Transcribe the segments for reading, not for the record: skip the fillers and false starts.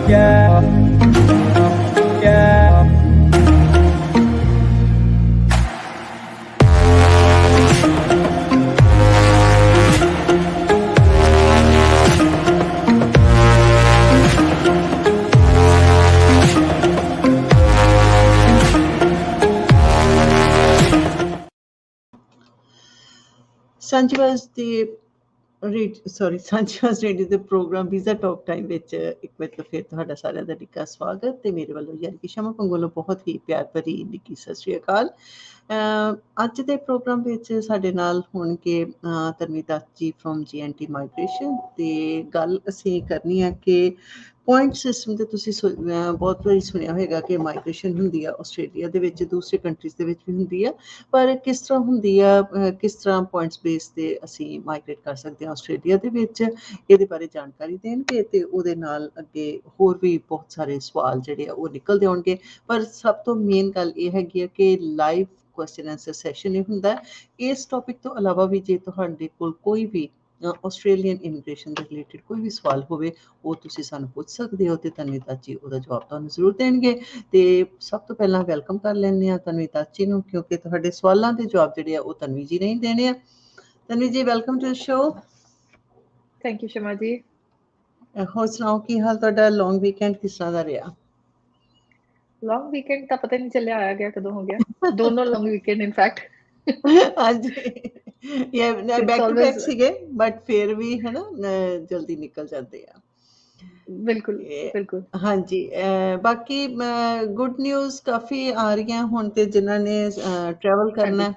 ਸਾਂਝੀ ਰੇਡੀਓ ਦੇ programme visa talk time ਵਿੱਚ ਇੱਕ ਵਾਰ ਫਿਰ ਤੁਹਾਡਾ ਸਾਰਿਆਂ ਦਾ ਨਿੱਘਾ ਸਵਾਗਤ ਤੇ ਮੇਰੇ ਵੱਲੋਂ ਯਾਨੀ ਕਿ ਸ਼ਮਾ ਪੰਗੋਲੋਂ ਬਹੁਤ ਹੀ ਪਿਆਰ ਭਰੀ ਨਿੱਘੀ ਸਤਿ ਸ਼੍ਰੀ ਅਕਾਲ। ਅੱਜ ਦੇ ਪ੍ਰੋਗਰਾਮ ਵਿੱਚ ਸਾਡੇ ਨਾਲ ਹੋਣਗੇ ਤਨਵੀ ਦੱਤ ਜੀ ਫਰੋਮ GNT ਮਾਈਗ੍ਰੇਸ਼ਨ ਤੇ ਗੱਲ ਅਸੀਂ ਕਰਨੀ ਹੈ ਕਿ ਪੁਆਇੰਟ ਸਿਸਟਮ ਤੇ ਤੁਸੀਂ ਬਹੁਤ ਵਾਰੀ ਸੁਣਿਆ ਹੋਏਗਾ ਕਿ ਮਾਈਗ੍ਰੇਸ਼ਨ ਹੁੰਦੀ ਆ ਆਸਟ੍ਰੇਲੀਆ ਦੇ ਵਿੱਚ, ਦੂਸਰੇ ਕੰਟਰੀਜ਼ ਦੇ ਵਿੱਚ ਵੀ ਹੁੰਦੀ ਆ, ਪਰ ਕਿਸ ਤਰ੍ਹਾਂ ਹੁੰਦੀ ਆ, ਕਿਸ ਤਰ੍ਹਾਂ ਪੁਆਇੰਟਸ ਬੇਸ ਤੇ ਅਸੀਂ ਮਾਈਗ੍ਰੇਟ ਕਰ ਸਕਦੇ ਹਾਂ ਆਸਟ੍ਰੇਲੀਆ ਦੇ ਵਿੱਚ, ਇਹਦੇ ਬਾਰੇ ਜਾਣਕਾਰੀ ਦੇਣਗੇ ਤੇ ਉਹਦੇ ਨਾਲ ਅੱਗੇ ਹੋਰ ਵੀ ਬਹੁਤ ਸਾਰੇ ਸਵਾਲ ਜਿਹੜੇ ਆ ਉਹ ਨਿਕਲਦੇ ਆਉਣਗੇ। ਪਰ ਸਭ ਤੋਂ ਮੇਨ ਗੱਲ ਇਹ ਹੈਗੀ ਆ ਕਿ ਲਾਈਵ ਕੁਐਸਚਨ ਆਨਸਰ ਸੈਸ਼ਨ ਇਹ ਹੁੰਦਾ। ਇਸ ਟੌਪਿਕ ਤੋਂ ਇਲਾਵਾ ਵੀ ਜੇ ਤੁਹਾਡੇ ਕੋਲ ਕੋਈ ਵੀ ਆਸਟ੍ਰੇਲੀਅਨ ਇਮੀਗ੍ਰੇਸ਼ਨ ਦੇ ਰਿਲੇਟਿਡ ਕੋਈ ਵੀ ਸਵਾਲ ਹੋਵੇ ਉਹ ਤੁਸੀਂ ਸਾਨੂੰ ਪੁੱਛ ਸਕਦੇ ਹੋ ਤੇ ਤਨਵੀ ਦੱਤ ਜੀ ਉਹਦਾ ਜਵਾਬ ਤੁਹਾਨੂੰ ਜ਼ਰੂਰ ਦੇਣਗੇ। ਤੇ ਸਭ ਤੋਂ ਪਹਿਲਾਂ ਵੈਲਕਮ ਕਰ ਲੈਂਦੇ ਹਾਂ ਤਨਵੀ ਦੱਤ ਜੀ ਨੂੰ, ਕਿਉਂਕਿ ਤੁਹਾਡੇ ਸਵਾਲਾਂ ਦੇ ਜਵਾਬ ਜਿਹੜੇ ਆ ਉਹ ਤਨਵੀ ਜੀ ਨਹੀਂ ਦੇਣੇ ਆ। Tanvi ji welcome to the show. Thank you Shama ji. ਹੋਰ ਸੁਣਾਓ ਕੀ ਹਾਲ ਤੁਹਾਡਾ? ਲੌਂਗ ਵੀਕਐਂਡ ਕਿਸ ਤਰ੍ਹਾਂ ਦਾ ਰਿਹਾ? ਲੌਂਗ ਵੀਕਐਂਡ ਤਾਂ ਪਤਾ ਨਹੀਂ ਚੱਲਿਆ ਆਇਆ ਗਿਆ ਕਦੋਂ ਹੋ ਗਿਆ, ਦੋਨੋਂ ਲੌਂਗ ਵੀਕਐਂਡ ਇਨਫੈਕਟ। ਹਾਂਜੀ ਬੈਕ ਟੂ ਬੈਕ ਸੀਗੇ ਬਟ ਫਿਰ ਵੀ ਹੈ ਨਾ ਜਲਦੀ ਨਿਕਲ ਜਾਂਦੇ ਆ। ਬਿਲਕੁਲ ਬਿਲਕੁਲ ਹਾਂਜੀ। ਬਾਕੀ ਗੁੱਡ ਨਿਊਜ਼ ਕਾਫੀ ਆ ਰਹੀਆਂ ਹੁਣ ਤੇ ਜਿਨ੍ਹਾਂ ਨੇ ਟਰੈਵਲ ਕਰਨਾ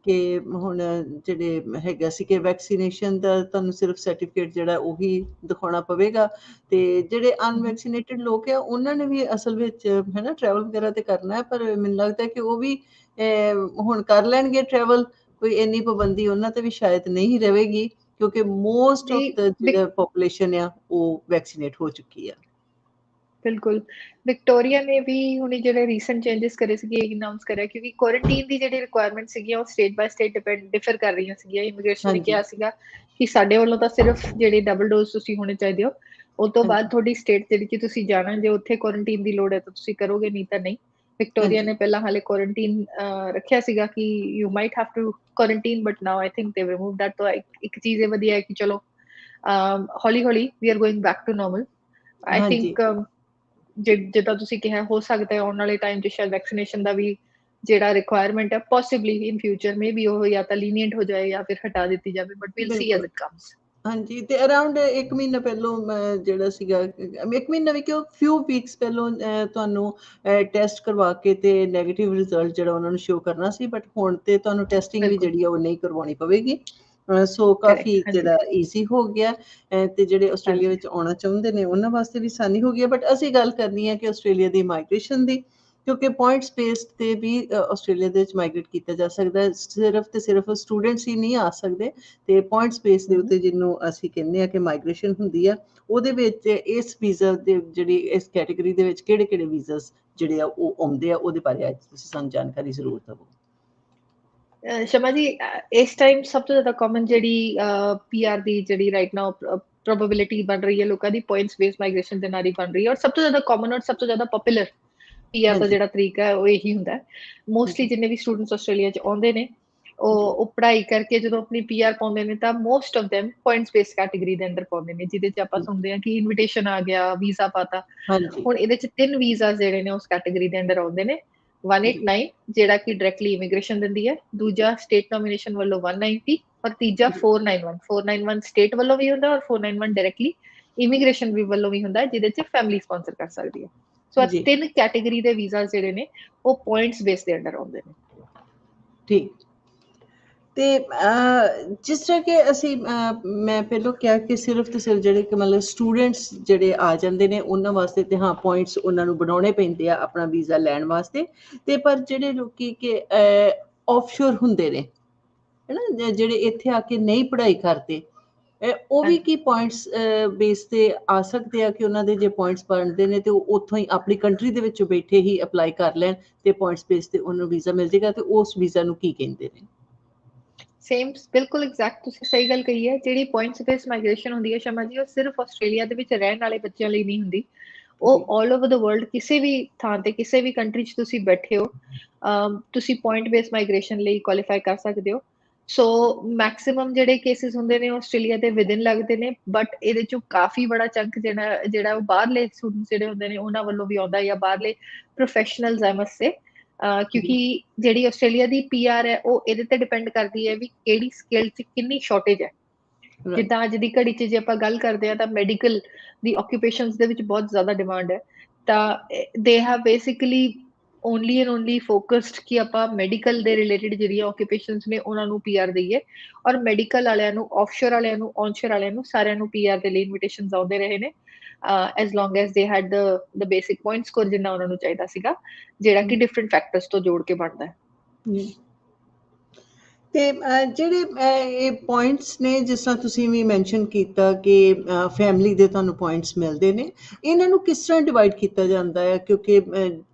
ਕਿ ਹੁਣ ਜਿਹੜੇ ਹੈਗਾ ਸੀ ਕਿ ਵੈਕਸੀਨੇਸ਼ਨ ਦਾ ਤੁਹਾਨੂੰ ਸਿਰਫ ਸਰਟੀਫਿਕੇਟ ਜਿਹੜਾ ਉਹੀ ਦਿਖਾਉਣਾ ਪਵੇਗਾ ਤੇ ਜਿਹੜੇ ਅਨਵੈਕਸੀਨੇਟਿਡ ਲੋਕ ਆ ਉਹਨਾਂ ਨੇ ਵੀ ਅਸਲ ਵਿੱਚ ਹੈ ਨਾ ਟਰੈਵਲ ਵਗੈਰਾ ਤੇ ਕਰਨਾ ਹੈ, ਪਰ ਮੈਨੂੰ ਲੱਗਦਾ ਕਿ ਉਹ ਵੀ ਹੁਣ ਕਰ ਲੈਣਗੇ ਟਰੈਵਲ। ਕੋਈ ਇੰਨੀ ਪਾਬੰਦੀ ਉਹਨਾਂ ਤੇ ਵੀ ਸ਼ਾਇਦ ਨਹੀਂ ਰਹੇਗੀ ਕਿਉਂਕਿ ਮੋਸਟ ਆਫ ਦਾ ਜਿਹੜਾ ਪੋਪੂਲੇਸ਼ਨ ਆ ਉਹ ਵੈਕਸੀਨੇਟ ਹੋ ਚੁੱਕੀ ਆ। ਬਿਲਕੁਲ। ਵਿਕਟੋਰੀਆ ਨੇ ਵੀ ਹੁਣ ਜਿਹੜੇ ਰੀਸੈਂਟ ਚੇਂਜਸ ਕਰੇ ਸੀਗੇ ਅਨਾਉਂਸ ਕਰਿਆ ਕਿਉਂਕਿ ਕੁਆਰੰਟਾਈਨ ਦੀ ਜਿਹੜੀ ਰਿਕੁਆਇਰਮੈਂਟ ਸੀਗੀਆਂ ਉਹ ਸਟੇਟ ਬਾਏ ਸਟੇਟ ਡਿਫਰ ਕਰ ਰਹੀਆਂ ਸੀਗੀਆਂ। ਇਮੀਗ੍ਰੇਸ਼ਨ ਨੇ ਕਿਹਾ ਸੀਗਾ ਕਿ ਸਾਡੇ ਵੱਲੋਂ ਤਾਂ ਸਿਰਫ ਜਿਹੜੇ ਡਬਲ ਡੋਜ਼ ਤੁਸੀਂ ਹੋਣੇ ਚਾਹੀਦੇ ਹੋ, ਉਹ ਤੋਂ ਬਾਅਦ ਤੁਹਾਡੀ ਸਟੇਟ ਜਿਹੜੀ ਕਿ ਤੁਸੀਂ ਜਾਣਾ, ਜੇ ਉੱਥੇ ਕੁਆਰੰਟਾਈਨ ਦੀ ਲੋੜ ਹੈ ਤਾਂ ਤੁਸੀਂ ਕਰੋਗੇ, ਨਹੀਂ ਤਾਂ ਨਹੀਂ। ਵਿਕਟੋਰੀਆ ਨੇ ਪਹਿਲਾਂ ਹਾਲੇ ਕੁਆਰੰਟਾਈਨ ਰੱਖਿਆ ਸੀਗਾ ਕਿ you might have to quarantine but now I think they remove that. ਤਾਂ ਇੱਕ ਚੀਜ਼ ਇਹ ਵਧੀਆ ਹੈ ਕਿ ਚਲੋ ਹੌਲੀ ਹੌਲੀ we are going back to normal. I think ਜਿੱਦਾਂ ਤੁਸੀਂ ਕਿਹਾ ਹੋ ਸਕਦਾ ਹੈ ਆਉਣ ਵਾਲੇ ਟਾਈਮ 'ਚ ਸ਼ਾਇਦ ਵੈਕਸੀਨੇਸ਼ਨ ਦਾ ਵੀ ਜਿਹੜਾ ਰਿਕੁਆਇਰਮੈਂਟ ਹੈ ਪੋਸੀਬਲੀ ਇਨ ਫਿਊਚਰ ਮੇ ਵੀ ਉਹ ਜਾਂ ਤਾਂ ਲੀਨੀਅੰਟ ਹੋ ਜਾਏ ਜਾਂ ਫਿਰ ਹਟਾ ਦਿੱਤੀ ਜਾਵੇ, but we'll see as it comes. ਹਾਂਜੀ। ਤੇ ਅਰਾਊਂਡ 1 ਮਹੀਨਾ ਪਹਿਲੋਂ ਜਿਹੜਾ ਸੀਗਾ, 1 ਮਹੀਨਾ ਵੀ ਕਿਉਂ ਫਿਊ ਵੀਕਸ ਪਹਿਲੋਂ ਤੁਹਾਨੂੰ ਟੈਸਟ ਕਰਵਾ ਕੇ ਤੇ ਨੈਗੇਟਿਵ ਰਿਜ਼ਲਟ ਜਿਹੜਾ ਉਹਨਾਂ ਨੂੰ ਸ਼ੋ ਕਰਨਾ ਸੀ, ਬਟ ਹੁਣ ਤੇ ਤੁਹਾਨੂੰ ਟੈਸਟਿੰਗ ਵੀ ਜਿਹੜੀ ਆ ਉਹ ਨਹੀਂ ਕਰਵਾਉਣੀ ਪਵੇਗੀ। ਸੋ ਕਾਫੀ ਜਿਹੜਾ ਈਜ਼ੀ ਹੋ ਗਿਆ ਤੇ ਜਿਹੜੇ ਆਸਟ੍ਰੇਲੀਆ ਵਿੱਚ ਆਉਣਾ ਚਾਹੁੰਦੇ ਨੇ ਉਹਨਾਂ ਵਾਸਤੇ ਵੀ ਆਸਾਨੀ ਹੋ ਗਈ ਹੈ। ਬਟ ਅਸੀਂ ਗੱਲ ਕਰਨੀ ਹੈ ਕਿ ਆਸਟ੍ਰੇਲੀਆ ਦੀ ਮਾਈਗ੍ਰੇਸ਼ਨ ਦੀ, ਕਿਉਂਕਿ ਪੁਆਇੰਟਸ ਬੇਸ ਤੇ ਵੀ ਆਸਟ੍ਰੇਲੀਆ ਦੇ ਵਿੱਚ ਮਾਈਗ੍ਰੇਟ ਕੀਤਾ ਜਾ ਸਕਦਾ ਹੈ। ਸਿਰਫ ਤੇ ਸਿਰਫ ਸਟੂਡੈਂਟਸ ਹੀ ਨਹੀਂ ਆ ਸਕਦੇ ਤੇ ਪੁਆਇੰਟਸ ਬੇਸ ਦੇ ਉੱਤੇ ਜਿਹਨੂੰ ਅਸੀਂ ਕਹਿੰਦੇ ਆ ਕਿ ਮਾਈਗ੍ਰੇਸ਼ਨ ਹੁੰਦੀ ਆ, ਉਹਦੇ ਵਿੱਚ ਇਸ ਵੀਜ਼ਾ ਦੇ ਜਿਹੜੀ ਇਸ ਕੈਟੇਗਰੀ ਦੇ ਵਿੱਚ ਕਿਹੜੇ ਕਿਹੜੇ ਵੀਜ਼ਾਸ ਜਿਹੜੇ ਆ ਉਹ ਆਉਂਦੇ ਆ, ਉਹਦੇ ਬਾਰੇ ਅੱਜ ਤੁਸੀਂ ਸਾਨੂੰ ਜਾਣਕਾਰੀ ਜ਼ਰੂਰ ਦਿਓ। ਸ਼ਮਾ ਜੀ, ਇਸ ਟਾਈਮ ਸਭ ਤੋਂ ਜ਼ਿਆਦਾ ਕਾਮਨ ਜਿਹੜੀ PR ਦੀ ਜਿਹੜੀ ਰਾਈਟ ਨਾਓ ਪ੍ਰੋਬੇਬਿਲਿਟੀ ਬਣ ਰਹੀ ਹੈ ਲੋਕਾਂ ਦੀ, ਪੁਆਇੰਟਸ ਬੇਸ ਮਾਈਗ੍ਰੇਸ਼ਨ ਦੇ ਨਾਲ ਹੀ ਬਣ ਰਹੀ ਹੈ। ਔਰ ਸਭ ਤੋਂ ਜ਼ਿਆਦਾ ਕਾਮਨ ਔਰ ਸਭ ਤੋਂ ਜ਼ਿਆਦਾ ਪਪੂਲਰ PR ਦਾ ਜਿਹੜਾ ਤਰੀਕਾ ਹੈ ਉਹ ਇਹੀ ਹੁੰਦਾ ਹੈ। ਮੋਸਟਲੀ ਜਿੰਨੇ ਵੀ ਸਟੂਡੈਂਟਸ ਆਸਟ੍ਰੇਲੀਆ 'ਚ ਆਉਂਦੇ ਨੇ ਉਹ ਪੜ੍ਹਾਈ ਕਰਕੇ ਜਦੋਂ ਆਪਣੀ PR ਪਾਉਂਦੇ ਨੇ ਤਾਂ most of them points base category ਦੇ ਅੰਦਰ ਪਾਉਂਦੇ ਨੇ, ਜਿਹਦੇ 'ਚ ਆਪਾਂ ਸੁਣਦੇ ਹਾਂ ਕਿ ਇਨਵੀਟੇਸ਼ਨ ਆ ਗਿਆ, ਵੀਜ਼ਾ ਪਾਤਾ। ਹੁਣ ਇਹਦੇ 'ਚ 3 ਵੀਜ਼ਾ ਜਿਹੜੇ ਨੇ ਉਸ ਕੈਟੇਗਰੀ ਦੇ ਅੰਦਰ ਆਉਂਦੇ ਨੇ। 189 ਜਿਹੜਾ ਕਿ ਡਾਇਰੈਕਟਲੀ ਇਮੀਗ੍ਰੇਸ਼ਨ ਦਿੰਦੀ ਹੈ, ਦੂਜਾ ਸਟੇਟ ਨੋਮੀਨੇਸ਼ਨ ਵੱਲੋਂ 190 ਔਰ ਤੀਜਾ 491। 491 ਸਟੇਟ ਵੱਲੋਂ ਵੀ ਹੁੰਦਾ ਔਰ 491 ਡਾਇਰੈਕਟਲੀ ਇਮੀਗ੍ਰੇਸ਼ਨ ਵੀ ਵੱਲੋਂ ਵੀ ਹੁੰਦਾ, ਜਿਹਦੇ 'ਚ ਫੈਮਿਲੀ ਸਪਾਂਸਰ ਕਰ ਸਕਦੀ ਹੈ। ਸੋ 3 ਕੈਟੇਗਰੀ ਦੇ ਵੀਜ਼ਾ ਜਿਹੜੇ ਨੇ ਉਹ ਪੁਆਇੰਟਸ ਬੇਸ ਦੇ ਅੰਡਰ ਆਉਂਦੇ ਨੇ। ਠੀਕ। ਤੇ ਜਿਸ ਤਰ੍ਹਾਂ ਕਿ ਅਸੀਂ ਮੈਂ ਪਹਿਲਾਂ ਕਿਹਾ ਕਿ ਸਿਰਫ ਤੇ ਸਿਰਫ ਜਿਹੜੇ ਕਿ ਮਤਲਬ ਸਟੂਡੈਂਟਸ ਜਿਹੜੇ ਆ ਜਾਂਦੇ ਨੇ ਉਹਨਾਂ ਵਾਸਤੇ ਤੇ ਹਾਂ ਪੁਆਇੰਟਸ ਉਹਨਾਂ ਨੂੰ ਬਣਾਉਣੇ ਪੈਂਦੇ ਆ ਆਪਣਾ ਵੀਜ਼ਾ ਲੈਣ ਵਾਸਤੇ। ਤੇ ਪਰ ਜਿਹੜੇ ਲੋਕੀ ਕਿ ਆਫਸ਼ੋਰ ਹੁੰਦੇ ਨੇ ਹੈ ਨਾ, ਜਿਹੜੇ ਇੱਥੇ ਆ ਕੇ ਨਹੀਂ ਪੜ੍ਹਾਈ ਕਰਦੇ, ਉਹ ਵੀ ਕੀ ਪੁਆਇੰਟਸ ਬੇਸ ਤੇ ਆ ਸਕਦੇ ਆ ਕਿ ਉਹਨਾਂ ਦੇ ਜੇ ਪੁਆਇੰਟਸ ਬਣਦੇ ਨੇ ਤੇ ਉਹ ਉੱਥੋਂ ਹੀ ਆਪਣੀ ਕੰਟਰੀ ਦੇ ਵਿੱਚੋਂ ਬੈਠੇ ਹੀ ਅਪਲਾਈ ਕਰ ਲੈਣ ਤੇ ਪੁਆਇੰਟਸ ਬੇਸ ਤੇ ਉਹਨੂੰ ਵੀਜ਼ਾ ਮਿਲ ਜਾਏਗਾ। ਤੇ ਉਸ ਵੀਜ਼ਾ ਨੂੰ ਕੀ ਕਹਿੰਦੇ ਨੇ? ਸੇਮ, ਬਿਲਕੁਲ ਐਗਜ਼ੈਕਟ ਤੁਸੀਂ ਸਹੀ ਗੱਲ ਕਹੀ ਹੈ। ਜਿਹੜੀ ਪੁਆਇੰਟਸ ਬੇਸ ਮਾਈਗ੍ਰੇਸ਼ਨ ਹੁੰਦੀ ਹੈ ਸ਼ਮਾ ਜੀ, ਉਹ ਸਿਰਫ ਆਸਟ੍ਰੇਲੀਆ ਦੇ ਵਿੱਚ ਰਹਿਣ ਵਾਲੇ ਬੱਚਿਆਂ ਲਈ ਨਹੀਂ ਹੁੰਦੀ, ਉਹ ਆਲ ਓਵਰ ਦ ਵਰਲਡ ਕਿਸੇ ਵੀ ਥਾਂ ਤੇ ਕਿਸੇ ਵੀ ਕੰਟਰੀ 'ਚ ਤੁਸੀਂ ਬੈਠੇ ਹੋ, ਤੁਸੀਂ ਪੁਆਇੰਟ ਬੇਸ ਮਾਈਗ੍ਰੇਸ਼ਨ ਲਈ ਕੁਆਲੀਫਾਈ ਕਰ ਸਕਦੇ ਹੋ। ਸੋ ਮੈਕਸਿਮਮ ਜਿਹੜੇ ਕੇਸਿਸ ਹੁੰਦੇ ਨੇ ਆਸਟ੍ਰੇਲੀਆ ਦੇ ਵਿਦਿਨ ਲੱਗਦੇ ਨੇ, ਬਟ ਇਹਦੇ ਚੋਂ ਕਾਫੀ ਬੜਾ ਚੰਕ ਜਿਹੜਾ ਉਹ ਬਾਹਰਲੇ ਸਟੂਡੈਂਟਸ ਜਿਹੜੇ ਹੁੰਦੇ ਨੇ ਉਹਨਾਂ ਵੱਲੋਂ ਵੀ ਆਉਂਦਾ, ਜਾਂ ਬਾਹਰਲੇ ਪ੍ਰੋਫੈਸ਼ਨਲਸ ਆਈ ਮਸਟ ਸੇ, ਕਿਉਂਕਿ ਜਿਹੜੀ ਆਸਟ੍ਰੇਲੀਆ ਦੀ PR ਹੈ ਉਹ ਇਹਦੇ ਤੇ ਡਿਪੈਂਡ ਕਰਦੀ ਹੈ ਵੀ ਕਿਹੜੀ ਸਕਿੱਲ 'ਚ ਕਿੰਨੀ ਸ਼ਾਰਟੇਜ ਹੈ। ਜਿੱਦਾਂ ਅੱਜ ਦੀ ਘੜੀ 'ਚ ਜੇ ਆਪਾਂ ਗੱਲ ਕਰਦੇ ਹਾਂ ਤਾਂ ਮੈਡੀਕਲ ਦੀ ਆਕੂਪੇਸ਼ਨਸ ਦੇ ਵਿੱਚ ਬਹੁਤ ਜ਼ਿਆਦਾ ਡਿਮਾਂਡ ਹੈ, ਤਾਂ they have basically only and only focused ਕਿ ਆਪਾਂ ਮੈਡੀਕਲ ਦੇ ਰਿਲੇਟਡ ਜਿਹੜੀਆਂ ਆਕੂਪੇਸ਼ਨਸ ਨੇ ਉਹਨਾਂ ਨੂੰ PR ਦਈਏ, ਔਰ ਮੈਡੀਕਲ ਵਾਲਿਆਂ ਨੂੰ, ਆਫਸ਼ੋਰ ਵਾਲਿਆਂ ਨੂੰ, ਔਨਸ਼ੋਰ ਵਾਲਿਆਂ ਨੂੰ, ਸਾਰਿਆਂ ਨੂੰ PR ਦੇ ਲਈ ਇਨਵੀਟੇਸ਼ਨਸ ਆਉਂਦੇ ਰਹੇ ਨੇ, ਐਜ਼ ਲੌਂਗ ਐਜ਼ ਦੇ ਹੈਡ ਦ ਬੇਸਿਕ ਪੁਆਇੰਟ ਸਕੋਰ ਜਿੰਨਾ ਉਹਨਾਂ ਨੂੰ ਚਾਹੀਦਾ ਸੀਗਾ, ਜਿਹੜਾ ਕਿ ਡਿਫਰੈਂਟ ਫੈਕਟਰਸ ਤੋਂ ਜੋੜ ਕੇ ਬਣਦਾ ਹੈ। ਤੇ ਜਿਹੜੇ ਇਹ ਪੁਆਇੰਟਸ ਨੇ, ਜਿਸ ਤਰ੍ਹਾਂ ਤੁਸੀਂ ਵੀ ਮੈਂਸ਼ਨ ਕੀਤਾ ਕਿ ਫੈਮਿਲੀ ਦੇ ਤੁਹਾਨੂੰ ਪੁਆਇੰਟਸ ਮਿਲਦੇ ਨੇ, ਇਹਨਾਂ ਨੂੰ ਕਿਸ ਤਰ੍ਹਾਂ ਡਿਵਾਈਡ ਕੀਤਾ ਜਾਂਦਾ ਹੈ? ਕਿਉਂਕਿ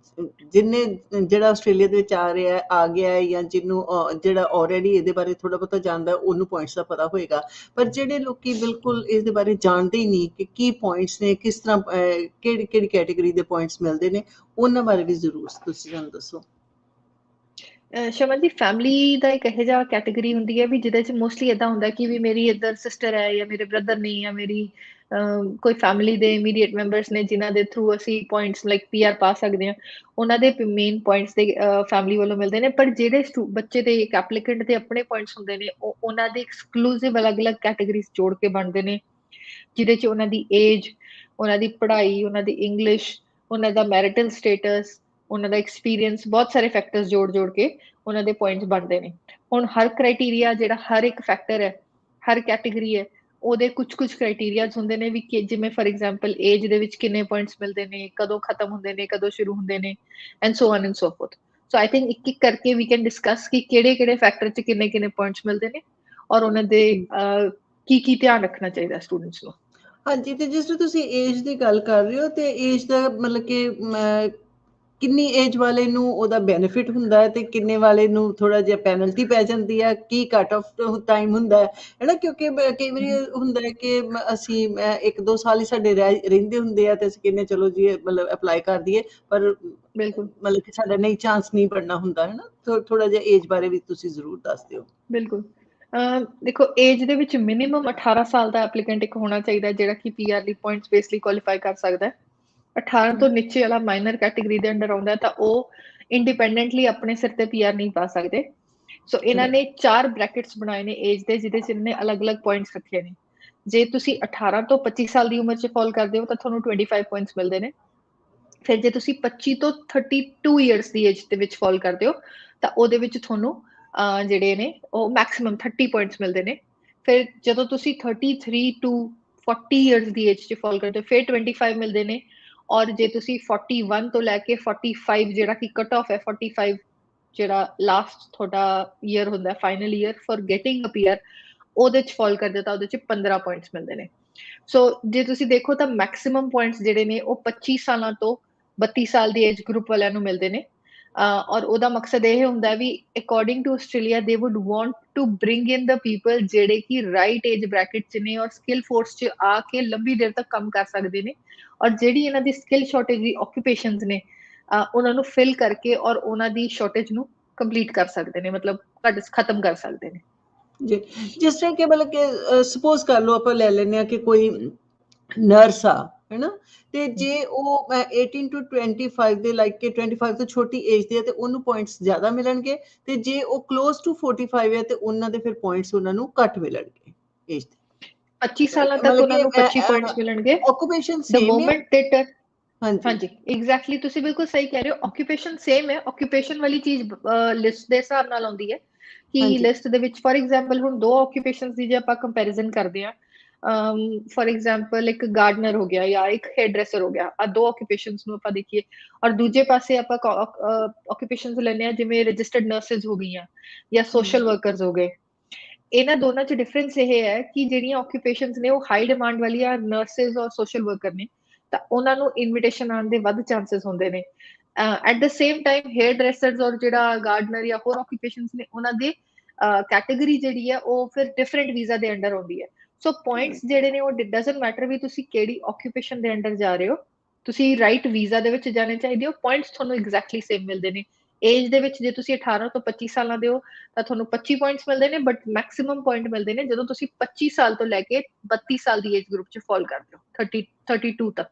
ਜਿਹਨੇ ਜਿਹੜਾ ਆਸਟ੍ਰੇਲੀਆ ਦੇ ਵਿੱਚ ਆ ਗਿਆ ਹੈ, ਜਾਂ ਜਿਹਨੂੰ ਜਿਹੜਾ ਆਲਰੇਡੀ ਇਹਦੇ ਬਾਰੇ ਥੋੜ੍ਹਾ ਬਹੁਤਾ ਜਾਣਦਾ, ਉਹਨੂੰ ਪੁਆਇੰਟਸ ਦਾ ਪਤਾ ਹੋਏਗਾ, ਪਰ ਜਿਹੜੇ ਲੋਕੀ ਬਿਲਕੁਲ ਇਹਦੇ ਬਾਰੇ ਜਾਣਦੇ ਹੀ ਨਹੀਂ ਕਿ ਕੀ ਪੁਆਇੰਟਸ ਨੇ, ਕਿਸ ਤਰ੍ਹਾਂ ਕਿਹੜੀ ਕੈਟੇਗਰੀ ਦੇ ਪੁਆਇੰਟਸ ਮਿਲਦੇ ਨੇ, ਉਹਨਾਂ ਬਾਰੇ ਵੀ ਜ਼ਰੂਰ ਤੁਸੀਂ ਸਾਨੂੰ ਦੱਸੋ। ਸ਼ਮਨ ਜੀ, ਫੈਮਿਲੀ ਦਾ ਇੱਕ ਇਹੋ ਜਿਹਾ ਕੈਟੇਗਰੀ ਹੁੰਦੀ ਹੈ ਵੀ ਜਿਹਦੇ 'ਚ ਮੋਸਟਲੀ ਏਦਾਂ ਹੁੰਦਾ ਕਿ ਵੀ ਮੇਰੀ ਇੱਧਰ ਸਿਸਟਰ ਹੈ, ਜਾਂ ਮੇਰੇ ਬ੍ਰਦਰ ਨੇ, ਜਾਂ ਮੇਰੀ ਕੋਈ ਫੈਮਿਲੀ ਦੇ ਇਮੀਡੀਏਟ ਮੈਂਬਰਸ ਨੇ ਜਿਨ੍ਹਾਂ ਦੇ ਥਰੂ ਅਸੀਂ ਪੁਆਇੰਟਸ ਲਾਈਕ PR ਪਾ ਸਕਦੇ ਹਾਂ, ਉਹਨਾਂ ਦੇ ਮੇਨ ਪੁਆਇੰਟਸ ਦੇ ਫੈਮਿਲੀ ਵੱਲੋਂ ਮਿਲਦੇ ਨੇ। ਪਰ ਜਿਹੜੇ ਬੱਚੇ ਦੇ ਇੱਕ ਐਪਲੀਕੈਂਟ ਦੇ ਆਪਣੇ ਪੁਆਇੰਟਸ ਹੁੰਦੇ ਨੇ, ਉਹ ਉਹਨਾਂ ਦੇ ਐਕਸਕਲੂਸਿਵ ਅਲੱਗ-ਅਲੱਗ ਕੈਟੇਗਰੀਜ਼ ਜੋੜ ਕੇ ਬਣਦੇ ਨੇ, ਜਿਹਦੇ 'ਚ ਉਹਨਾਂ ਦੀ ਏਜ, ਉਹਨਾਂ ਦੀ ਪੜ੍ਹਾਈ, ਉਹਨਾਂ ਦੀ ਇੰਗਲਿਸ਼, ਉਹਨਾਂ ਦਾ ਮੈਰਿਟਲ ਸਟੇਟਸ, ਉਹਨਾਂ ਦਾ ਐਕਸਪੀਰੀਅੰਸ, ਬਹੁਤ ਸਾਰੇ ਫੈਕਟਰਸ ਜੋੜ ਕੇ ਉਹਨਾਂ ਦੇ ਪੁਆਇੰਟਸ ਬਣਦੇ ਨੇ। ਹੁਣ ਹਰ ਕ੍ਰਾਈਟੀਰੀਆ, ਜਿਹੜਾ ਹਰ ਇੱਕ ਫੈਕਟਰ ਹੈ, ਹਰ ਕੈਟੇਗਰੀ ਹੈ, ਉਹਦੇ ਕੁਝ ਕ੍ਰਾਈਟੀਰੀਆਜ਼ ਹੁੰਦੇ ਨੇ ਵੀ ਜਿਵੇਂ ਫॉर ਐਗਜ਼ਾਮਪਲ ਏਜ ਦੇ ਵਿੱਚ ਕਿੰਨੇ ਪੁਆਇੰਟਸ ਮਿਲਦੇ ਨੇ, ਕਦੋਂ ਖਤਮ ਹੁੰਦੇ ਨੇ, ਕਦੋਂ ਸ਼ੁਰੂ ਹੁੰਦੇ ਨੇ, and so on and so fourth. So I think ਇੱਕ ਕਰਕੇ ਵੀ ਕੈਨ ਡਿਸਕਸ ਕਿ ਕਿਹੜੇ ਫੈਕਟਰ 'ਚ ਕਿੰਨੇ ਪੁਆਇੰਟਸ ਮਿਲਦੇ ਨੇ, ਔਰ ਉਹਨਾਂ ਦੇ ਕੀ ਧਿਆਨ ਰੱਖਣਾ ਚਾਹੀਦਾ ਸਟੂਡੈਂਟਸ ਨੂੰ। ਹਾਂਜੀ, ਤੇ ਜਿਸ ਤਰ੍ਹਾਂ ਤੁਸੀਂ ਏਜ ਦੀ ਗੱਲ ਕਰ ਰਹੇ ਹੋ, ਤੇ ਏਜ ਦਾ ਮਤਲਬ ਕਿ ਕਿੰਨੀ ਏਜ ਵਾਲੇ ਨੂੰ ਉਹਦਾ ਬੈਨੀਫਿਟ ਹੁੰਦਾ ਹੈ, ਤੇ ਕਿੰਨੇ ਵਾਲੇ ਨੂੰ ਥੋੜਾ ਜਿਹਾ ਪੈਨਲਟੀ ਪੈ ਜਾਂਦੀ ਹੈ, ਕੀ ਕੱਟ ਆਫ ਟਾਈਮ ਹੁੰਦਾ ਹੈ ਨਾ? ਕਿਉਂਕਿ ਕਈ ਵਾਰੀ ਹੁੰਦਾ ਹੈ ਕਿ ਅਸੀਂ 1-2 ਸਾਲ ਹੀ ਸਾਡੇ ਰਹਿੰਦੇ ਹੁੰਦੇ ਆ, ਤੇ ਅਸੀਂ ਕਹਿੰਦੇ ਚਲੋ ਜੀ ਮਤਲਬ ਅਪਲਾਈ ਕਰ ਦਈਏ, ਪਰ ਬਿਲਕੁਲ ਮਤਲਬ ਕਿ ਸਾਡਾ ਨਹੀਂ ਚਾਂਸ ਨਹੀਂ ਬਣਨਾ ਹੁੰਦਾ ਹੈ ਨਾ। ਥੋੜਾ ਜਿਹਾ ਏਜ ਬਾਰੇ ਵੀ ਤੁਸੀਂ ਜ਼ਰੂਰ ਦੱਸ ਦਿਓ। ਬਿਲਕੁਲ। ਦੇਖੋ, ਏਜ ਦੇ ਵਿੱਚ ਮਿਨੀਮਮ 18 ਸਾਲ ਦਾ ਐਪਲੀਕੈਂਟ ਇੱਕ ਹੋਣਾ ਚਾਹੀਦਾ, ਜਿਹੜਾ ਕਿ PR ਲਈ ਪੁਆਇੰਟਸ ਬੇਸ ਲਈ ਕੁਆਲੀਫਾਈ ਕਰ ਸਕਦਾ ਹੈ। 18 ਤੋਂ ਨੀਚੇ ਵਾਲਾ ਮਾਈਨਰ ਕੈਟੇਗਰੀ ਦੇ ਅੰਡਰ ਆਉਂਦਾ, ਤਾਂ ਉਹ ਇੰਡੀਪੈਂਡੈਂਟਲੀ ਆਪਣੇ ਸਿਰ ਤੇ PR ਨਹੀਂ ਪਾ ਸਕਦੇ। ਸੋ ਇਹਨਾਂ ਨੇ 4 ਬ੍ਰੈਕਟਸ ਬਣਾਏ ਨੇ ਏਜ ਦੇ, ਜਿਹਦੇ 'ਚ ਇਹਨਾਂ ਨੇ ਅਲੱਗ-ਅਲੱਗ ਪੁਆਇੰਟਸ ਰੱਖੇ ਨੇ। ਜੇ ਤੁਸੀਂ 18 ਤੋਂ 25 ਸਾਲ ਦੀ ਉਮਰ 'ਚ ਫਾਲ ਕਰਦੇ ਹੋ ਤਾਂ ਤੁਹਾਨੂੰ 25 ਪੁਆਇੰਟਸ ਮਿਲਦੇ ਨੇ। ਫਿਰ ਜੇ ਤੁਸੀਂ 25 ਤੋਂ 32 ਇਅਰਸ ਦੀ ਏਜ ਦੇ ਵਿੱਚ ਫਾਲ ਕਰਦੇ ਹੋ ਤਾਂ ਉਹਦੇ ਵਿੱਚ ਤੁਹਾਨੂੰ ਜਿਹੜੇ ਨੇ ਉਹ ਮੈਕਸਿਮਮ 30 ਪੁਆਇੰਟਸ ਮਿਲਦੇ ਨੇ। ਫਿਰ ਜਦੋਂ ਤੁਸੀਂ 33 ਟੂ 40 ਇਅਰਸ ਦੀ ਏਜ 'ਚ ਫਾਲ ਕਰਦੇ ਹੋ ਫਿਰ 25 ਮਿਲਦੇ ਨੇ, ਔਰ ਜੇ ਤੁਸੀਂ 41 ਤੋਂ ਲੈ ਕੇ 45 ਜਿਹੜਾ ਕਿ ਕੱਟ ਆਫ ਹੈ, 45 ਜਿਹੜਾ ਲਾਸਟ ਤੁਹਾਡਾ ਈਅਰ ਹੁੰਦਾ, final year for getting a PR, ਉਹਦੇ 'ਚ ਫਾਲ ਕਰਦੇ ਤਾਂ ਉਹਦੇ 'ਚ 15 ਪੁਆਇੰਟਸ ਮਿਲਦੇ ਨੇ। ਸੋ ਜੇ ਤੁਸੀਂ ਦੇਖੋ ਤਾਂ ਮੈਕਸਿਮਮ ਪੁਆਇੰਟਸ ਜਿਹੜੇ ਨੇ ਉਹ 25 ਸਾਲਾਂ ਤੋਂ 32 ਸਾਲ ਦੀ ਏਜ ਗਰੁੱਪ ਵਾਲਿਆਂ ਨੂੰ ਮਿਲਦੇ ਨੇ। ਔਰ ਉਹਦਾ ਮਕਸਦ ਇਹ ਹੁੰਦਾ ਵੀ according to Australia they would want to bring in the people ਜਿਹੜੇ ਕਿ ਰਾਈਟ ਏਜ ਬ੍ਰੈਕਟ 'ਚ ਨੇ, ਔਰ ਸਕਿੱਲ ਫੋਰਸ 'ਚ ਆ ਕੇ ਲੰਬੀ ਦੇਰ ਤੱਕ ਕੰਮ ਕਰ ਸਕਦੇ ਨੇ, ਔਰ ਜਿਹੜੀ ਇਹਨਾਂ ਦੀ ਸਕਿੱਲ ਸ਼ਾਰਟੇਜ ਦੀ ਆਕੂਪੇਸ਼ਨਸ ਨੇ ਉਹਨਾਂ ਨੂੰ ਫਿਲ ਕਰਕੇ ਔਰ ਉਹਨਾਂ ਦੀ ਸ਼ਾਰਟੇਜ ਨੂੰ ਕੰਪਲੀਟ ਕਰ ਸਕਦੇ ਨੇ, ਮਤਲਬ ਖਤਮ ਕਰ ਸਕਦੇ ਨੇ। ਜੀ, ਜਿਸ ਤਰ੍ਹਾਂ ਕਿ ਮਤਲਬ ਕਿ ਸਪੋਜ਼ ਕਰ ਲਓ, ਆਪਾਂ ਲੈ ਲੈਂਦੇ ਹਾਂ ਕਿ ਕੋਈ ਨਰਸ ਆ, ਹੈ ਨਾ, ਤੇ ਜੇ ਉਹ 18 to 25 ਦੇ, ਲਾਈਕ ਕਿ 25 ਤੋਂ ਛੋਟੀ ਏਜ ਦੇ ਆ, ਤੇ ਉਹਨੂੰ ਪੁਆਇੰਟਸ ਜ਼ਿਆਦਾ ਮਿਲਣਗੇ, ਤੇ ਜੇ ਉਹ ਕਲੋਜ਼ ਟੂ 45 ਹੈ ਤੇ ਉਹਨਾਂ ਦੇ ਫਿਰ ਪੁਆਇੰਟਸ ਉਹਨਾਂ ਨੂੰ ਘੱਟ ਮਿਲਣਗੇ ਏਜ ਦੇ। 25 ਸਾਲਾਂ ਤੱਕ ਮਤਲਬ ਉਹਨਾਂ ਕਿ ਨੂੰ 25 ਪੁਆਇੰਟਸ ਮਿਲਣਗੇ। ਆਕੂਪੇਸ਼ਨ ਦ ਸੇਮ ਹੈ। ਮੋਮੈਂਟ ਦੇ ਹਾਂਜੀ ਹਾਂਜੀ, ਐਗਜ਼ੈਕਟਲੀ, ਤੁਸੀਂ ਬਿਲਕੁਲ ਸਹੀ ਕਹਿ ਰਹੇ ਹੋ। ਆਕੂਪੇਸ਼ਨ ਸੇਮ ਹੈ। ਆਕੂਪੇਸ਼ਨ ਵਾਲੀ ਚੀਜ਼ ਲਿਸਟ ਦੇ ਹਿਸਾਬ ਨਾਲ ਆਉਂਦੀ ਹੈ ਕਿ ਹਾਂਜੀ ਲਿਸਟ ਦੇ ਵਿੱਚ ਫॉर ਐਗਜ਼ਾਮਪਲ ਹੁਣ 2 ਆਕੂਪੇਸ਼ਨਸ ਦੀ ਜੇ ਆਪਾਂ ਕੰਪੈਰੀਜ਼ਨ ਕਰਦੇ ਹਾਂ, ਫॉर ਐਗਜ਼ਾਮਪਲ ਇੱਕ ਗਾਰਡਨਰ ਹੋ ਗਿਆ ਜਾਂ ਇੱਕ ਹੇਅਰ ਡਰੈਸਰ ਹੋ ਗਿਆ, ਆ 2 ਆਕੂਪੇਸ਼ਨਸ ਨੂੰ ਆਪਾਂ ਦੇਖੀਏ, ਔਰ ਦੂਜੇ ਪਾਸੇ ਆਪਾਂ ਆਕੂਪੇਸ਼ਨਸ ਲੈਂਦੇ ਹਾਂ ਜਿਵੇਂ ਰਜਿਸਟਰਡ ਨਰਸਿਸ ਹੋ ਗਈਆਂ ਜਾਂ ਸੋਸ਼ਲ ਵਰਕਰਸ ਹੋ ਗਏ। ਇਹਨਾਂ ਦੋਨਾਂ 'ਚ ਡਿਫਰੈਂਸ ਇਹ ਹੈ ਕਿ ਜਿਹੜੀਆਂ ਆਕੂਪੇਸ਼ਨਸ ਨੇ ਉਹ ਹਾਈ ਡਿਮਾਂਡ ਵਾਲੀਆਂ ਨਰਸਿਸ ਔਰ ਸੋਸ਼ਲ ਵਰਕਰ ਨੇ, ਤਾਂ ਉਹਨਾਂ ਨੂੰ ਇਨਵੀਟੇਸ਼ਨ ਆਉਣ ਦੇ ਵੱਧ ਚਾਂਸਸ ਹੁੰਦੇ ਨੇ। At the same time hairdressers ਔਰ ਜਿਹੜਾ ਗਾਰਡਨਰ ਜਾਂ ਹੋਰ ਆਕੂਪੇਸ਼ਨਸ ਨੇ, ਉਹਨਾਂ ਦੇ ਕੈਟੇਗਰੀ ਜਿਹੜੀ ਹੈ ਉਹ ਫਿਰ ਡਿਫਰੈਂਟ ਵੀਜ਼ਾ ਦੇ ਅੰਡਰ ਆਉਂਦੀ ਹੈ। ਸੋ ਪੁਆਇੰਟਸ ਜਿਹੜੇ ਨੇ ਉਹ ਡਜ਼ਨਟ ਮੈਟਰ ਵੀ ਤੁਸੀਂ ਕਿਹੜੀ ਆਕੂਪੇਸ਼ਨ ਦੇ ਅੰਡਰ ਜਾ ਰਹੇ ਹੋ, ਤੁਸੀਂ ਰਾਈਟ ਵੀਜ਼ਾ ਦੇ ਵਿੱਚ ਜਾਣੇ ਚਾਹੀਦੇ ਹੋ, ਪੁਆਇੰਟਸ ਤੁਹਾਨੂੰ ਐਗਜ਼ੈਕਟਲੀ ਸੇਮ ਮਿਲਦੇ ਨੇ। ਏਜ ਦੇ ਵਿੱਚ ਜੇ ਤੁਸੀਂ 18 ਤੋਂ 25 ਸਾਲਾਂ ਦੇ ਹੋ ਤਾਂ ਤੁਹਾਨੂੰ 25 ਪੁਆਇੰਟਸ ਮਿਲਦੇ ਨੇ, ਬਟ ਮੈਕਸਿਮਮ ਪੁਆਇੰਟ ਮਿਲਦੇ ਨੇ ਜਦੋਂ ਤੁਸੀਂ 25 ਸਾਲ ਤੋਂ ਲੈ ਕੇ 32 ਸਾਲ ਦੀ ਏਜ ਗਰੁੱਪ 'ਚ ਫਾਲ ਕਰਦੇ ਹੋ, 32 ਤੱਕ।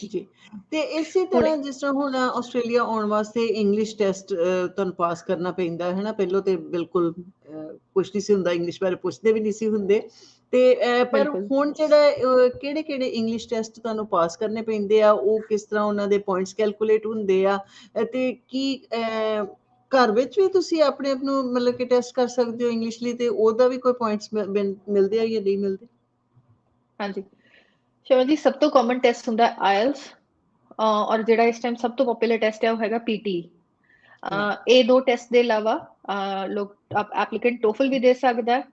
ਜੀ, ਤੇ ਇਸੇ ਤਰ੍ਹਾਂ ਜਿਸ ਤਰ੍ਹਾਂ ਹੁਣ ਆਸਟ੍ਰੇਲੀਆ ਆਉਣ ਵਾਸਤੇ ਇੰਗਲਿਸ਼ ਟੈਸਟ ਤੁਹਾਨੂੰ ਪਾਸ ਕਰਨਾ ਪੈਂਦਾ ਹੈ ਨਾ। ਪਹਿਲੋਂ ਤੇ ਬਿਲਕੁਲ ਕੁਛ ਨਹੀਂ ਸੀ ਹੁੰਦਾ, ਇੰਗਲਿਸ਼ ਬਾਰੇ ਪੁੱਛਦੇ ਵੀ ਨਹੀਂ ਸੀ ਹੁੰਦੇ। ਤੇ ਪਰ ਹੁਣ ਜਿਹੜਾ ਕਿਹੜੇ ਕਿਹੜੇ ਇੰਗਲਿਸ਼ ਟੈਸਟ ਤੁਹਾਨੂੰ ਪਾਸ ਕਰਨੇ ਪੈਂਦੇ ਆ, ਉਹ ਕਿਸ ਤਰ੍ਹਾਂ ਉਹਨਾਂ ਦੇ ਪੁਆਇੰਟਸ ਕੈਲਕੂਲੇਟ ਹੁੰਦੇ ਆ, ਤੇ ਕੀ ਘਰ ਵਿੱਚ ਵੀ ਤੁਸੀਂ ਆਪਣੇ ਆਪ ਨੂੰ ਮਤਲਬ ਕਿ ਟੈਸਟ ਕਰ ਸਕਦੇ ਹੋ ਇੰਗਲਿਸ਼ ਲਈ, ਤੇ ਉਹਦਾ ਵੀ ਕੋਈ ਪੁਆਇੰਟਸ ਮਿਲਦੇ ਆ ਜਾਂ ਨਹੀਂ ਮਿਲਦੇ? ਹਾਂਜੀ ਸ਼ਿਵਾ ਜੀ, ਸਭ ਤੋਂ ਕਾਮਨ ਟੈਸਟ ਹੁੰਦਾ ਆਇਲਸ, ਔਰ ਜਿਹੜਾ ਇਸ ਟਾਈਮ ਸਭ ਤੋਂ ਪਪੂਲਰ ਟੈਸਟ ਹੈ ਉਹ ਹੈਗਾ ਪੀਟੀ। ਇਹ ਦੋ ਟੈਸਟ ਦੇ ਇਲਾਵਾ ਲੋਕ ਐਪਲੀਕੈਂਟ ਟੋਫਲ ਵੀ ਦੇ ਸਕਦਾ ਹੈ,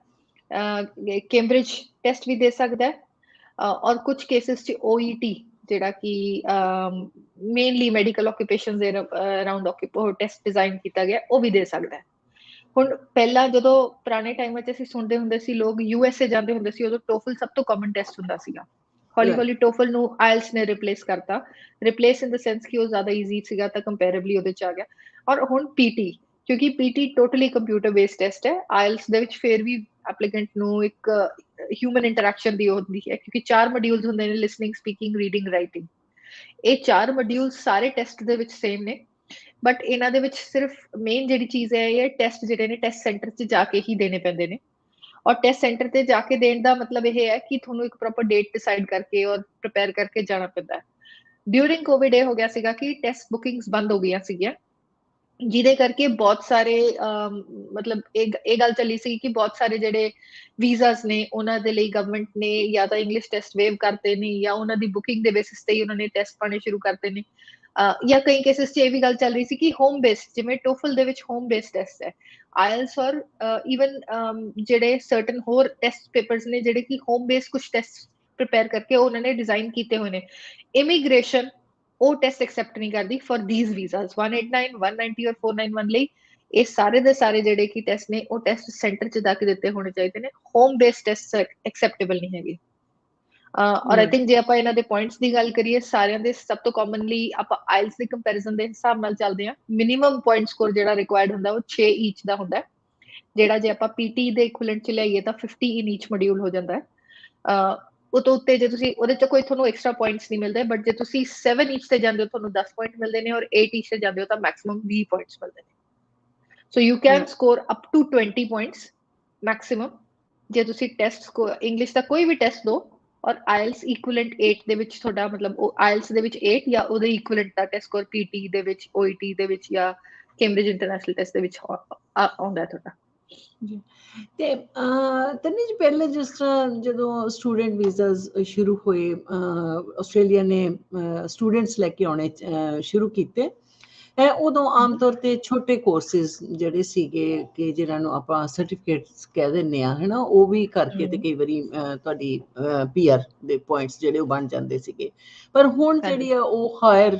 ਕੈਂਬਰਿਜ ਟੈਸਟ ਵੀ ਦੇ ਸਕਦਾ ਹੈ, ਔਰ ਕੁਝ ਕੇਸਿਸ 'ਚ OET ਜਿਹੜਾ ਕਿ ਮੇਨਲੀ ਮੈਡੀਕਲ ਆਕੂਪੇਸ਼ਨ ਦੇ ਅਰਾਊਂਡ ਟੈਸਟ ਡਿਜ਼ਾਈਨ ਕੀਤਾ ਗਿਆ, ਉਹ ਵੀ ਦੇ ਸਕਦਾ ਹੈ। ਹੁਣ ਪਹਿਲਾਂ ਜਦੋਂ ਪੁਰਾਣੇ ਟਾਈਮਾਂ 'ਚ ਅਸੀਂ ਸੁਣਦੇ ਹੁੰਦੇ ਸੀ ਲੋਕ USA ਜਾਂਦੇ ਹੁੰਦੇ ਸੀ, ਉਦੋਂ ਟੋਫਲ ਸਭ ਤੋਂ ਕਾਮਨ ਟੈਸਟ ਹੁੰਦਾ ਸੀਗਾ। ਹੌਲੀ ਹੌਲੀ ਟੋਫਲ ਨੂੰ ਆਇਲਸ ਨੇ ਰਿਪਲੇਸ ਕਰਤਾ, ਰਿਪਲੇਸ ਇਨ ਦ ਸੈਂਸ ਕਿ ਉਹ ਜ਼ਿਆਦਾ ਈਜ਼ੀ ਸੀਗਾ ਤਾਂ ਕੰਪੈਰੇਬਲੀ ਉਹਦੇ 'ਚ ਆ ਗਿਆ। ਔਰ ਹੁਣ PT, ਕਿਉਂਕਿ PT totally computer based test ਹੈ। ਆਇਲਸ ਦੇ ਵਿੱਚ ਫਿਰ ਵੀ ਐਪਲੀਕੈਂਟ ਨੂੰ ਇੱਕ ਹਿਊਮਨ ਇੰਟਰੈਕਸ਼ਨ ਦੀ ਹੁੰਦੀ ਹੈ, ਕਿਉਂਕਿ 4 ਮੋਡਿਊਲਸ ਹੁੰਦੇ ਨੇ, ਲਿਸਨਿੰਗ, ਸਪੀਕਿੰਗ, ਰੀਡਿੰਗ, ਰਾਈਟਿੰਗ। ਇਹ 4 ਮੋਡਿਊਲ ਸਾਰੇ ਟੈਸਟ ਦੇ ਵਿੱਚ ਸੇਮ ਨੇ, ਬਟ ਇਹਨਾਂ ਦੇ ਵਿੱਚ ਸਿਰਫ ਮੇਨ ਜਿਹੜੀ ਚੀਜ਼ ਹੈ, ਇਹ ਟੈਸਟ ਜਿਹੜੇ ਨੇ ਟੈਸਟ ਸੈਂਟਰ 'ਚ ਜਾ ਕੇ ਹੀ ਦੇਣੇ ਪੈਂਦੇ ਨੇ। ਔਰ ਟੈਸਟ ਸੈਂਟਰ ਤੇ ਜਾ ਕੇ ਦੇਣ ਦਾ ਮਤਲਬ ਇਹ ਹੈ ਕਿ ਤੁਹਾਨੂੰ ਇੱਕ ਪ੍ਰੋਪਰ ਡੇਟ ਡਿਸਾਈਡ ਕਰਕੇ ਔਰ ਪ੍ਰਿਪੇਅਰ ਕਰਕੇ ਜਾਣਾ ਪੈਂਦਾ ਹੈ। ਡਿਊਰਿੰਗ ਕੋਵਿਡ ਇਹ ਹੋ ਗਿਆ ਸੀਗਾ ਕਿ ਟੈਸਟ ਬੁਕਿੰਗਸ ਬੰਦ ਹੋ ਗਈਆਂ ਸੀਗੀਆਂ, ਜਿਹਦੇ ਕਰਕੇ ਬਹੁਤ ਸਾਰੇ ਮਤਲਬ ਇਹ ਗੱਲ ਚੱਲੀ ਸੀ ਕਿ ਬਹੁਤ ਸਾਰੇ ਜਿਹੜੇ ਵੀਜ਼ਾਸ ਨੇ ਉਹਨਾਂ ਦੇ ਲਈ ਗਵਰਨਮੈਂਟ ਨੇ ਜਾਂ ਤਾਂ ਇੰਗਲਿਸ਼ ਟੈਸਟ ਵੇਵ ਕਰਤੇ ਨੇ, ਜਾਂ ਉਹਨਾਂ ਦੀ ਬੁਕਿੰਗ ਦੇ ਬੇਸਿਸ ਤੇ ਹੀ ਉਹਨਾਂ ਨੇ ਟੈਸਟ ਪਾਣੇ ਸ਼ੁਰੂ ਕਰਤੇ ਨੇ, ਜਾਂ ਕਈ ਕੇਸਿਸ 'ਚ ਇਹ ਵੀ ਗੱਲ ਚੱਲ ਰਹੀ ਸੀ ਕਿ ਹੋਮ ਬੇਸਡ, ਜਿਵੇਂ ਟੋਫਲ ਦੇ ਵਿੱਚ ਹੋਮ ਬੇਸਡ ਟੈਸਟ ਹੈ, ਆਇਲਸ ਔਰ ਈਵਨ ਜਿਹੜੇ ਸਰਟਨ ਹੋਰ ਟੈਸਟ ਪੇਪਰਸ ਨੇ ਜਿਹੜੇ ਕਿ ਹੋਮ ਬੇਸਡ ਕੁਝ ਟੈਸਟ ਪ੍ਰਿਪੇਅਰ ਕਰਕੇ ਉਹਨਾਂ ਨੇ ਡਿਜ਼ਾਈਨ ਕੀਤੇ ਹੋਏ ਨੇ। ਇਮੀਗ੍ਰੇਸ਼ਨ ਉਹ ਟੈਸਟ ਐਕਸੈਪਟ ਨਹੀਂ ਕਰਦੀ ਫॉर ਥੀਸ ਵੀਜ਼ਾਸ 189, 190 ਔਰ 491 ਲਈ। ਇਹ ਸਾਰੇ ਦੇ ਸਾਰੇ ਜਿਹੜੇ ਕਿ ਟੈਸਟ ਨੇ ਉਹ ਟੈਸਟ ਸੈਂਟਰ 'ਚ ਜਾ ਕੇ ਦਿੱਤੇ ਹੋਣੇ ਚਾਹੀਦੇ ਨੇ, ਹੋਮ ਬੇਸਡ ਟੈਸਟ ਐਕਸੈਪਟੇਬਲ ਨਹੀਂ ਹੈਗੇ। ਔਰ ਆਈ ਥਿੰਕ ਜੇ ਆਪਾਂ ਇਹਨਾਂ ਦੇ ਪੁਆਇੰਟਸ ਦੀ ਗੱਲ ਕਰੀਏ, ਸਾਰਿਆਂ ਦੇ ਸਭ ਤੋਂ ਕਾਮਨਲੀ ਆਪਾਂ ਆਇਲਸ ਦੇ ਕੰਪੈਰੀਜ਼ਨ ਦੇ ਹਿਸਾਬ ਨਾਲ ਚੱਲਦੇ ਹਾਂ। ਮਿਨੀਮਮ ਪੁਆਇੰਟ ਸਕੋਰ ਜਿਹੜਾ ਰਿਕੁਆਇਰਡ ਹੁੰਦਾ ਉਹ 6 ਈਚ ਦਾ ਹੁੰਦਾ, ਜਿਹੜਾ ਜੇ ਆਪਾਂ PT ਦੇ ਇਕੁਇਵਲੈਂਟ 'ਚ ਲਿਆਈਏ ਤਾਂ 50 ਇਨ ਈਚ ਮੋਡਿਊਲ ਹੋ ਜਾਂਦਾ ਹੈ। ਉਹ ਤੋਂ ਉੱਤੇ ਜੇ ਤੁਸੀਂ ਉਹਦੇ 'ਚ ਕੋਈ ਤੁਹਾਨੂੰ ਐਕਸਟਰਾ ਪੁਆਇੰਟਸ ਨਹੀਂ ਮਿਲਦੇ, ਬਟ ਜੇ ਤੁਸੀਂ 7 ਈਚ ਤੇ ਜਾਂਦੇ ਹੋ ਤੁਹਾਨੂੰ 10 ਪੁਆਇੰਟ ਮਿਲਦੇ ਨੇ, ਔਰ 8 ਈਚ ਤੇ ਜਾਂਦੇ ਹੋ ਤਾਂ ਮੈਕਸਿਮਮ 20 ਪੁਆਇੰਟਸ ਮਿਲਦੇ ਨੇ। So you can score up to 20 points maximum ਜੇ ਤੁਸੀਂ ਟੈਸਟ ਇੰਗਲਿਸ਼ ਦਾ ਕੋਈ ਵੀ ਟੈਸਟ ਦੋ, ਔਰ ਆਇਲਸ ਇਕੁਇਵਲੈਂਟ 8 ਦੇ ਵਿੱਚ ਤੁਹਾਡਾ ਮਤਲਬ ਉਹ ਆਇਲਸ ਦੇ ਵਿੱਚ 8 ਜਾਂ ਉਹਦੇ ਇਕੁਇਵਲੈਂਟ ਦਾ ਟੈਸਟ ਸਕੋਰ PT ਦੇ ਵਿੱਚ, OET ਦੇ ਵਿੱਚ ਜਾਂ ਕੈਂਬਰਿਜ ਇੰਟਰਨੈਸ਼ਨਲ ਟੈਸਟ ਦੇ ਵਿੱਚ ਆਉਂਦਾ ਤੁਹਾਡਾ। ਜੀ, ਤੇ ਤਨੀ ਜੀ ਪਹਿਲੇ ਜਿਸ ਤਰ੍ਹਾਂ ਜਦੋਂ ਸਟੂਡੈਂਟ ਵੀਜ਼ਾਸ ਸ਼ੁਰੂ ਹੋਏ, ਆਸਟ੍ਰੇਲੀਆ ਨੇ ਸਟੂਡੈਂਟਸ ਲੈ ਕੇ ਆਉਣੇ ਸ਼ੁਰੂ ਕੀਤੇ, ਉਦੋਂ ਆਮ ਤੌਰ ਤੇ ਛੋਟੇ ਕੋਰਸਿਸ ਜਿਹੜੇ ਸੀਗੇ ਕਿ ਜਿਹਨਾਂ ਨੂੰ ਆਪਾਂ ਸਰਟੀਫਿਕੇਟਸ ਕਹਿ ਦਿੰਦੇ ਆ, ਹੈ ਨਾ, ਉਹ ਵੀ ਕਰਕੇ ਤੇ ਕਈ ਵਾਰੀ ਤੁਹਾਡੀ PR ਦੇ ਪੁਆਇੰਟਸ ਜਿਹੜੇ ਉਹ ਬਣ ਜਾਂਦੇ ਸੀਗੇ। ਪਰ ਹੁਣ ਜਿਹੜੀ ਆ ਉਹ ਹਾਇਰ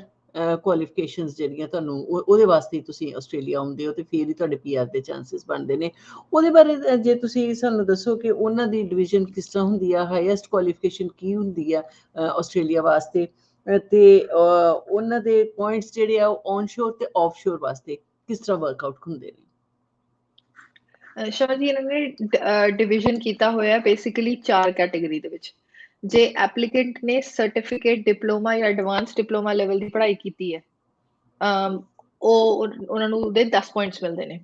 ਕੁਆਲੀਫਿਕੇਸ਼ਨਸ ਜਿਹੜੀਆਂ ਤੁਹਾਨੂੰ ਉਹਦੇ ਵਾਸਤੇ ਤੁਸੀਂ ਆਸਟ੍ਰੇਲੀਆ ਆਉਂਦੇ ਹੋ ਤੇ ਫਿਰ ਹੀ ਤੁਹਾਡੇ PR ਦੇ ਚਾਂਸਿਸ ਬਣਦੇ ਨੇ। ਉਹਦੇ ਬਾਰੇ ਜੇ ਤੁਸੀਂ ਸਾਨੂੰ ਦੱਸੋ ਕਿ ਉਹਨਾਂ ਦੀ ਡਿਵੀਜ਼ਨ ਕਿਸ ਤਰ੍ਹਾਂ ਹੁੰਦੀ ਆ, ਹਾਈਐਸਟ ਕੁਆਲੀਫਿਕੇਸ਼ਨ ਕੀ ਹੁੰਦੀ ਆ ਆਸਟ੍ਰੇਲੀਆ ਵਾਸਤੇ, ਤੇ ਉਹਨਾਂ ਦੇ ਪੁਆਇੰਟਸ ਜਿਹੜੇ ਆ ਉਹ ਔਨਸ਼ੋਰ ਤੇ ਆਫਸ਼ੋਰ ਵਾਸਤੇ ਕਿਸ ਤਰ੍ਹਾਂ ਵਰਕਆਊਟ ਹੁੰਦੇ ਨੇ? ਸ਼ਾਇਦ ਜੀ ਇਹਨਾਂ ਨੇ ਡਿਵੀਜ਼ਨ ਕੀਤਾ ਹੋਇਆ ਬੇਸਿਕਲੀ 4 ਕੈਟਾਗਰੀ ਦੇ ਵਿੱਚ। ਜੇ ਐਪਲੀਕੈਂਟ ਨੇ ਸਰਟੀਫਿਕੇਟ, ਡਿਪਲੋਮਾ ਜਾਂ ਐਡਵਾਂਸ ਡਿਪਲੋਮਾ ਲੈਵਲ ਦੀ ਪੜ੍ਹਾਈ ਕੀਤੀ ਹੈ, ਉਹ ਉਹਨਾਂ ਨੂੰ ਉਹਦੇ 10 ਪੁਆਇੰਟਸ ਮਿਲਦੇ ਨੇ।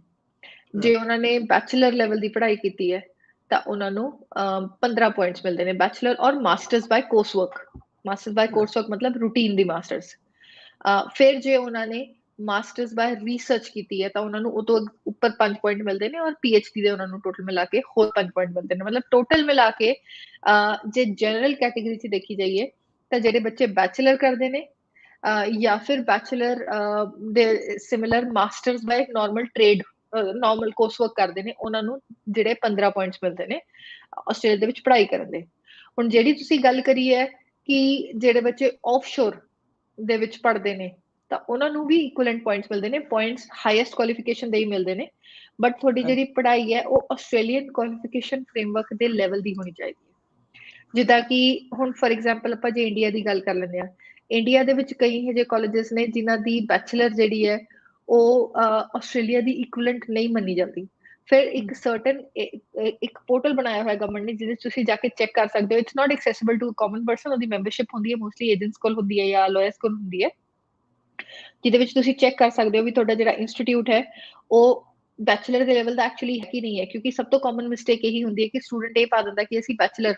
ਜੇ ਉਹਨਾਂ ਨੇ ਬੈਚਲਰ ਲੈਵਲ ਦੀ ਪੜ੍ਹਾਈ ਕੀਤੀ ਹੈ ਤਾਂ ਉਹਨਾਂ ਨੂੰ 15 ਪੁਆਇੰਟਸ ਮਿਲਦੇ ਨੇ, ਬੈਚਲਰ ਔਰ masters ਬਾय course work. Masters ਬਾय course work ਮਤਲਬ ਰੂਟੀਨ ਦੀ ਮਾਸਟਰਸ। ਫਿਰ ਜੇ ਉਹਨਾਂ ਨੇ ਮਾਸਟਰਸ ਬਾय ਰਿਸਰਚ ਕੀਤੀ ਹੈ ਤਾਂ ਉਹਨਾਂ ਨੂੰ ਉਹ ਤੋਂ ਉੱਪਰ 5 ਪੁਆਇੰਟ ਮਿਲਦੇ ਨੇ, ਔਰ PhD ਦੇ ਉਹਨਾਂ ਨੂੰ ਟੋਟਲ ਮਿਲਾ ਕੇ ਹੋਰ 5 ਪੁਆਇੰਟ ਮਿਲਦੇ ਨੇ। ਮਤਲਬ ਟੋਟਲ ਮਿਲਾ ਕੇ ਜੇ ਜਨਰਲ ਕੈਟੇਗਰੀ 'ਚ ਦੇਖੀ ਜਾਈਏ ਤਾਂ ਜਿਹੜੇ ਬੱਚੇ ਬੈਚਲਰ ਕਰਦੇ ਨੇ ਜਾਂ ਫਿਰ ਬੈਚਲਰ ਦੇ similar masters ਬਾय normal trade, normal course work ਕਰਦੇ ਨੇ, ਉਹਨਾਂ ਨੂੰ ਜਿਹੜੇ 15 ਪੁਆਇੰਟਸ ਮਿਲਦੇ ਨੇ ਆਸਟ੍ਰੇਲੀਆ ਦੇ ਵਿੱਚ ਪੜ੍ਹਾਈ ਕਰਨ ਦੇ। ਹੁਣ ਜਿਹੜੀ ਤੁਸੀਂ ਗੱਲ ਕਰੀ ਹੈ ਕਿ ਜਿਹੜੇ ਬੱਚੇ ਆਫਸ਼ੋਰ ਦੇ ਵਿੱਚ ਪੜ੍ਹਦੇ ਨੇ ਤਾਂ ਉਹਨਾਂ ਨੂੰ ਵੀ ਇਕੁਇਵਲੈਂਟ ਪੁਆਇੰਟਸ ਮਿਲਦੇ ਨੇ, ਪੁਆਇੰਟਸ ਹਾਈਐਸਟ ਕੁਆਲੀਫਿਕੇਸ਼ਨ ਦੇ ਹੀ ਮਿਲਦੇ ਨੇ, ਬਟ ਤੁਹਾਡੀ ਜਿਹੜੀ ਪੜ੍ਹਾਈ ਹੈ ਉਹ ਆਸਟ੍ਰੇਲੀਅਨ ਕੁਆਲੀਫਿਕੇਸ਼ਨ ਫਰੇਮਵਰਕ ਦੇ ਲੈਵਲ ਦੀ ਹੋਣੀ ਚਾਹੀਦੀ ਹੈ। ਜਿੱਦਾਂ ਕਿ ਹੁਣ ਫॉर ਐਗਜ਼ਾਮਪਲ ਆਪਾਂ ਜੇ ਇੰਡੀਆ ਦੀ ਗੱਲ ਕਰ ਲੈਂਦੇ ਹਾਂ, ਇੰਡੀਆ ਦੇ ਵਿੱਚ ਕਈ ਇਹੋ ਜਿਹੇ ਕਾਲਜਸ ਨੇ ਜਿਨ੍ਹਾਂ ਦੀ ਬੈਚਲਰ ਜਿਹੜੀ ਹੈ ਉਹ ਆਸਟ੍ਰੇਲੀਆ ਦੀ ਇਕੁਇਵਲੈਂਟ ਨਹੀਂ ਮੰਨੀ ਜਾਂਦੀ। ਫਿਰ ਇੱਕ ਸਰਟਨ ਇੱਕ ਪੋਰਟਲ ਬਣਾਇਆ ਹੋਇਆ ਗਵਰਨਮੈਂਟ ਨੇ ਜਿਹਦੇ 'ਚ ਤੁਸੀਂ ਜਾ ਕੇ ਚੈੱਕ ਕਰ ਸਕਦੇ ਹੋ। It's not accessible to common person, ਉਹਦੀ ਮੈਂਬਰਸ਼ਿਪ ਹੁੰਦੀ ਹੈ ਮੋਸਟਲੀ ਏਜੰਟਸ ਕੋਲ ਹੁੰਦੀ ਹੈ ਜਾਂ ਲਾਇਰਸ ਕੋਲ ਹੁੰਦੀ ਹੈ, ਜਿਹਦੇ ਵਿੱਚ ਤੁਸੀਂ ਚੈੱਕ ਕਰ ਸਕਦੇ ਹੋ ਵੀ ਤੁਹਾਡਾ ਜਿਹੜਾ ਇੰਸਟੀਟਿਊਟ ਹੈ ਉਹ ਬੈਚਲਰ ਦੇ ਲੈਵਲ ਦਾ ਐਕਚੁਅਲੀ ਹੈ ਕਿ ਨਹੀਂ ਹੈ। ਕਿਉਂਕਿ ਸਭ ਤੋਂ ਕਾਮਨ ਮਿਸਟੇਕ ਇਹੀ ਹੁੰਦੀ ਹੈ ਕਿ ਸਟੂਡੈਂਟ ਇਹ ਪਾ ਦਿੰਦਾ ਕਿ ਅਸੀਂ ਬੈਚਲਰ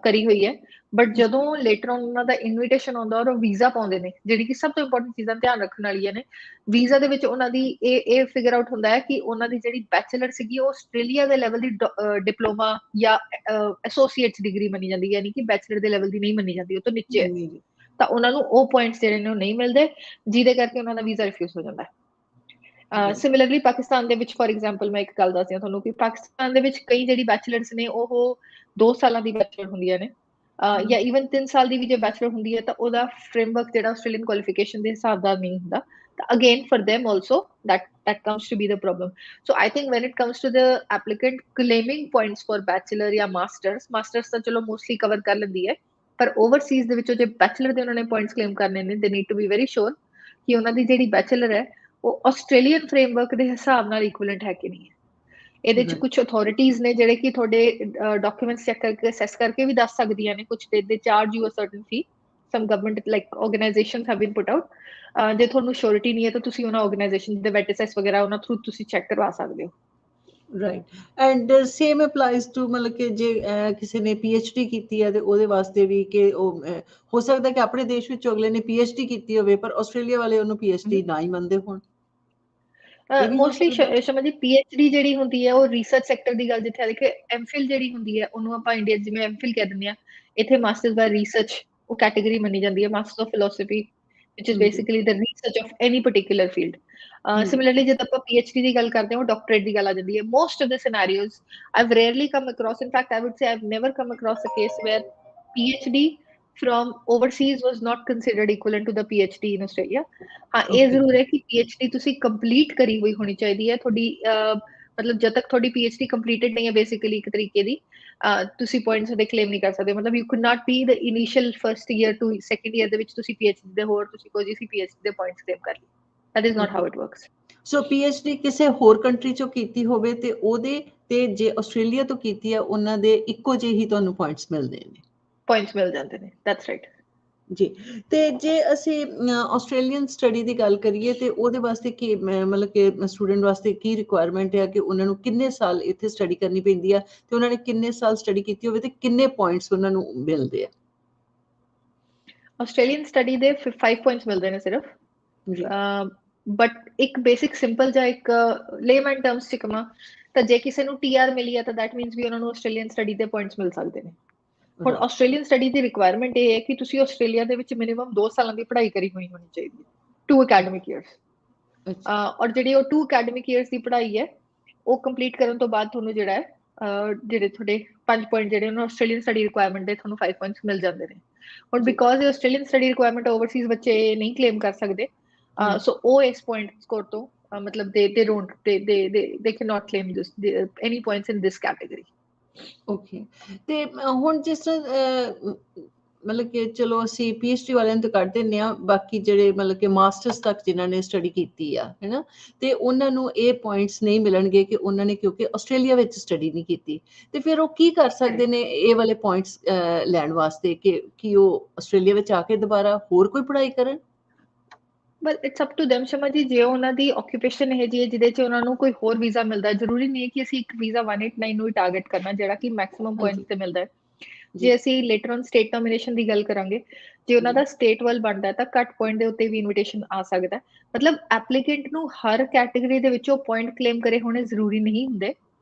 ਕਰੀ ਹੋਈ ਹੈ, ਬਟ ਜਦੋਂ ਲੇਟਰ ਔਨ ਉਹਨਾਂ ਦਾ ਇਨਵੀਟੇਸ਼ਨ ਆਉਂਦਾ ਔਰ ਉਹ ਵੀਜ਼ਾ ਪਾਉਂਦੇ ਨੇ, ਜਿਹੜੀ ਕਿ ਸਭ ਤੋਂ ਇੰਪੋਰਟੈਂਟ ਚੀਜ਼ਾਂ ਧਿਆਨ ਰੱਖਣ ਵਾਲੀਆਂ ਨੇ, ਵੀਜ਼ਾ ਦੇ ਵਿੱਚ ਉਹਨਾਂ ਦੀ ਇਹ ਫਿਗਰ ਆਊਟ ਹੁੰਦਾ ਹੈ ਕਿ ਉਹਨਾਂ ਦੀ ਜਿਹੜੀ ਬੈਚਲਰ ਸੀਗੀ ਉਹ ਆਸਟ੍ਰੇਲੀਆ ਦੇ ਲੈਵਲ ਦੀ ਡਿਪਲੋਮਾ ਜਾਂ ਐਸੋਸੀਏਟਸ ਡਿਗਰੀ ਮੰਨੀ ਜਾਂਦੀ ਹੈ, ਯਾਨੀ ਕਿ ਬੈਚਲਰ ਦੇ ਲੈਵਲ ਦੀ ਨਹੀਂ ਮੰਨੀ ਜਾਂਦੀ, ਉਹ ਤੋਂ ਨੀਚੇ ਹੈ। ਤਾਂ ਉਹਨਾਂ ਨੂੰ ਉਹ ਪੁਆਇੰਟਸ ਜਿਹੜੇ ਨੇ ਉਹ ਨਹੀਂ ਮਿਲਦੇ, ਜਿਹਦੇ ਕਰਕੇ ਉਹਨਾਂ ਦਾ ਵੀਜ਼ਾ ਰਿਫਿਊਜ਼ ਹੋ ਜਾਂਦਾ ਹੈ। ਸਿਮਿਲਰਲੀ ਪਾਕਿਸਤਾਨ ਦੇ ਵਿੱਚ ਫੋਰ ਐਗਜ਼ਾਮਪਲ ਮੈਂ ਇੱਕ ਗੱਲ ਦੱਸਦੀ ਹਾਂ ਤੁਹਾਨੂੰ ਕਿ ਪਾਕਿਸਤਾਨ ਦੇ ਵਿੱਚ ਕਈ ਜਿਹੜੀ ਬੈਚਲਰਸ ਨੇ ਉਹ 2 ਸਾਲਾਂ ਦੀ ਬੈਚਲਰ ਹੁੰਦੀਆਂ ਨੇ, ਜਾਂ ਈਵਨ 3 ਸਾਲ ਦੀ ਵੀ ਜੇ ਬੈਚਲਰ ਹੁੰਦੀ ਹੈ ਤਾਂ ਉਹਦਾ ਫਰੇਮਵਰਕ ਜਿਹੜਾ ਆਸਟ੍ਰੇਲੀਅਨ ਕੁਆਲੀਫਿਕੇਸ਼ਨ ਦੇ ਹਿਸਾਬ ਦਾ ਨਹੀਂ ਹੁੰਦਾ। ਤਾਂ again for them also that comes to be the problem. So I think when it comes to the applicant claiming points for bachelor ਜਾਂ masters ਤਾਂ ਚਲੋ ਮੋਸਟਲੀ ਕਵਰ ਕਰ ਲੈਂਦੀ ਹੈ, ਪਰ ਓਵਰਸੀਜ਼ ਦੇ ਵਿੱਚੋਂ ਜੇ ਬੈਚਲਰ ਦੇ ਉਹਨਾਂ ਨੇ ਪੁਆਇੰਟਸ ਕਲੇਮ ਕਰਨੇ ਨੇ, they need to be very sure ਕਿ ਉਹਨਾਂ ਦੀ ਜਿਹੜੀ ਬੈਚਲਰ ਹੈ ਉਹ ਆਸਟ੍ਰੇਲੀਅਨ ਫਰੇਮਵਰਕ ਦੇ ਹਿਸਾਬ ਨਾਲ ਇਕੁਇਵਲੈਂਟ ਹੈ ਕਿ ਨਹੀਂ ਹੈ। ਇਹਦੇ ਚ ਕੁਝ ਅਥਾਰਟੀਜ਼ ਨੇ ਜਿਹੜੇ ਕਿ ਤੁਹਾਡੇ ਡਾਕੂਮੈਂਟਸ ਚੈੱਕ ਕਰਕੇ ਅਸੈਸ ਕਰਕੇ ਵੀ ਦੱਸ ਸਕਦੀਆਂ ਨੇ। ਕੁਝ ਦੇ charge you a certain fee, some government like organisations have been put out. ਜੇ ਤੁਹਾਨੂੰ ਸ਼ੋਰਿਟੀ ਨਹੀਂ ਹੈ ਤਾਂ ਤੁਸੀਂ ਉਹਨਾਂ ਆਰਗੇਨਾਈਜੇਸ਼ਨ ਦੇ ਵੈਟਿਸੈਸ ਵਗੈਰਾ ਉਹਨਾਂ ਥਰੂ ਤੁਸੀਂ ਚੈੱਕ ਕਰਵਾ ਸਕਦੇ ਹੋ। Right, and same applies to ਮਤਲਬ ਕਿ ਜੇ ਕਿਸੇ ਨੇ PhD ਕੀਤੀ ਹੈ ਤੇ ਉਹਦੇ ਵਾਸਤੇ ਵੀ ਕਿ ਉਹ ਹੋ ਸਕਦਾ ਕਿ ਆਪਣੇ ਦੇਸ਼ ਵਿੱਚ ਅਗਲੇ ਨੇ PhD ਕੀਤੀ ਹੋਵੇ ਪਰ ਆਸਟ੍ਰੇਲੀਆ ਵਾਲੇ ਉਹਨੂੰ PhD ਨਾ ਹੀ ਮੰਨਦੇ ਹੋਣ। ਮੋਸਟਲੀ ਸ਼ਮਾ ਜੀ PhD ਜਿਹੜੀ ਹੁੰਦੀ ਹੈ ਉਹ ਰਿਸਰਚ ਸੈਕਟਰ ਦੀ ਗੱਲ ਜਿੱਥੇ ਦੇਖੇ, MPhil ਜਿਹੜੀ ਹੁੰਦੀ ਹੈ ਉਹਨੂੰ ਆਪਾਂ ਇੰਡੀਆ ਜਿਵੇਂ MPhil ਕਹਿ ਦਿੰਦੇ ਆ, ਇੱਥੇ ਮਾਸਟਰਸ ਬਾय ਰਿਸਰਚ ਉਹ ਕੈਟਾਗਰੀ ਮੰਨੀ ਜਾਂਦੀ ਹੈ, master of philosophy which is basically the research of any particular field. Similarly ਜਦ ਆਪਾਂ PhD ਦੀ ਗੱਲ ਕਰਦੇ ਹਾਂ ਉਹ ਡਾਕਟਰੇਟ ਦੀ ਗੱਲ ਆ ਜਾਂਦੀ ਹੈ। Most of the scenarios I've rarely come across, in fact I would say I've never come across a case where PhD from overseas was not considered equivalent to the PhD in Australia. ਹਾਂ ਇਹ ਜ਼ਰੂਰ ਹੈ ਕਿ PhD ਤੁਸੀਂ complete ਕਰੀ ਹੋਈ ਹੋਣੀ ਚਾਹੀਦੀ ਹੈ ਤੁਹਾਡੀ, ਮਤਲਬ ਜਦ ਤੱਕ ਤੁਹਾਡੀ PhD ਕੰਪਲੀਟਡ ਨਹੀਂ ਹੈ ਬੇਸਿਕਲੀ ਇੱਕ ਤਰੀਕੇ ਦੀ, ਤੁਸੀਂ ਪੁਆਇੰਟਸ ਦੇ ਕਲੇਮ ਨਹੀਂ ਕਰ ਸਕਦੇ। ਮਤਲਬ you could not be the initial first year to second year ਦੇ ਵਿੱਚ ਤੁਸੀਂ PhD ਦੇ ਹੋਰ ਤੁਸੀਂ ਕੋਈ ਜੀ PhD ਦੇ ਪੁਆਇੰਟਸ ਕਲੇਮ ਕਰ ਲਈ। that is not how it works. So PhD ਕਿਸੇ ਹੋਰ ਕੰਟਰੀ ਚੋਂ ਕੀਤੀ ਹੋਵੇ ਤੇ ਉਹਦੇ ਤੇ ਜੇ ਆਸਟ੍ਰੇਲੀਆ ਤੋਂ ਕੀਤੀ ਹੈ ਉਹਨਾਂ ਦੇ ਇੱਕੋ ਜਿਹੇ ਹੀ ਤੁਹਾਨੂੰ ਪੁਆਇੰਟਸ ਮਿਲਦੇ ਨੇ, ਪੁਆਇੰਟਸ ਮਿਲ ਜਾਂਦੇ ਨੇ। that's right ਜੀ। ਤੇ ਜੇ ਅਸੀਂ ਆਸਟ੍ਰੇਲੀਅਨ ਸਟੱਡੀ ਦੀ ਗੱਲ ਕਰੀਏ ਤੇ ਉਹਦੇ ਵਾਸਤੇ ਕੀ ਮਤਲਬ ਕਿ ਸਟੂਡੈਂਟ ਵਾਸਤੇ ਕੀ ਰਿਕੁਆਇਰਮੈਂਟ ਹੈ ਕਿ ਉਹਨਾਂ ਨੂੰ ਕਿੰਨੇ ਸਾਲ ਇੱਥੇ ਸਟੱਡੀ ਕਰਨੀ ਪੈਂਦੀ ਆ ਤੇ ਉਹਨਾਂ ਨੇ ਕਿੰਨੇ ਸਾਲ ਸਟੱਡੀ ਕੀਤੀ ਹੋਵੇ ਤੇ ਕਿੰਨੇ ਪੁਆਇੰਟਸ ਉਹਨਾਂ ਨੂੰ ਮਿਲਦੇ ਆ? ਆਸਟ੍ਰੇਲੀਅਨ ਸਟੱਡੀ ਦੇ 5 ਪੁਆਇੰਟਸ ਮਿਲਦੇ ਨੇ ਸਿਰਫ, ਬਟ ਇੱਕ ਬੇਸਿਕ ਸਿੰਪਲ ਜਿਹਾ ਇੱਕ ਲੇਮੈਨ ਟਰਮਸ ਚ ਕਹਾਂ ਤਾਂ ਜੇ ਕਿਸੇ ਨੂੰ TR ਮਿਲੀ ਹੈ ਤਾਂ ਦੈਟ ਮੀਨਸ ਵੀ ਉਹਨਾਂ ਨੂੰ ਆਸਟ੍ਰੇਲੀਅਨ ਸਟੱਡੀ ਦੇ ਪੁਆਇੰਟਸ ਮਿਲ ਸਕਦੇ ਨੇ। ਹੁਣ ਆਸਟ੍ਰੇਲੀਅਨ ਸਟੱਡੀ ਦੀ ਰਿਕੁਆਇਰਮੈਂਟ ਇਹ ਹੈ ਕਿ ਤੁਸੀਂ ਆਸਟ੍ਰੇਲੀਆ ਦੇ ਵਿੱਚ ਮਿਨੀਮਮ 2 ਸਾਲਾਂ ਦੀ ਪੜ੍ਹਾਈ ਕਰੀ ਹੋਈ ਹੋਣੀ ਚਾਹੀਦੀ ਹੈ, 2 ਅਕੈਡਮਿਕ ਈਅਰਸ। ਔਰ ਜਿਹੜੀ ਉਹ 2 ਅਕੈਡਮਿਕ ਈਅਰਸ ਦੀ ਪੜ੍ਹਾਈ ਹੈ ਉਹ ਕੰਪਲੀਟ ਕਰਨ ਤੋਂ ਬਾਅਦ ਤੁਹਾਨੂੰ ਜਿਹੜਾ ਹੈ ਜਿਹੜੇ ਤੁਹਾਡੇ 5 ਪੁਆਇੰਟ ਜਿਹੜੇ ਉਹਨਾਂ ਆਸਟ੍ਰੇਲੀਅਨ ਸਟੱਡੀ ਰਿਕੁਆਇਰਮੈਂਟ ਦੇ ਤੁਹਾਨੂੰ 5 ਪੁਆਇੰਟਸ ਮਿਲ ਜਾਂਦੇ ਨੇ। ਹੁਣ because Australian study requirement Overseas ਬੱਚੇ ਨਹੀਂ ਕਲੇਮ ਕਰ ਸਕਦੇ, ਸੋ ਉਹ ਇਸ ਪੁਆਇੰਟ ਸਕੋਰ ਤੋਂ ਮਤਲਬ they cannot claim this any points in this category. Okay, ਤੇ ਹੁਣ ਜਿਸ ਤਰ੍ਹਾਂ ਮਤਲਬ ਕਿ ਚਲੋ ਅਸੀਂ PhD ਵਾਲਿਆਂ ਨੂੰ ਤਾਂ ਕੱਢ ਦਿੰਦੇ ਹਾਂ, ਬਾਕੀ ਜਿਹੜੇ ਮਤਲਬ ਕਿ ਮਾਸਟਰਸ ਤੱਕ ਜਿਨ੍ਹਾਂ ਨੇ ਸਟੱਡੀ ਕੀਤੀ ਆ ਹੈ ਨਾ, ਤੇ ਉਹਨਾਂ ਨੂੰ ਇਹ ਪੁਆਇੰਟਸ ਨਹੀਂ ਮਿਲਣਗੇ ਕਿ ਉਹਨਾਂ ਨੇ ਕਿਉਂਕਿ ਆਸਟ੍ਰੇਲੀਆ ਵਿੱਚ ਸਟੱਡੀ ਨਹੀਂ ਕੀਤੀ। ਤੇ ਫਿਰ ਉਹ ਕੀ ਕਰ ਸਕਦੇ ਨੇ ਇਹ ਵਾਲੇ ਪੁਆਇੰਟਸ ਲੈਣ ਵਾਸਤੇ ਕਿ ਉਹ ਆਸਟ੍ਰੇਲੀਆ ਵਿੱਚ ਆ ਕੇ ਦੁਬਾਰਾ ਹੋਰ ਕੋਈ ਪੜ੍ਹਾਈ ਕਰਨ? But it's up to them Shama ji. ਜੇ ਉਹਨਾਂ ਦੀ ਆਕੂਪੇਸ਼ਨ ਇਹ ਜੀ ਹੈ ਜਿਹਦੇ 'ਚ ਉਹਨਾਂ ਨੂੰ ਕੋਈ ਹੋਰ ਵੀਜ਼ਾ ਮਿਲਦਾ, ਜ਼ਰੂਰੀ ਨਹੀਂ ਹੈ ਕਿ ਅਸੀਂ ਇੱਕ ਵੀਜ਼ਾ 189 ਨੂੰ ਹੀ ਟਾਰਗੇਟ ਕਰਨਾ ਜਿਹੜਾ ਕਿ ਮੈਕਸਿਮਮ ਪੁਆਇੰਟਸ ਤੇ ਮਿਲਦਾ ਹੈ। ਜੇ ਅਸੀਂ ਲੇਟਰ ਔਨ ਸਟੇਟ ਨੋਮੀਨੇਸ਼ਨ ਦੀ ਗੱਲ ਕਰਾਂਗੇ, ਜੇ ਉਹਨਾਂ ਦਾ ਸਟੇਟ ਵੱਲ ਬਣਦਾ ਤਾਂ ਘੱਟ ਪੁਆਇੰਟ ਦੇ ਉੱਤੇ ਵੀ ਇਨਵੀਟੇਸ਼ਨ ਆ ਸਕਦਾ। ਮਤਲਬ ਐਪਲੀਕੈਂਟ ਨੂੰ ਹਰ ਕੈਟੇਗਰੀ ਦੇ ਵਿੱਚੋਂ ਪੁਆਇੰਟ ਕਲੇਮ ਕਰੇ ਹੋਣੇ ਜ਼ਰੂਰੀ ਨਹੀਂ ਹੁੰਦੇ,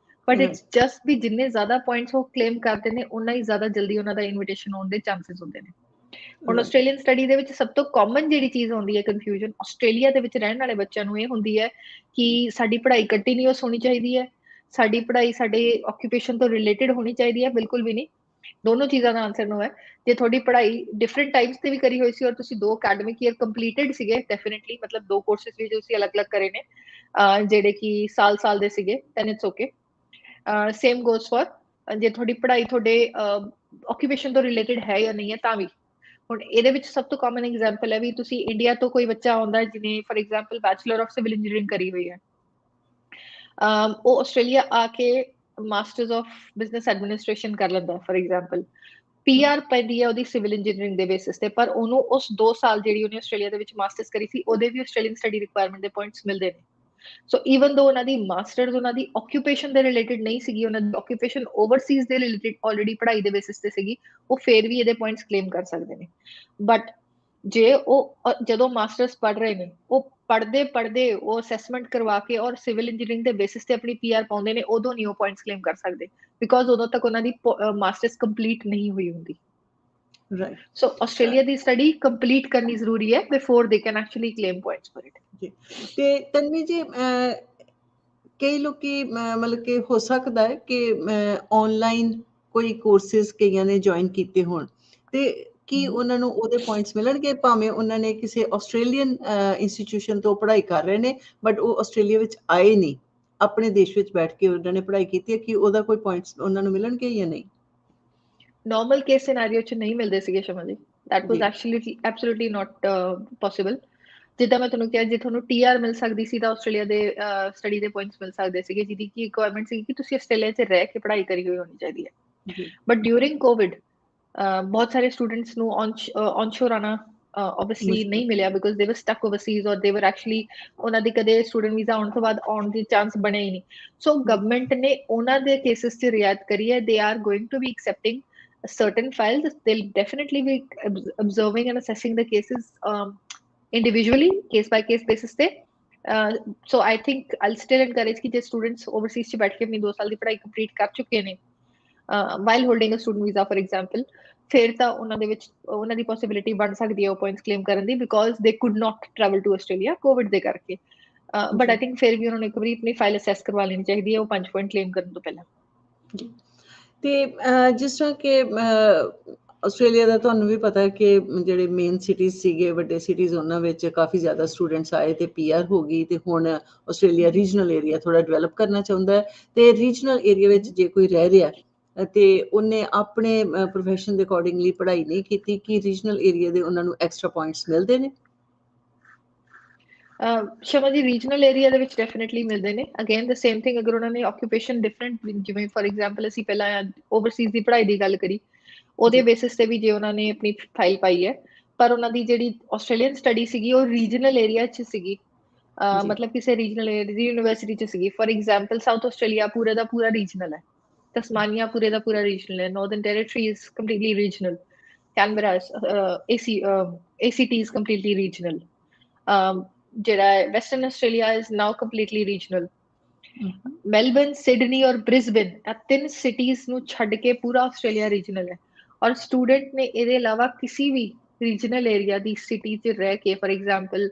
ਬਟ ਇਟਸ ਜਸਟ ਵੀ ਜਿੰਨੇ ਜ਼ਿਆਦਾ ਪੁਆਇੰਟਸ ਉਹ ਕਲੇਮ ਕਰਦੇ ਨੇ ਉਨਾ ਹੀ ਜ਼ਿਆਦਾ ਜਲਦੀ ਉਹਨਾਂ ਦਾ ਇਨਵੀਟੇਸ਼ਨ ਆਉਣ ਦੇ ਚਾਂਸਸ ਹੁੰਦੇ ਨੇ। ਹੁਣ ਆਸਟ੍ਰੇਲੀਅਨ ਸਟੱਡੀ ਦੇ ਵਿੱਚ ਸਭ ਤੋਂ ਕਾਮਨ ਜਿਹੜੀ ਚੀਜ਼ ਹੁੰਦੀ ਹੈ ਕਨਫਿਊਜ਼ਨ ਆਸਟ੍ਰੇਲੀਆ ਦੇ ਵਿੱਚ ਰਹਿਣ ਵਾਲੇ ਬੱਚਿਆਂ ਨੂੰ ਇਹ ਹੁੰਦੀ ਹੈ ਕਿ ਸਾਡੀ ਪੜ੍ਹਾਈ ਕੰਟੀਨਿਊਸ ਹੋਣੀ ਚਾਹੀਦੀ ਹੈ, ਸਾਡੀ ਪੜ੍ਹਾਈ ਸਾਡੇ ਆਕੂਪੇਸ਼ਨ ਤੋਂ ਰਿਲੇਟਡ ਹੋਣੀ ਚਾਹੀਦੀ ਹੈ। ਬਿਲਕੁਲ ਵੀ ਨਹੀਂ, ਦੋਨੋਂ ਚੀਜ਼ਾਂ ਦਾ ਆਨਸਰ ਨੋ ਹੈ। ਜੇ ਤੁਹਾਡੀ ਪੜ੍ਹਾਈ ਡਿਫਰੈਂਟ ਟਾਈਮਸ ਤੇ ਵੀ ਕਰੀ ਹੋਈ ਸੀ ਔਰ ਤੁਸੀਂ 2 ਅਕੈਡਮਿਕ ਈਅਰ ਕੰਪਲੀਟਡ ਸੀਗੇ, ਡੈਫੀਨਿਟਲੀ ਮਤਲਬ 2 ਕੋਰਸਿਸ ਵੀ ਤੁਸੀਂ ਅਲੱਗ-ਅਲੱਗ ਕਰੇ ਨੇ ਜਿਹੜੇ ਕਿ ਸਾਲ ਦੇ ਸੀਗੇ, then it's okay. Same goes for ਜੇ ਤੁਹਾਡੀ ਪੜ੍ਹਾਈ ਤੁਹਾਡੇ ਆਕੂਪੇਸ਼ਨ ਤੋਂ ਰਿਲੇਟਡ ਹੈ ਜਾਂ ਨਹੀਂ ਹੈ ਤਾਂ ਵੀ। ਹੁਣ ਇਹਦੇ ਵਿੱਚ ਸਭ ਤੋਂ ਕਾਮਨ ਐਗਜ਼ਾਮਪਲ ਹੈ ਵੀ ਤੁਸੀਂ ਇੰਡੀਆ ਤੋਂ ਕੋਈ ਬੱਚਾ ਆਉਂਦਾ ਜਿਹਨੇ for example bachelor of civil engineering ਕਰੀ ਹੋਈ ਹੈ, ਉਹ ਆਸਟ੍ਰੇਲੀਆ ਆ ਕੇ ਮਾਸਟਰਸ ਆਫ ਬਿਜ਼ਨਸ ਐਡਮਿਨਿਸਟ੍ਰੇਸ਼ਨ ਕਰ ਲੈਂਦਾ ਫॉर ਐਗਜ਼ਾਮਪਲ, ਪੀਆਰ ਪੈਂਦੀ ਹੈ ਉਹਦੀ ਸਿਵਲ ਇੰਜੀਨੀਅਰਿੰਗ ਦੇ ਬੇਸਿਸ ਤੇ, ਪਰ ਉਹਨੂੰ ਉਸ 2 ਸਾਲ ਜਿਹੜੀ ਉਹਨੇ ਆਸਟ੍ਰੇਲੀਆ ਦੇ ਵਿੱਚ ਮਾਸਟਰਸ ਕਰੀ ਸੀ ਉਹਦੇ ਵੀ ਆਸਟ੍ਰੇਲੀਅਨ ਸਟੱਡੀ ਰਿਕੁਆਇਰਮੈਂਟ ਦੇ ਪੁਆਇੰਟਸ ਮਿਲਦੇ ਨੇ। ਸੋ ਈਵਨ ਦੋ ਉਹਨਾਂ ਦੀ ਮਾਸਟਰਸ ਉਹਨਾਂ ਦੀ ਆਕਿਊਪੇਸ਼ਨ ਦੇ ਰਿਲੇਟਡ ਨਹੀਂ ਸੀਗੀ, ਉਹਨਾਂ ਦੀ ਆਕਿਊਪੇਸ਼ਨ ਓਵਰਸੀਜ਼ ਦੇ ਰਿਲੇਟਡ ਆਲਰੇਡੀ ਪੜ੍ਹਾਈ ਦੇ ਬੇਸਿਸ ਤੇ ਸੀਗੀ, ਉਹ ਫੇਰ ਵੀ ਇਹਦੇ ਪੁਆਇੰਟਸ ਕਲੇਮ ਕਰ ਸਕਦੇ ਨੇ। ਬਟ ਜੇ ਉਹ ਜਦੋਂ ਮਾਸਟਰਸ ਪੜ੍ਹ ਰਹੇ ਨੇ, ਉਹ ਪੜ੍ਹਦੇ ਉਹ ਅਸੈਸਮੈਂਟ ਕਰਵਾ ਕੇ ਔਰ ਸਿਵਲ ਇੰਜੀਨੀਅਰਿੰਗ ਦੇ ਬੇਸਿਸ ਤੇ ਆਪਣੀ ਪੀਆਰ ਪਾਉਂਦੇ ਨੇ, ਉਦੋਂ ਨਹੀਂ ਉਹ ਪੁਆਇੰਟਸ ਕਲੇਮ ਕਰ ਸਕਦੇ, ਬਿਕੋਜ਼ ਉਦੋਂ ਤੱਕ ਉਹਨਾਂ ਦੀ ਮਾਸਟਰਸ ਕੰਪਲੀਟ ਨਹੀਂ ਹੋਈ ਹੁੰਦੀ। ਰਾਈਟ। ਸੋ ਆਸਟ੍ਰੇਲੀਆ ਦੀ ਸਟੱਡੀ ਕੰਪਲੀਟ ਕਰਨੀ ਜ਼ਰੂਰੀ ਹੈ before they can actually claim points for it. ਤੇ ਤਨਵੀ ਜੀ, ਕਈ ਲੋਕੀ ਮਤਲਬ ਕਿ ਹੋ ਸਕਦਾ ਹੈ ਕਿ ਆਨਲਾਈਨ ਕੋਈ ਕੋਰਸਿਸ ਕਈਆਂ ਨੇ ਜੁਆਇਨ ਕੀਤੇ ਹੋਣ, ਤੇ ਕੀ ਉਹਨਾਂ ਨੂੰ ਉਹਦੇ ਪੁਆਇੰਟਸ ਮਿਲਣਗੇ ਭਾਵੇਂ ਉਹਨਾਂ ਨੇ ਕਿਸੇ ਆਸਟ੍ਰੇਲੀਅਨ ਇੰਸਟੀਟਿਊਸ਼ਨ ਤੋਂ ਪੜ੍ਹਾਈ ਕਰ ਰਹੇ ਨੇ ਬਟ ਉਹ ਆਸਟ੍ਰੇਲੀਆ ਵਿੱਚ ਆਏ ਨਹੀਂ, ਆਪਣੇ ਦੇਸ਼ ਵਿੱਚ ਬੈਠ ਕੇ ਉਹਨਾਂ ਨੇ ਪੜ੍ਹਾਈ ਕੀਤੀ ਹੈ, ਕਿ ਉਹਦਾ ਕੋਈ ਪੁਆਇੰਟਸ ਉਹਨਾਂ ਨੂੰ ਮਿਲਣਗੇ ਜਾਂ ਨਹੀਂ? ਨਾਰਮਲ ਕੇਸ ਸਿਨੈਰੀਓ ਚ ਨਹੀਂ ਮਿਲਦੇ ਸੀਗੇ ਸ਼ਮਾ ਜੀ, that was absolutely not possible. ਜਿੱਦਾਂ ਮੈਂ ਤੁਹਾਨੂੰ ਕਿਹਾ, ਜੇ ਤੁਹਾਨੂੰ ਟੀਆਰ ਮਿਲ ਸਕਦੀ ਸੀ ਤਾਂ ਆਸਟ੍ਰੇਲੀਆ ਦੇ ਸਟੱਡੀ ਦੇ ਪੁਆਇੰਟਸ ਮਿਲ ਸਕਦੇ ਸੀਗੇ, ਜਿਹਦੀ ਕੀ ਰਿਕੁਆਇਰਮੈਂਟ ਸੀ ਕਿ ਤੁਸੀਂ ਆਸਟ੍ਰੇਲੀਆ 'ਚ ਰਹਿ ਕੇ ਪੜ੍ਹਾਈ ਕਰੀ ਹੋਈ ਹੋਣੀ ਚਾਹੀਦੀ ਹੈ। ਬਟ ਡਿਊਰਿੰਗ ਕੋਵਿਡ ਬਹੁਤ ਸਾਰੇ ਸਟੂਡੈਂਟਸ ਨੂੰ ਔਨਸ਼ੋਰ ਆਉਣਾ obviously ਨਹੀਂ ਮਿਲਿਆ, ਬਿਕੋਜ਼ ਦੇ ਵਰ ਸਟਕ ਓਵਰਸੀਜ਼ ਔਰ ਦੇ ਵਰ ਐਕਚੁਅਲੀ ਉਹਨਾਂ ਦੀ ਕਦੇ ਸਟੂਡੈਂਟ ਵੀਜ਼ਾ ਆਉਣ ਤੋਂ ਬਾਅਦ ਆਉਣ ਦੀ ਚਾਂਸ ਬਣਿਆ ਹੀ ਨਹੀਂ। ਸੋ ਗਵਰਨਮੈਂਟ ਨੇ ਉਹਨਾਂ ਦੇ ਕੇਸਿਸ 'ਚ ਰਿਆਇਤ ਕਰੀ ਹੈ। They are going to be accepting certain files. They'll definitely be observing and assessing the cases individually, case by case basis ਤੇ। So I think I'll still encourage ਕਿ ਜੇ students overseas 'ਚ ਬੈਠ ਕੇ ਆਪਣੀ 2 ਸਾਲ ਦੀ ਪੜ੍ਹਾਈ ਕੰਪਲੀਟ ਕਰ ਚੁੱਕੇ ਨੇ while holding a student visa for example, ਫਿਰ ਤਾਂ ਉਹਨਾਂ ਦੇ ਵਿੱਚ ਉਹਨਾਂ ਦੀ ਪੋਸਿਬਿਲਿਟੀ ਬਣ ਸਕਦੀ ਹੈ ਉਹ ਪੁਆਇੰਟਸ ਕਲੇਮ ਕਰਨ ਦੀ, because they could not travel to Australia covid ਦੇ ਕਰਕੇ। ਬਟ ਆਈ ਥਿੰਕ ਫਿਰ ਵੀ ਉਹਨਾਂ ਨੂੰ ਇੱਕ ਵਾਰੀ ਆਪਣੀ ਫਾਈਲ ਅਸੈਸ ਕਰਵਾ ਲੈਣੀ ਚਾਹੀਦੀ ਹੈ ਉਹ 5 ਪੁਆਇੰਟ ਕਲੇਮ ਕਰਨ ਤੋਂ ਪਹਿਲਾਂ। ਤੇ ਜਿਸ ਤਰ੍ਹਾਂ ਕਿ ਆਸਟ੍ਰੇਲੀਆ ਦਾ ਤੁਹਾਨੂੰ ਵੀ ਪਤਾ ਹੈ ਕਿ ਜਿਹੜੇ ਮੇਨ ਸਿਟੀਜ਼ ਸੀਗੇ, ਵੱਡੇ ਸਿਟੀਜ਼, ਉਹਨਾਂ ਵਿੱਚ ਕਾਫੀ ਜ਼ਿਆਦਾ ਸਟੂਡੈਂਟਸ ਆਏ ਤੇ ਪੀਆਰ ਹੋ ਗਈ, ਤੇ ਹੁਣ ਆਸਟ੍ਰੇਲੀਆ ਰੀਜਨਲ ਏਰੀਆ ਥੋੜਾ ਡਿਵੈਲਪ ਕਰਨਾ ਚਾਹੁੰਦਾ ਹੈ, ਤੇ ਰੀਜਨਲ ਏਰੀਆ ਵਿੱਚ ਜੇ ਕੋਈ ਰਹਿ ਰਿਹਾ ਤੇ ਉਹਨੇ ਆਪਣੇ ਪ੍ਰੋਫੈਸ਼ਨ ਦੇ ਅਕੋਰਡਿੰਗਲੀ ਪੜ੍ਹਾਈ ਨਹੀਂ ਕੀਤੀ, ਕਿ ਰੀਜਨਲ ਏਰੀਆ ਦੇ ਉਹਨਾਂ ਨੂੰ ਐਕਸਟਰਾ ਪੁਆਇੰਟਸ ਮਿਲਦੇ ਨੇ? ਸ਼ਮਾ ਜੀ, ਰੀਜਨਲ ਏਰੀਆ ਦੇ ਵਿੱਚ ਡੈਫੀਨਿਟਲੀ ਮਿਲਦੇ ਨੇ। ਅਗੇਨ ਦ ਸੇਮ ਥਿੰਗ, ਅਗਰ ਉਹਨਾਂ ਨੇ ਆਕਿਊਪੇਸ਼ਨ ਡਿਫਰੈਂਟ, ਜਿਵੇਂ ਫॉर ਐਗਜ਼ਾਮਪਲ ਅਸੀਂ ਪਹਿਲਾਂ ਓਵਰਸੀਜ਼ ਦੀ ਪੜ੍ਹਾਈ ਦੀ ਗੱਲ ਕਰੀ, ਉਹਦੇ ਬੇਸਿਸ ਤੇ ਵੀ ਜੇ ਉਹਨਾਂ ਨੇ ਆਪਣੀ ਫਾਈਲ ਪਾਈ ਹੈ, ਪਰ ਉਹਨਾਂ ਦੀ ਜਿਹੜੀ ਆਸਟ੍ਰੇਲੀਅਨ ਸਟੱਡੀ ਸੀਗੀ ਉਹ ਰੀਜਨਲ ਏਰੀਆ 'ਚ ਸੀਗੀ, ਮਤਲਬ ਕਿਸੇ ਰੀਜਨਲ ਏਰੀਆ ਦੀ ਯੂਨੀਵਰਸਿਟੀ 'ਚ ਸੀਗੀ। ਫॉर ਐਗਜ਼ਾਮਪਲ ਸਾਊਥ ਆਸਟ੍ਰੇਲੀਆ ਪੂਰੇ ਦਾ ਪੂਰਾ ਰੀਜਨਲ ਹੈ, ਤਸਮਾਨੀਆ ਪੂਰੇ ਦਾ ਪੂਰਾ ਰੀਜਨਲ ਹੈ, Northern Territory is completely regional, Canberra ACT is completely regional, ਜਿਹੜਾ Western Australia is now completely regional. Melbourne, Sydney ਔਰ ਬ੍ਰਿਸਬਨ, ਇਹ 3 ਸਿਟੀਜ਼ ਨੂੰ ਛੱਡ ਕੇ ਪੂਰਾ ਆਸਟ੍ਰੇਲੀਆ ਰੀਜਨਲ ਹੈ। ਔਰ ਸਟੂਡੈਂਟ ਨੇ ਇਹਦੇ ਇਲਾਵਾ ਕਿਸੇ ਵੀ ਰੀਜਨਲ ਏਰੀਆ ਦੀ ਸਿਟੀ 'ਚ ਰਹਿ ਕੇ, for example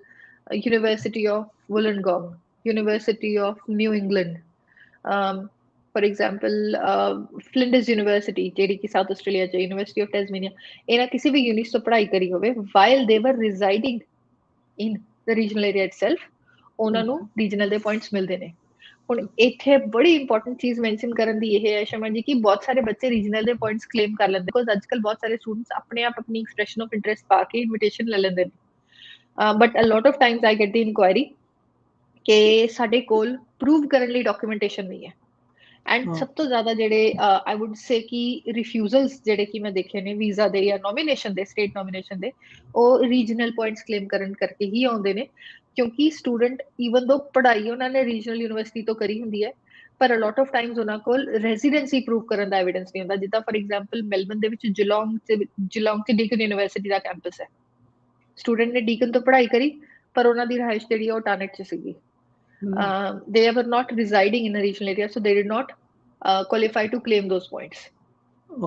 University of Wollongong, University of New England, for example Flinders University ਜਿਹੜੀ ਕਿ ਸਾਊਥ ਆਸਟ੍ਰੇਲੀਆ 'ਚ, ਯੂਨੀਵਰਸਿਟੀ ਆਫ ਟੈਸਮੇਨੀਆ, ਇਹਨਾਂ ਕਿਸੇ ਵੀ ਯੂਨਿਟ ਤੋਂ ਪੜ੍ਹਾਈ ਕਰੀ ਹੋਵੇ ਵਾਈਲ ਦੇ ਵਰ ਰਿਜ਼ਾਈਡਿੰਗ ਇਨ ਦ ਰੀਜਨਲ ਏਰੀਆ ਇਟਸੈਲਫ, ਉਹਨਾਂ ਨੂੰ ਰੀਜਨਲ ਦੇ ਪੁਆਇੰਟਸ ਮਿਲਦੇ ਨੇ। ਹੁਣ ਇੱਥੇ ਬੜੀ ਇੰਪੋਰਟੈਂਟ ਚੀਜ਼ ਮੈਂਸ਼ਨ ਕਰਨ ਦੀ ਇਹ ਹੈ ਸ਼ਮਨ ਜੀ, ਕਿ ਬਹੁਤ ਸਾਰੇ ਬੱਚੇ ਰੀਜਨਲ ਦੇ ਪੁਆਇੰਟਸ ਕਲੇਮ ਕਰ ਲੈਂਦੇ, ਬਿਕੋਜ਼ ਅੱਜ ਕੱਲ੍ਹ ਬਹੁਤ ਸਾਰੇ ਸਟੂਡੈਂਟਸ ਆਪਣੇ ਆਪ ਆਪਣੀ ਐਕਸਪ੍ਰੈਸ਼ਨ ਆਫ ਇੰਟਰਸਟ ਪਾ ਕੇ ਇਨਵੀਟੇਸ਼ਨ ਲੈ ਲੈਂਦੇ ਨੇ। But a lot of times I get the inquiry ਕਿ ਸਾਡੇ ਕੋਲ ਪ੍ਰੂਵ ਕਰਨ ਲਈ ਡਾਕੂਮੈਂਟੇਸ਼ਨ ਨਹੀਂ ਹੈ। ਐਂਡ ਸਭ ਤੋਂ ਜ਼ਿਆਦਾ ਜਿਹੜੇ ਆਈ ਵੁੱਡ ਸੇ ਕਿ ਰਿਫਿਊਜ਼ਲਸ ਜਿਹੜੇ ਕਿ ਮੈਂ ਦੇਖੇ ਨੇ ਵੀਜ਼ਾ ਦੇ ਜਾਂ ਨੋਮੀਨੇਸ਼ਨ ਦੇ, ਸਟੇਟ ਨੋਮੀਨੇਸ਼ਨ ਦੇ, ਉਹ ਰੀਜਨਲ ਪੁਆਇੰਟਸ ਕਲੇਮ ਕਰਨ ਕਰਕੇ ਹੀ ਆਉਂਦੇ ਨੇ, ਕਿਉਂਕਿ ਸਟੂਡੈਂਟ ਈਵਨ ਦੋ ਪੜ੍ਹਾਈ ਉਹਨਾਂ ਨੇ ਰੀਜਨਲ ਯੂਨੀਵਰਸਿਟੀ ਤੋਂ ਕਰੀ ਹੁੰਦੀ ਹੈ, ਪਰ ਅ ਲੋਟ ਆਫ ਟਾਈਮਸ ਉਹਨਾਂ ਕੋਲ ਰੈਜ਼ੀਡੈਂਸੀ ਪ੍ਰੂਵ ਕਰਨ ਦਾ ਐਵੀਡੈਂਸ ਨਹੀਂ ਹੁੰਦਾ। ਜਿੱਦਾਂ ਫॉर ਐਗਜ਼ਾਮਪਲ ਮੈਲਬਨ ਦੇ ਵਿੱਚ ਜਲੌਂਗ 'ਚ ਡੀਕਨ ਯੂਨੀਵਰਸਿਟੀ ਦਾ ਕੈਂਪਸ ਹੈ, ਸਟੂਡੈਂਟ ਨੇ ਡੀਕਨ ਤੋਂ ਪੜ੍ਹਾਈ ਕਰੀ ਪਰ ਉਹਨਾਂ ਦੀ ਰਿਹਾਇਸ਼ ਜਿਹੜੀ ਉਹ ਟਾਨਟ 'ਚ ਸੀਗੀ। They were not residing in a regional area, so they did not qualify to claim those points.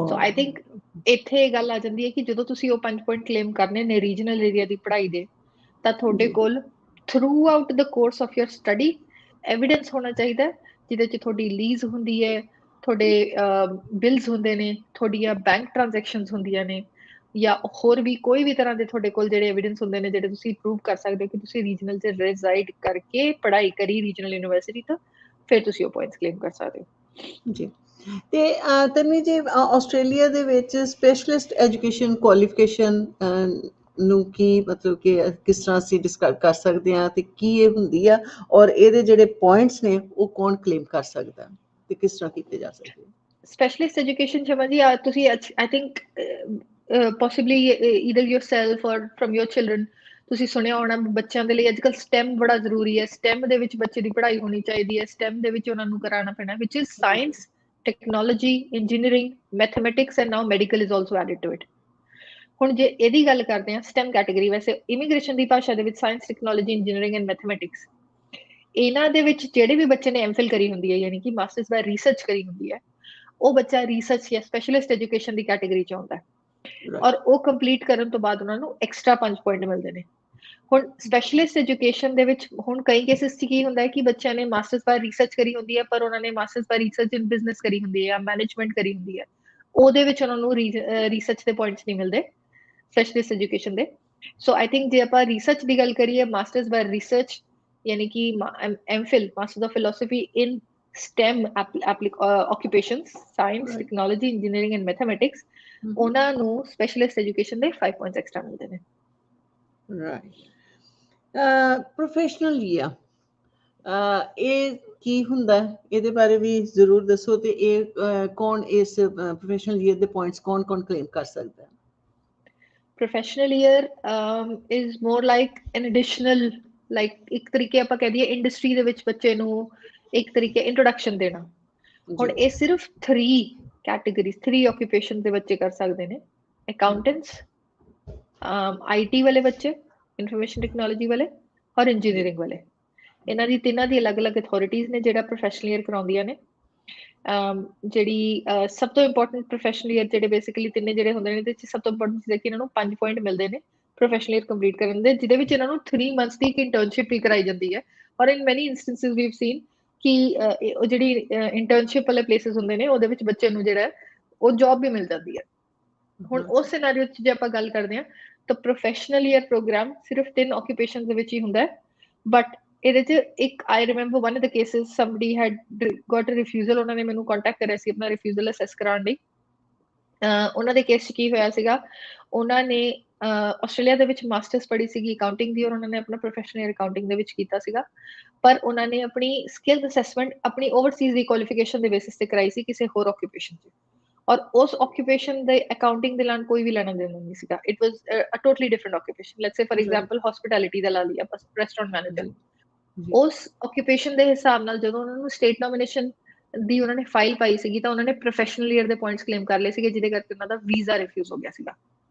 So I think ਇੱਥੇ ਇਹ ਗੱਲ ਆ ਜਾਂਦੀ ਹੈ ਕਿ ਜਦੋਂ ਤੁਸੀਂ ਉਹ 5 ਪੁਆਇੰਟ ਕਲੇਮ ਕਰਨੇ ਨੇ ਰੀਜਨਲ ਏਰੀਆ ਦੀ ਪੜ੍ਹਾਈ ਦੇ, ਤਾਂ ਤੁਹਾਡੇ ਕੋਲ through out the course of your study evidence ਹੋਣਾ ਚਾਹੀਦਾ, ਜਿਹਦੇ 'ਚ ਤੁਹਾਡੀ ਲੀਜ਼ ਹੁੰਦੀ ਹੈ, ਤੁਹਾਡੇ ਬਿਲਸ ਹੁੰਦੇ ਨੇ, ਤੁਹਾਡੀਆਂ ਬੈਂਕ ਟ੍ਰਾਂਜੈਕਸ਼ਨਸ ਹੁੰਦੀਆਂ ਨੇ, ਜਾਂ ਹੋਰ ਵੀ ਕੋਈ ਵੀ ਤਰ੍ਹਾਂ ਦੇ ਤੁਹਾਡੇ ਕੋਲ ਜਿਹੜੇ ਐਵੀਡੈਂਸ ਹੁੰਦੇ ਨੇ ਜਿਹੜੇ ਤੁਸੀਂ ਪ੍ਰੂਵ ਕਰ ਸਕਦੇ ਹੋ ਕਿ ਤੁਸੀਂ ਰੀਜਨਲ 'ਚ ਰੈਜ਼ਾਈਡ ਕਰਕੇ ਪੜ੍ਹਾਈ ਕਰੀ ਰੀਜਨਲ ਯੂਨੀਵਰਸਿਟੀ ਤੋਂ, ਫਿਰ ਤੁਸੀਂ ਉਹ ਪੁਆਇੰਟਸ ਕਲੇਮ ਕਰ ਸਕਦੇ ਹੋ। ਜੀ, ਤੇ ਤਨਵੀ ਜੀ, ਆਸਟ੍ਰੇਲੀਆ ਦੇ ਵਿੱਚ ਸਪੈਸ਼ਲਿਸਟ ਐਜੂਕੇਸ਼ਨ ਕੁਆਲੀਫਿਕੇਸ਼ਨ ਨੂੰ ਕੀ ਮਤਲਬ ਕਿ ਕਿਸ ਤਰ੍ਹਾਂ ਅਸੀਂ ਡਿਸਕਸ ਕਰ ਸਕਦੇ ਹਾਂ ਤੇ ਕੀ ਇਹ ਹੁੰਦੀ ਆ, ਔਰ ਇਹਦੇ ਜਿਹੜੇ ਪੁਆਇੰਟਸ ਨੇ ਉਹ ਕੌਣ ਕਲੇਮ ਕਰ ਸਕਦਾ ਤੇ ਕਿਸ ਤਰ੍ਹਾਂ ਕੀਤੇ ਜਾ ਸਕਦੇ? ਸਪੈਸ਼ਲਿਸਟ ਐਜੂਕੇਸ਼ਨ ਸ਼ਰਮਾ ਜੀ, ਤੁਸੀਂ ਆਈ ਥਿੰਕ ਪੋਸੀਬਲੀ ਈਦਰ ਯੋਰਸੈਲਫ ਔਰ ਫਰਮ ਯੋਰ ਚਿਲਡਰਨ ਤੁਸੀਂ ਸੁਣਿਆ ਹੋਣਾ ਬੱਚਿਆਂ ਦੇ ਲਈ ਅੱਜ ਕੱਲ੍ਹ ਸਟੈਮ ਬੜਾ ਜ਼ਰੂਰੀ ਹੈ। ਸਟੈਮ ਦੇ ਵਿੱਚ ਬੱਚੇ ਦੀ ਪੜ੍ਹਾਈ ਹੋਣੀ ਚਾਹੀਦੀ ਹੈ। ਸਟੈਮ ਦੇ ਵਿੱਚ ਉਹਨਾਂ ਨੂੰ ਕਰਾਉਣਾ ਪੈਣਾ, which is science, technology, engineering, mathematics and now medical is also added to it. ਹੁਣ ਜੇ ਇਹਦੀ ਗੱਲ ਕਰਦੇ ਹਾਂ ਸਟੈਮ ਕੈਟੇਗਰੀ, ਵੈਸੇ ਇਮੀਗ੍ਰੇਸ਼ਨ ਦੀ ਭਾਸ਼ਾ ਦੇ ਵਿੱਚ science, technology, engineering and mathematics, ਇਹਨਾਂ ਦੇ ਵਿੱਚ ਜਿਹੜੇ ਵੀ ਬੱਚੇ ਨੇ ਐਮਫਿਲ ਕਰੀ ਹੁੰਦੀ ਹੈ, ਯਾਨੀ ਕਿ ਮਾਸਟਰਸ ਬਾय ਰਿਸਰਚ ਕਰੀ ਹੁੰਦੀ ਹੈ, ਉਹ ਬੱਚਾ ਰਿਸਰਚ ਜਾਂ ਸਪੈਸ਼ਲਿਸਟ ਐਜੂਕੇਸ਼ਨ ਦੀ ਕੈਟੇਗਰੀ ਚ ਆਉਂਦਾ ਹੈ ਔਰ ਉਹ ਕੰਪਲੀਟ ਕਰਨ ਤੋਂ ਬਾਅਦ ਉਹਨਾਂ ਨੂੰ ਐਕਸਟਰਾ 5 ਪੁਆਇੰਟ ਮਿਲਦੇ ਨੇ। ਹੁਣ ਸਪੈਸ਼ਲਿਸਟ ਐਜੂਕੇਸ਼ਨ ਦੇ ਵਿੱਚ ਹੁਣ ਕਈ ਕੇਸਿਸ 'ਚ ਕੀ ਹੁੰਦਾ ਹੈ ਕਿ ਬੱਚਿਆਂ ਨੇ ਮਾਸਟਰਸ ਬਾय ਰਿਸਰਚ ਕਰੀ ਹੁੰਦੀ ਹੈ, ਪਰ ਉਹਨਾਂ ਨੇ ਮਾਸਟਰਸ ਬਾय ਰਿਸਰਚ ਇਨ ਬਿਜ਼ਨਸ ਕਰੀ ਹੁੰਦੀ ਹੈ ਜਾਂ ਮੈਨੇਜਮੈਂਟ ਕਰੀ ਹੁੰਦੀ ਹੈ, ਉਹਦੇ ਵਿੱਚ ਉਹਨਾਂ ਨੂੰ ਰਿਸਰਚ ਦੇ ਪੁਆਇੰਟਸ ਨਹੀਂ ਮਿਲਦੇ ਸਪੈਸ਼ਲਿਸਟ ਐਜੂਕੇਸ਼ਨ ਦੇ। ਸੋ ਆਈ ਥਿੰਕ ਜੇ ਆਪਾਂ ਰਿਸਰਚ ਦੀ ਗੱਲ ਕਰੀਏ, ਮਾਸਟਰਸ ਬਾय ਰਿਸਰਚ ਯਾਨੀ ਕਿ MPhil master of philosophy in STEM occupations, science, technology, engineering and mathematics, ਉਹਨਾਂ ਨੂੰ ਸਪੈਸ਼ਲਿਸਟ ਐਜੂਕੇਸ਼ਨ ਦੇ 5 ਪੁਆਇੰਟਸ ਐਕਸਟਰਾ ਮਿਲਦੇ ਨੇ। ਰਾਈਟ। ਪ੍ਰੋਫੈਸ਼ਨਲ ਈਅਰ ਇਹ ਕੀ ਹੁੰਦਾ, ਇਹਦੇ ਬਾਰੇ ਵੀ ਜ਼ਰੂਰ ਦੱਸੋ ਤੇ ਇਹ ਕੌਣ ਇਸ ਪ੍ਰੋਫੈਸ਼ਨਲ ਈਅਰ ਦੇ ਪੁਆਇੰਟਸ ਕੌਣ ਕਲੇਮ ਕਰ ਸਕਦਾ? Professional year is more like an additional, like ਇੱਕ ਤਰੀਕੇ ਆਪਾਂ ਕਹਿ ਦਈਏ ਇੰਡਸਟਰੀ ਦੇ ਵਿੱਚ ਬੱਚੇ ਨੂੰ ਇੱਕ ਤਰੀਕੇ ਇੰਟਰੋਡਕਸ਼ਨ ਦੇਣਾ। ਹੁਣ ਇਹ ਸਿਰਫ 3 ਕੈਟੇਗਰੀਜ਼, 3 ਆਕੂਪੇਸ਼ਨ ਦੇ ਬੱਚੇ ਕਰ ਸਕਦੇ ਨੇ। ਅਕਾਊਂਟੈਂਟਸ, IT ਵਾਲੇ ਬੱਚੇ, ਇਨਫੋਰਮੇਸ਼ਨ ਟੈਕਨੋਲੋਜੀ ਵਾਲੇ ਔਰ ਇੰਜੀਨੀਅਰਿੰਗ ਵਾਲੇ। ਇਹਨਾਂ ਦੀ ਤਿੰਨਾਂ ਦੀ ਅਲੱਗ-ਅਲੱਗ ਅਥਾਰਟੀਜ਼ ਨੇ ਜਿਹੜਾ ਪ੍ਰੋਫੈਸ਼ਨਲ ਈਅਰ ਕਰਾਉਂਦੀਆਂ ਨੇ। ਜਿਹੜੀ ਸਭ ਤੋਂ ਇੰਪੋਰਟੈਂਟ ਪ੍ਰੋਫੈਸ਼ਨਲ ਈਅਰ ਜਿਹੜੇ ਬੇਸਿਕਲੀ ਤਿੰਨੇ ਜਿਹੜੇ ਹੁੰਦੇ ਨੇ, ਇਹਦੇ ਵਿੱਚ ਸਭ ਤੋਂ ਇੰਪੋਰਟੈਂਟ ਚੀਜ਼ ਹੈ ਕਿ ਇਹਨਾਂ ਨੂੰ 5 ਪੁਆਇੰਟ ਮਿਲਦੇ ਨੇ ਪ੍ਰੋਫੈਸ਼ਨਲ ਈਅਰ ਕੰਪਲੀਟ ਕਰਨ ਦੇ, ਜਿਹਦੇ ਵਿੱਚ ਇਹਨਾਂ ਨੂੰ 3 ਮੰਥਸ ਦੀ ਇੱਕ ਇੰਟਰਨਸ਼ਿਪ ਵੀ ਕਰਾਈ ਜਾਂਦੀ ਹੈ। ਔਰ ਇਨ ਮੈਨੀ ਇੰਸਟੈਂਸਿਸ ਵੀ ਹੈਵ ਸੀਨ ਕਿ ਉਹ ਜਿਹੜੀ ਇੰਟਰਨਸ਼ਿਪ ਵਾਲੇ ਪਲੇਸਿਸ ਹੁੰਦੇ ਨੇ ਉਹਦੇ ਵਿੱਚ ਬੱਚੇ ਨੂੰ ਜਿਹੜਾ ਉਹ ਜੌਬ ਵੀ ਮਿਲ ਜਾਂਦੀ ਹੈ। ਹੁਣ ਉਸ ਸਿਨੈਰੀਓ 'ਚ ਜੇ ਆਪਾਂ ਗੱਲ ਕਰਦੇ ਹਾਂ ਤਾਂ ਪ੍ਰੋਫੈਸ਼ਨਲ ਈਅਰ ਪ੍ਰੋਗਰਾਮ ਸਿਰਫ 3 ਆਕੂਪੇਸ਼ਨ ਦੇ ਵਿੱਚ ਹੀ ਹੁੰਦਾ ਹੈ। ਬਟ ਇਹਦੇ 'ਚ ਇੱਕ I remember one of the cases somebody had got a refusal, ਉਹਨਾਂ ਨੇ ਮੈਨੂੰ ਕੰਟੈਕਟ ਕਰਿਆ ਸੀ ਆਪਣਾ ਰਿਫਿਊਜ਼ਲ ਅਸੈਸ ਕਰਾਉਣ ਲਈ। ਉਹਨਾਂ ਦੇ ਕੇਸ 'ਚ ਕੀ ਹੋਇਆ ਸੀਗਾ, ਉਹਨਾਂ ਨੇ ਆਸਟ੍ਰੇਲੀਆ ਦੇ ਵਿੱਚ ਮਾਸਟਰਸ ਪੜ੍ਹੀ ਸੀਗੀ ਅਕਾਊਂਟਿੰਗ ਦੀ ਔਰ ਉਹਨਾਂ ਨੇ ਆਪਣਾ ਪ੍ਰੋਫੈਸ਼ਨਲ ਈਅਰ ਅਕਾਊਂਟਿੰਗ ਦੇ ਵਿੱਚ ਕੀਤਾ ਸੀਗਾ, ਪਰ ਉਹਨਾਂ ਨੇ ਆਪਣੀ ਸਕਿੱਲ ਅਸੈਸਮੈਂਟ ਆਪਣੀ ਓਵਰਸੀਜ਼ ਦੀ ਕੁਆਲੀਫਿਕੇਸ਼ਨ ਦੇ ਬੇਸਿਸ ਤੇ ਕਰਾਈ ਸੀ ਕਿਸੇ ਹੋਰ ਆਕੂਪੇਸ਼ਨ 'ਚ, ਔਰ ਉਸ ਆਕੂਪੇਸ਼ਨ ਦੇ ਅਕਾਊਂਟਿੰਗ ਦੇ ਨਾਲ ਕੋਈ ਵੀ ਲੈਣਾ ਦੇਣਾ ਨਹੀਂ ਸੀਗਾ। It was a totally different occupation. Let's say for example hospitality ਦਾ ਲਾ ਲਿਆ ਆਪਾਂ, ਰੈਸਟੋਰੈਂਟ ਮੈਨੇਜਰ। ਉਸ ਆਕੂਪੇਸ਼ਨ ਦੇ ਹਿਸਾਬ ਨਾਲ ਜਦੋਂ ਉਹਨਾਂ ਨੂੰ ਸਟੇਟ ਨੋਮੀਨੇਸ਼ਨ ਦੀ ਉਹਨਾਂ ਨੇ ਫਾਈਲ ਪਾਈ ਸੀਗੀ ਤਾਂ ਉਹਨਾਂ ਨੇ ਪ੍ਰੋਫੈਸ਼ਨਲ ਈਅਰ ਦੇ ਪੁਆਇੰਟਸ ਕਲੇਮ ਕਰ ਲਏ ਸੀਗੇ, ਜਿਹਦੇ ਕਰਕੇ ਉਹਨਾਂ ਦਾ ਵੀਜ਼ਾ ਰਿਫਿਊਜ਼ ਹੋ ਗਿਆ ਸੀਗਾ।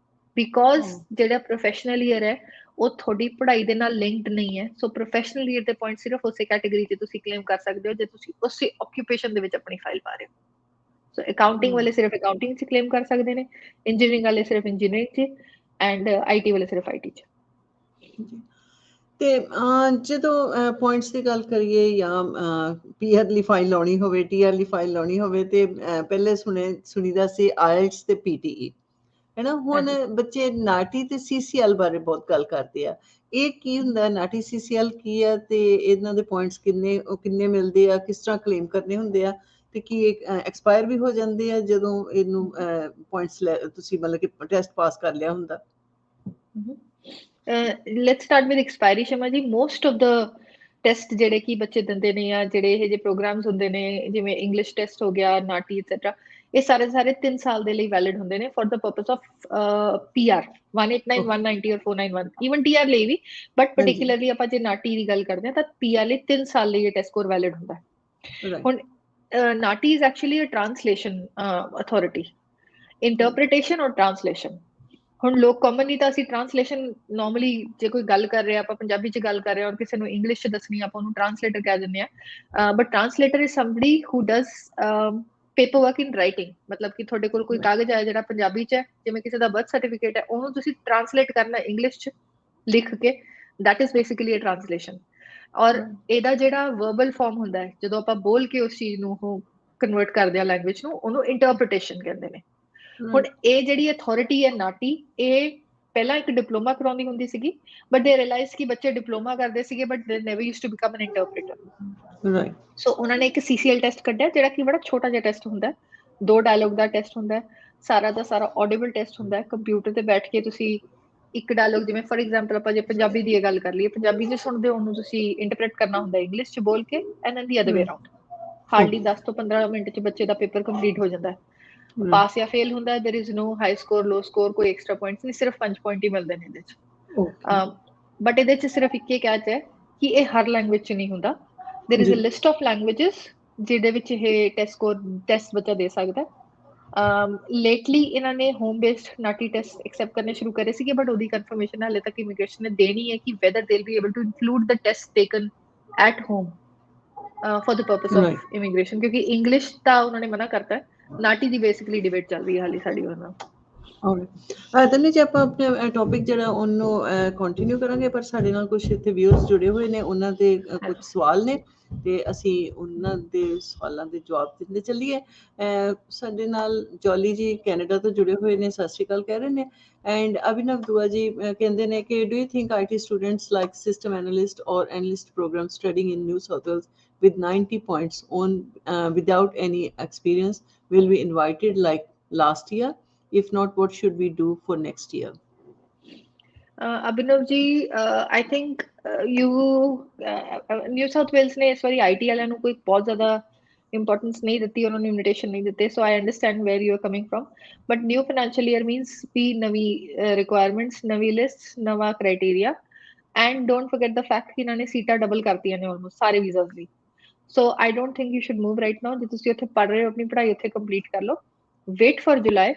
ਬਿਕੋਜ਼ ਜਿਹੜਾ ਪ੍ਰੋਫੈਸ਼ਨਲ ਈਅਰ ਹੈ ਉਹ ਤੁਹਾਡੀ ਪੜ੍ਹਾਈ ਦੇ ਨਾਲ ਲਿੰਕਡ ਨਹੀਂ ਹੈ। ਸੋ ਪ੍ਰੋਫੈਸ਼ਨਲ ਈਅਰ ਦੇ ਪੁਆਇੰਟ ਸਿਰਫ ਉਸੇ ਕੈਟੇਗਰੀ 'ਚ ਤੁਸੀਂ ਕਲੇਮ ਕਰ ਸਕਦੇ ਹੋ ਜੇ ਤੁਸੀਂ ਉਸੇ ਆਕੂਪੇਸ਼ਨ ਦੇ ਵਿੱਚ ਆਪਣੀ ਫਾਈਲ ਪਾ ਰਹੇ ਹੋ। ਸੋ ਅਕਾਊਂਟਿੰਗ ਵਾਲੇ ਸਿਰਫ ਅਕਾਊਂਟਿੰਗ 'ਚ ਕਲੇਮ ਕਰ ਸਕਦੇ ਨੇ, ਇੰਜੀਨੀਅਰਿੰਗ ਵਾਲੇ ਸਿਰਫ ਇੰਜੀਨੀਅਰਿੰਗ 'ਚ ਐਂਡ IT ਵਾਲੇ ਸਿਰਫ IT 'ਚ। ਤੇ ਜਦੋਂ ਪੁਆਇੰਟਸ ਦੀ ਗੱਲ ਕਰੀਏ ਜਾਂ PR ਲਈ ਫਾਈਲ ਲਾਉਣੀ ਹੋਵੇ, TR ਲਈ ਫਾਈਲ ਲਾਉਣੀ ਹੋਵੇ ਤੇ ਪਹਿਲੇ ਸੁਣੀਦਾ ਸੀ IELTS ਤੇ PTE, ਹੈ ਨਾ। ਹੁਣ ਬੱਚੇ ਨਾਟੀ ਤੇ CCL ਬਾਰੇ ਬਹੁਤ ਗੱਲ ਕਰਦੇ ਆ। ਇਹ ਕੀ ਹੁੰਦਾ, ਨਾਟੀ CCL ਕੀ ਆ ਤੇ ਇਹਨਾਂ ਦੇ ਪੁਆਇੰਟਸ ਕਿੰਨੇ ਮਿਲਦੇ ਆ, ਕਿਸ ਤਰ੍ਹਾਂ ਕਲੇਮ ਕਰਨੇ ਹੁੰਦੇ ਆ ਤੇ ਕੀ ਐਕਸਪਾਇਰ ਵੀ ਹੋ ਜਾਂਦੇ ਆ ਜਦੋਂ ਇਹਨੂੰ ਪੁਆਇੰਟਸ ਤੁਸੀਂ ਮਤਲਬ ਕਿ ਟੈਸਟ ਪਾਸ ਕਰ ਲਿਆ ਹੁੰਦਾ? ਲੈਟਸ ਸਟਾਰਟ ਵਿਦ ਐਕਸਪਾਇਰੀ Sharma ji. Most of the test ਜਿਹੜੇ ਕਿ ਬੱਚੇ ਦਿੰਦੇ ਨੇ ਜਾਂ ਜਿਹੜੇ ਇਹ ਜਿਹੇ ਪ੍ਰੋਗਰਾਮਸ ਹੁੰਦੇ ਨੇ ਜਿਵੇਂ ਇੰਗਲਿਸ਼ ਟੈਸਟ ਹੋ ਗਿਆ, ਨਾਟੀ ਐਟਸੈਟਰਾ, ਇਹ ਸਾਰੇ 3 ਸਾਲ ਦੇ ਲਈ ਵੈਲਿਡ ਹੁੰਦੇ ਨੇ for the purpose of PR 189, 190 ਔਰ 491, ਈਵਨ TR ਲਈ ਵੀ। ਬਟ ਪਾਰਟਿਕੂਲਰਲੀ ਆਪਾਂ ਜੇ ਨਾਟੀ ਦੀ ਗੱਲ ਕਰਦੇ ਹਾਂ ਤਾਂ PR ਲਈ 3 ਸਾਲ ਲਈ ਇਹ ਟੈਸਟ ਸਕੋਰ ਵੈਲਿਡ ਹੁੰਦਾ ਹੈ। ਹੁਣ NAATI is actually a translation authority, interpretation ਔਰ ਟ੍ਰਾਂਸਲੇਸ਼ਨ। ਹੁਣ ਲੋਕ ਕਾਮਨਲੀ ਤਾਂ ਅਸੀਂ ਟ੍ਰਾਂਸਲੇਸ਼ਨ ਨਾਰਮਲੀ ਜੇ ਕੋਈ ਗੱਲ ਕਰ ਰਿਹਾ ਆਪਾਂ ਪੰਜਾਬੀ 'ਚ ਗੱਲ ਕਰ ਰਹੇ ਔਰ ਕਿਸੇ ਨੂੰ ਇੰਗਲਿਸ਼ 'ਚ ਦੱਸਣੀ ਆਪਾਂ ਉਹਨੂੰ ਟ੍ਰਾਂਸਲੇਟਰ ਕਹਿ ਦਿੰਦੇ ਹਾਂ। But translator is somebody who does paper work in writing. ਮਤਲਬ ਕਿ ਤੁਹਾਡੇ ਕੋਲ ਕੋਈ ਕਾਗਜ਼ ਆਇਆ ਜਿਹੜਾ ਪੰਜਾਬੀ 'ਚ ਹੈ, ਜਿਵੇਂ ਕਿਸੇ ਦਾ ਬਰਥ ਸਰਟੀਫਿਕੇਟ ਹੈ, ਉਹਨੂੰ ਤੁਸੀਂ ਟ੍ਰਾਂਸਲੇਟ ਕਰਨਾ ਇੰਗਲਿਸ਼ 'ਚ ਲਿਖ ਕੇ, that is basically a translation. ਔਰ ਇਹਦਾ ਜਿਹੜਾ ਵਰਬਲ ਫਾਰਮ ਹੁੰਦਾ ਹੈ ਜਦੋਂ ਆਪਾਂ ਬੋਲ ਕੇ ਉਸ ਚੀਜ਼ ਨੂੰ ਉਹ ਕਨਵਰਟ ਕਰਦੇ ਆ ਲੈਂਗੁਏਜ ਨੂੰ, ਉਹਨੂੰ ਇੰਟਰਪ੍ਰੀਟੇਸ਼ਨ ਕਹਿੰਦੇ ਨੇ। ਹੁਣ ਇਹ ਜਿਹੜੀ ਅਥਾਰਟੀ ਹੈ ਨਾਟੀ, ਇਹ ਪਹਿਲਾਂ ਇੱਕ ਡਿਪਲੋਮਾ ਕਰਾਉਂਦੀ ਹੁੰਦੀ ਸੀਗੀ, ਬਟ ਦੇ ਰਿਅਲਾਈਜ਼ ਕਿ ਬੱਚੇ ਡਿਪਲੋਮਾ ਕਰਦੇ ਸੀਗੇ but they never used to become an interpreter. Right. So ਉਹਨਾਂ ਨੇ ਇੱਕ CCL ਟੈਸਟ ਕੱਢਿਆ ਜਿਹੜਾ ਕਿ ਬੜਾ ਛੋਟਾ ਜਿਹਾ ਟੈਸਟ ਹੁੰਦਾ ਹੈ, 2 ਡਾਇਲੋਗ ਦਾ ਟੈਸਟ ਹੁੰਦਾ ਹੈ, ਸਾਰਾ ਦਾ ਸਾਰਾ ਆਡੀਬਲ ਟੈਸਟ ਹੁੰਦਾ ਹੈ। ਕੰਪਿਊਟਰ ਤੇ ਬੈਠ ਕੇ ਤੁਸੀਂ ਇੱਕ ਡਾਇਲੋਗ, ਜਿਵੇਂ ਫॉर ਐਗਜ਼ਾਮਪਲ ਆਪਾਂ ਜੇ ਪੰਜਾਬੀ ਦੀ ਇਹ ਗੱਲ ਕਰ ਲਈਏ, ਪੰਜਾਬੀ 'ਚ ਸੁਣਦੇ ਹੋ ਉਹਨੂੰ ਤੁਸੀਂ ਇੰਟਰਪ੍ਰੀਟ ਕਰਨਾ ਹੁੰਦਾ ਇੰਗਲਿਸ਼ 'ਚ ਬੋਲ ਕੇ, and then the other way around. Hardly 10 ਤੋਂ 15 ਮਿੰਟ 'ਚ ਬੱਚੇ ਦਾ ਪੇਪਰ ਕੰਪਲੀਟ ਹੋ ਜਾਂਦਾ ਹੈ। ਪਾਸ ਜਾਂ ਫੇਲ ਹੁੰਦਾ, there is no high score low score, ਕੋਈ ਐਕਸਟਰਾ ਪੁਆਇੰਟਸ ਨਹੀਂ, ਸਿਰਫ 5 ਪੁਆਇੰਟ ਹੀ ਮਿਲਦੇ ਨੇ ਇਹਦੇ 'ਚ। ਬਟ ਇਹਦੇ 'ਚ ਸਿਰਫ ਇੱਕ ਹੀ ਕੈਚ ਹੈ ਕਿ ਇਹ ਹਰ ਲੈਂਗੁਏਜ 'ਚ ਨਹੀਂ ਹੁੰਦਾ। There is a list of languages ਜਿਹਦੇ ਵਿੱਚ ਇਹ ਟੈਸਟ ਬੱਚਾ ਦੇ ਸਕਦਾ। ਲੇਟਲੀ ਇਹਨਾਂ ਨੇ home based Nati test accept ਕਰਨੇ ਸ਼ੁਰੂ ਕਰੇ ਸੀਗੇ, ਬਟ ਉਹਦੀ ਕਨਫਰਮੇਸ਼ਨ ਹਾਲੇ ਤੱਕ ਇਮੀਗ੍ਰੇਸ਼ਨ ਨੇ ਦੇਣੀ ਹੈ ਕਿ whether they will be able to include the test taken at home for the purpose of immigration, क्योंकि इंग्लिश ਤਾਂ ਉਹਨਾਂ ਨੇ ਮਨਾ ਕਰਤਾ ਹੈ। ਨਾਟੀ ਦੀ ਬੇਸਿਕਲੀ ਡਿਬੇਟ ਚੱਲ ਰਹੀ ਹੈ ਹਾਲੇ ਸਾਡੀ ਉਹਨਾਂ ਨਾਲ। ਤਨੀ ਜੀ ਆਪਾਂ ਆਪਣੇ ਟੌਪਿਕ ਜਿਹੜਾ ਉਹਨੂੰ ਕੰਟੀਨਿਊ ਕਰਾਂਗੇ, ਪਰ ਸਾਡੇ ਨਾਲ ਕੁਝ ਇੱਥੇ ਵਿਊਅਰਸ ਜੁੜੇ ਹੋਏ ਨੇ, ਉਹਨਾਂ ਦੇ ਕੁਝ ਸਵਾਲ ਨੇ ਤੇ ਅਸੀਂ ਉਹਨਾਂ ਦੇ ਸਵਾਲਾਂ ਦੇ ਜਵਾਬ ਦਿੰਦੇ ਚੱਲੀਏ। ਸਾਡੇ ਨਾਲ ਜੋਲੀ ਜੀ ਕੈਨੇਡਾ ਤੋਂ ਜੁੜੇ ਹੋਏ ਨੇ, ਸਤਿ ਸ਼੍ਰੀ ਅਕਾਲ ਕਹਿ ਰਹੇ ਨੇ। ਐਂਡ ਅਭਿਨਵ ਦੁਆ ਜੀ ਕਹਿੰਦੇ ਨੇ ਕਿ do you think IT students like system analyst or analyst program studying in New South Wales with 90 points on without any experience will be invited like last year? If not, what should we do for next year? Abhinav ji, I think New South Wales ਨੇ ਇਸ ਵਾਰੀ IT ਵਾਲਿਆਂ ਨੂੰ ਕੋਈ ਬਹੁਤ ਜ਼ਿਆਦਾ importance ਨਹੀਂ ਦਿੱਤੀ, ਉਹਨਾਂ ਨੂੰ ਇਨਵੀਟੇਸ਼ਨ ਨਹੀਂ ਦਿੱਤੇ। So I understand where you are coming from, but new financial year means ਵੀ ਨਵੀਂ ਰਿਕੁਆਇਰਮੈਂਟਸ, ਨਵੀਂ ਲਿਸਟ, ਨਵਾਂ criteria, and don't forget the fact ਕਿ ਇਹਨਾਂ ਨੇ ਸੀਟਾਂ ਡਬਲ ਕਰਤੀਆਂ ਨੇ ਆਲਮੋਸਟ ਸਾਰੇ ਵੀਜ਼ਾਸ ਦੀ। So I don't think you should move right now. ਜੇ ਤੁਸੀਂ ਉੱਥੇ ਪੜ੍ਹ ਰਹੇ ਹੋ, ਆਪਣੀ ਪੜ੍ਹਾਈ ਉੱਥੇ ਕੰਪਲੀਟ ਕਰ ਲਓ, ਵੇਟ ਫॉर ਜੁਲਾਈ।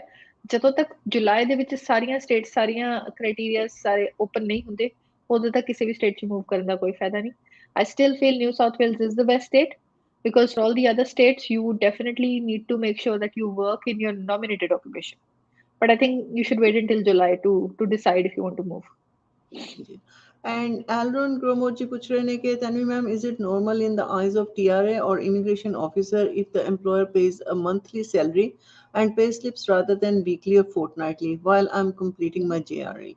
ਜਦੋਂ ਤੱਕ ਜੁਲਾਈ ਦੇ ਵਿੱਚ ਸਾਰੀਆਂ ਸਟੇਟ, ਸਾਰੀਆਂ ਕ੍ਰਾਈਟੇਰੀਆ ਸਾਰੇ ਓਪਨ ਨਹੀਂ ਹੁੰਦੇ, ਉਦੋਂ ਤੱਕ ਕਿਸੇ ਵੀ ਸਟੇਟ 'ਚ ਮੂਵ ਕਰਨ ਦਾ ਕੋਈ ਫਾਇਦਾ ਨਹੀਂ। ਆਈ still feel new South Wales is the best state, because for all the other states you would definitely need to make sure that you work in your nominated occupation, but I think you should wait until July to decide if you want to move. And Alron Gromoji पूछ रहे हैं कि Tanvi ma'am, is it normal in the eyes of TRA or immigration officer if the employer pays a monthly salary and pay slips rather than weekly or fortnightly while I'm completing my JRE?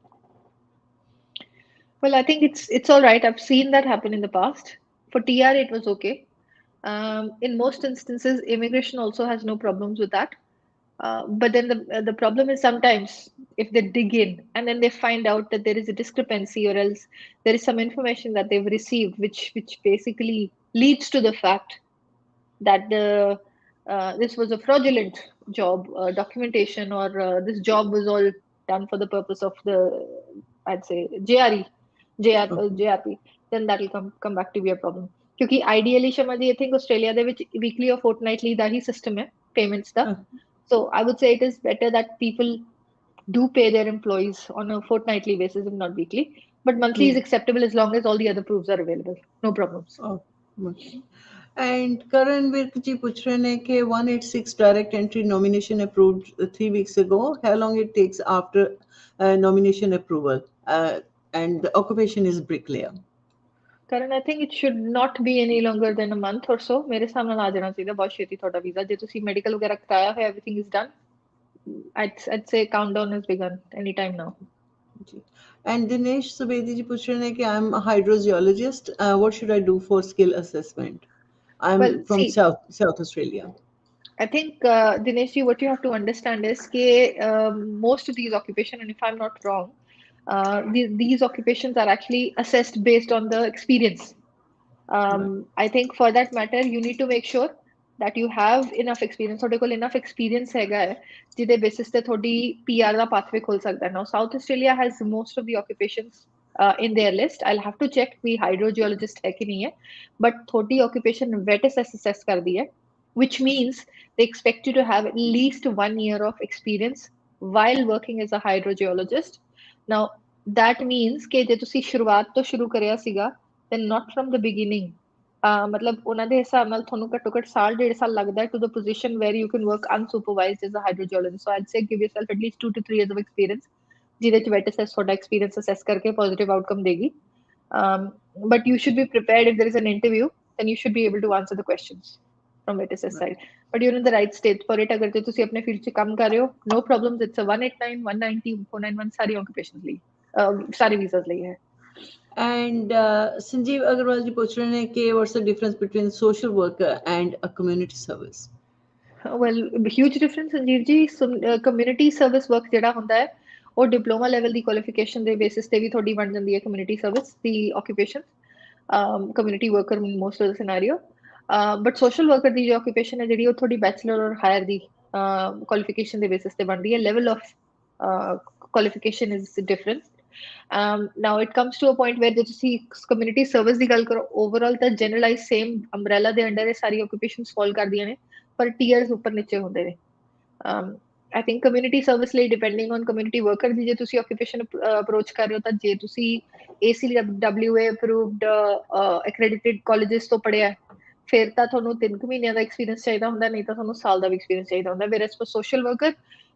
Well, I think it's all right. I've seen that happen in the past. For TRA, it was okay. In most instances, immigration also has no problems with that. But then the problem is sometimes if they dig in and then they find out that there is a discrepancy, or else there is some information that they've received which basically leads to the fact that this was a fraudulent job documentation, or this job was all done for the purpose of the, I'd say, JRP, then that will come back to be a problem. क्योंकि ideally Sharma ji, I think Australia ਦੇ ਵਿੱਚ weekly or fortnightly the he system ਹੈ payments the. So I would say it is better that people do pay their employees on a fortnightly basis and not weekly. But monthly is acceptable as long as all the other proofs are available. No problems. And Karan Virkji पूछ रहे हैं कि 186 direct entry nomination approved 3 weeks ago. How long it takes after nomination approval? And the occupation is bricklayer. Karan, I think it should not be any longer than a month or so. ਮੇਰੇ ਹਿਸਾਬ ਨਾਲ ਆ ਜਾਣਾ ਚਾਹੀਦਾ ਬਹੁਤ ਛੇਤੀ ਤੁਹਾਡਾ visa. ਜੇ ਤੁਸੀਂ ਮੈਡੀਕਲ ਵਗੈਰਾ ਕਰਾਇਆ ਹੋਇਆ, everything is done, I'd say countdown has begun anytime now. And Dinesh Subedi ji पूछ रहे हैं कि I'm a hydrogeologist. What should I do for skill assessment? I'm from South Australia. I think Dinesh ji, what you have to understand is that most of these occupations, and if I'm not wrong, these occupations are actually assessed based on the experience. I think for that matter, you need to make sure that you have enough experience. ਤੁਹਾਡੇ ਕੋਲ enough experience ਹੈਗਾ ਹੈ ਜਿਹਦੇ basis ਤੇ ਤੁਹਾਡੀ PR ਦਾ pathway ਖੁੱਲ ਸਕਦਾ ਹੈ। Now South Australia has most of the occupations in their list. I'll have to check we hydrogeologist ਹੈ ਕਿ ਨਹੀਂ ਹੈ, but ਤੁਹਾਡੀ occupation wet assess ਕਰਦੀ ਹੈ, which means they expect you to have at least 1 year of experience while working as a hydrogeologist. Now that means ਕਿ ਜੇ ਤੁਸੀਂ ਸ਼ੁਰੂਆਤ ਤੋਂ ਸ਼ੁਰੂ ਕਰਿਆ ਸੀਗਾ, then not from the beginning. ਮਤਲਬ ਉਹਨਾਂ ਦੇ ਹਿਸਾਬ ਨਾਲ ਤੁਹਾਨੂੰ ਘੱਟੋ ਘੱਟ ਸਾਲ 1.5 ਸਾਲ ਲੱਗਦਾ ਹੈ to the position where you can work unsupervised as a hydrogeologist. So I'd say give yourself at least 2 to 3 years of experience, ਜਿਹਦੇ ਚ wet assess ਤੁਹਾਡਾ experience assess ਕਰਕੇ positive outcome ਦੇਗੀ. But you should be prepared if there is an interview, then you should be able to answer the questions. from HSS side. But you're in the right state for it. अगर तुसी अपने field च काम कर रहे हो, no problems. It's a 189, 190, 491 सारी occupations ਲਈ, सारी visas ਲਈ है. And Sanjeev Agarwal ji ਪੁੱਛ ਰਹੇ ਨੇ ਕਿ what's the difference between social worker and a community service? Well, huge difference, Sanjeev ji. Community service work ਜਿਹੜਾ ਹੁੰਦਾ ਹੈ, ਉਹ diploma level ਦੀ qualification ਦੇ basis ਤੇ ਵੀ ਤੁਹਾਡੀ ਬਣ ਜਾਂਦੀ ਹੈ community service the occupation. Community worker in most of the scenario. But social worker ਦੀ ਜੋ occupation ਹੈ ਜਿਹੜੀ ਉਹ ਤੁਹਾਡੀ bachelor or higher the qualification ਦੇ basis ਤੇ ਬਣਦੀ ਹੈ. Level of qualification is different. Now it comes to a point where ਜੇ ਤੁਸੀਂ community service ਦੀ ਗੱਲ ਕਰੋ, overall ਤਾਂ generalized same umbrella ਦੇ under ਇਹ ਸਾਰੀ occupations fall ਕਰਦੀਆਂ ਨੇ, ਪਰ tiers ਉੱਪਰ ਨੀਚੇ ਹੁੰਦੇ ਨੇ. I think community service ਲਈ depending on community worker ਦੀ ਜੇ ਤੁਸੀਂ occupation approach ਕਰ ਰਹੇ ਹੋ ਤਾਂ ਜੇ ਤੁਸੀਂ ACWA approved accredited colleges ਤੋਂ ਪੜ੍ਹਿਆ ਫਿਰ ਤਾਂ ਤੁਹਾਨੂੰ 3 ਮਹੀਨਿਆਂ ਦਾ ਐਕਸਪੀਰੀਅੰਸ ਚਾਹੀਦਾ ਹੁੰਦਾ, ਨਹੀਂ ਤਾਂ ਤੁਹਾਨੂੰ ਸਾਲ ਦਾ ਵੀ ਐਕਸਪੀਰੀਅੰਸ ਚਾਹੀਦਾ ਹੁੰਦਾ. whereas for social worker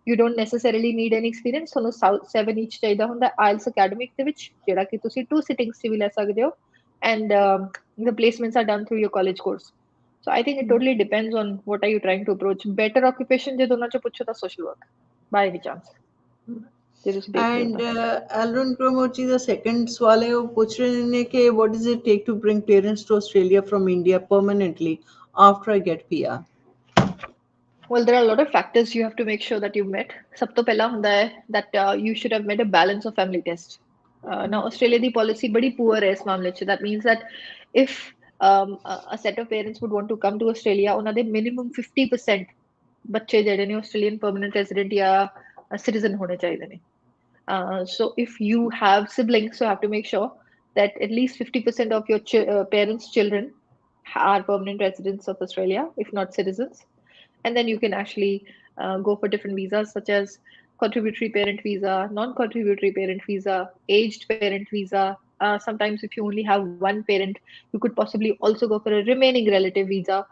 you don't necessarily need any experience, ਤੁਹਾਨੂੰ 7 each ਚਾਹੀਦਾ ਹੁੰਦਾ IELTS academic ਦੇ ਵਿੱਚ, ਜਿਹੜਾ ਕਿ ਤੁਸੀਂ 2 sittings 'ਚ ਵੀ ਲੈ ਸਕਦੇ ਹੋ, and the placements are done through your college course. So I think it totally depends on what are you trying to approach. Better occupation ਜੇ ਦੋਨਾਂ 'ਚ ਪੁੱਛੋ ਤਾਂ social work by any chance. And Alron Kromochi the second ਸਵਾਲ ਹੈ, ਉਹ ਪੁੱਛ ਰਹੇ ਨੇ ਕਿ what does it take to bring parents to Australia from India permanently after I get PR? Well, there are a lot of factors you have to make sure that you've met. ਸਭ ਤੋਂ ਪਹਿਲਾ ਹੁੰਦਾ ਹੈ that you should have met a balance of family test. Now Australia the policy ਬੜੀ poor ਹੈ ਇਸ ਮਾਮਲੇ 'ਚ. That means that if a set of parents would want to come to Australia, ਉਹਨਾਂ ਦੇ minimum 50% ਬੱਚੇ ਜਿਹੜੇ ਨੇ Australian permanent resident ਜਾਂ citizen ਹੋਣੇ ਚਾਹੀਦੇ ਨੇ. So if you have siblings, you have to make sure that at least 50% of your parents' children are permanent residents of Australia, if not citizens. And then you can actually go for different visas such as contributory parent visa, non-contributory parent visa, aged parent visa. Sometimes if you only have one parent, you could possibly also go for a remaining relative visa.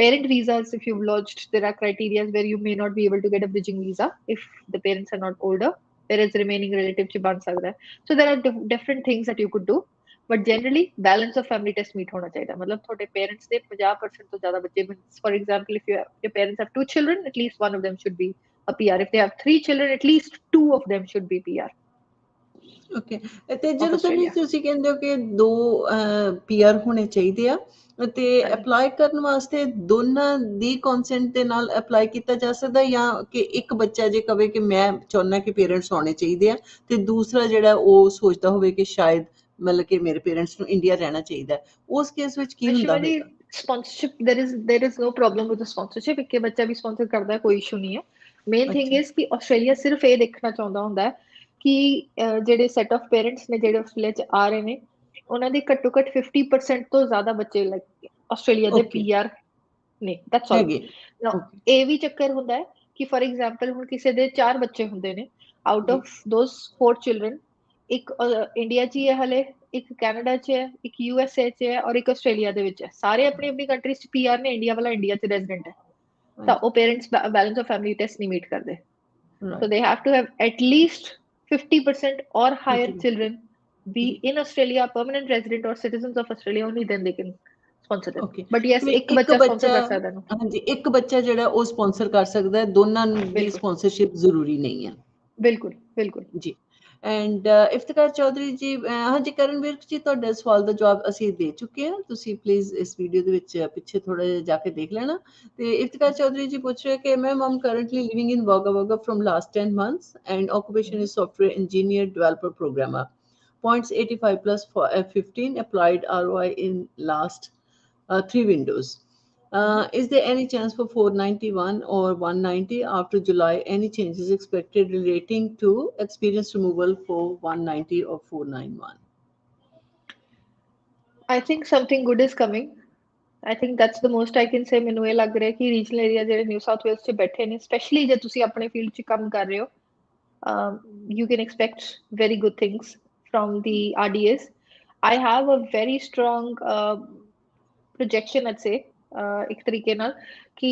Parent visas, if you've lodged, there are criteria where you may not be able to get a bridging visa if the parents are not older, whereas remaining relative ch ban sakda hai. So there are different things that you could do, but generally balance of family test meet hona chahiye. matlab thode parents de 50% to zyada bachche, for example if your parents have 2 children, at least one of them should be a PR. If they have 3 children, at least 2 of them should be PR. Okay, ਤੇ ਜਦੋਂ ਤੁਸੀਂ ਕਹਿੰਦੇ ਹੋ ਕਿ 2 PR ਹੋਣੇ ਚਾਹੀਦੇ ਆ ਤੇ ਅਪਲਾਈ ਕਰਨ ਵਾਸਤੇ ਦੋਨਾਂ ਦੀ ਕੰਸੈਂਟ ਦੇ ਨਾਲ ਅਪਲਾਈ ਕੀਤਾ ਜਾ ਸਕਦਾ, ਜਾਂ ਕਿ ਇੱਕ ਬੱਚਾ ਜੇ ਕਵੇ ਕਿ ਮੈਂ ਚਾਹੁੰਦਾ ਕਿ ਪੇਰੈਂਟਸ ਹੋਣੇ ਚਾਹੀਦੇ ਆ ਤੇ ਦੂਸਰਾ ਜਿਹੜਾ ਉਹ ਸੋਚਦਾ ਹੋਵੇ ਕਿ ਸ਼ਾਇਦ ਮਤਲਬ ਕਿ ਮੇਰੇ ਪੇਰੈਂਟਸ ਨੂੰ ਇੰਡੀਆ ਰਹਿਣਾ ਚਾਹੀਦਾ, ਉਸ ਕੇਸ ਵਿੱਚ ਕੀ ਹੁੰਦਾ ਹੋਵੇਗਾ? Sponsorship, there is no problem with the sponsorship. ਇੱਕ ਬੱਚਾ ਵੀ ਸਪਾਂਸਰ ਕਰਦਾ, ਕੋਈ ਇਸ਼ੂ ਨਹੀਂ ਹੈ. ਮੇਨ ਥਿੰਗ ਇਸ ਕਿ ਆਸਟ੍ਰੇਲੀਆ ਸਿਰਫ ਇਹ ਦੇਖਣਾ ਚਾਹੁੰਦਾ ਹੁੰਦਾ ਕਿ ਜਿਹੜੇ ਸੈਟ ਆਫ ਪੇਰੈਂਟਸ ਨੇ ਜਿਹੜੇ ਆਸਟ੍ਰੇਲੀਆ 'ਚ ਆ ਰਹੇ ਨੇ, ਉਹਨਾਂ ਦੇ ਘੱਟੋ ਘੱਟ 50% ਤੋਂ ਜ਼ਿਆਦਾ ਬੱਚੇ ਆਸਟ੍ਰੇਲੀਆ ਦੇ PR ਨੇ. That's all. ਇਹ ਵੀ ਚੱਕਰ ਹੁੰਦਾ ਹੈ ਕਿ ਫॉर ਐਗਜ਼ਾਮਪਲ ਹੁਣ ਕਿਸੇ ਦੇ 4 ਬੱਚੇ ਹੁੰਦੇ ਨੇ, ਆਊਟ ਆਫ ਦੋਸ 4 ਚਿਲਡਰਨ ਇੱਕ ਇੰਡੀਆ 'ਚ ਹੀ ਹੈ ਹਲੇ, ਇੱਕ ਕੈਨੇਡਾ 'ਚ ਹੈ, ਇੱਕ USA 'ਚ ਹੈ ਔਰ ਇੱਕ ਆਸਟ੍ਰੇਲੀਆ ਦੇ ਵਿੱਚ ਹੈ. ਸਾਰੇ ਆਪਣੀ ਆਪਣੀ ਕੰਟਰੀਜ਼ 'ਚ PR ਨੇ, ਇੰਡੀਆ ਵਾਲਾ ਇੰਡੀਆ 'ਚ ਰੈਜ਼ੀਡੈਂਟ ਹੈ, ਤਾਂ ਉਹ parents balance of family test ਨਹੀਂ ਮੀਟ ਕਰਦੇ. So they have to have at least 50% or higher children be in Australia, permanent resident or citizens of Australia, only then they can sponsor them. Okay. But yes, ਇੱਕ ਬੱਚਾ sponsor ਕਰ ਸਕਦਾ ਹੈ. ਹਾਂਜੀ, ਇੱਕ ਬੱਚਾ ਜਿਹੜਾ ਉਹ ਸਪਾਂਸਰ ਕਰ ਸਕਦਾ ਹੈ, ਦੋਨਾਂ ਦੀ ਸਪਾਂਸਰਸ਼ਿਪ ਜ਼ਰੂਰੀ ਨਹੀਂ ਹੈ. ਬਿਲਕੁਲ ਬਿਲਕੁਲ ਜੀ. ਐਂਡ ਇਫਤਿਕਾਰ ਚੌਧਰੀ ਜੀ, ਹਾਂਜੀ ਕਰਨਵੀਰ ਜੀ, ਤੁਹਾਡੇ ਸਵਾਲ ਦਾ ਜਵਾਬ ਅਸੀਂ ਦੇ ਚੁੱਕੇ ਹਾਂ, ਤੁਸੀਂ ਪਲੀਜ਼ ਇਸ ਵੀਡੀਓ ਦੇ ਵਿੱਚ ਪਿੱਛੇ ਥੋੜਾ ਜਿਹਾ ਜਾ ਕੇ ਦੇਖ ਲੈਣਾ. ਤੇ ਇਫਤਿਕਾਰ ਚੌਧਰੀ ਜੀ ਪੁੱਛ ਰਹੇ ਕਿ ma'am Aam currently living in Wagah Wagah from last 10 months and occupation is software engineer developer programmer, points 85 plus 15 applied ROI in last 3 windows. Is there any chance for 491 or 190 after July? Any changes expected relating to experience removal for 190 or 491? I think something good is coming. I think that's the most I can say. ਮੈਨੂੰ ਇਹ ਲੱਗ ਰਿਹਾ ਕਿ regional area ਜਿਹੜੇ new South Wales 'ਚ ਬੈਠੇ ਨੇ, specially ਜੇ ਤੁਸੀਂ ਆਪਣੇ ਫੀਲਡ 'ਚ ਕੰਮ ਕਰ ਰਹੇ ਹੋ, you can expect very good things from the RDAs. I have a very strong projection, I'd say, ਇੱਕ ਤਰੀਕੇ ਨਾਲ ਕਿ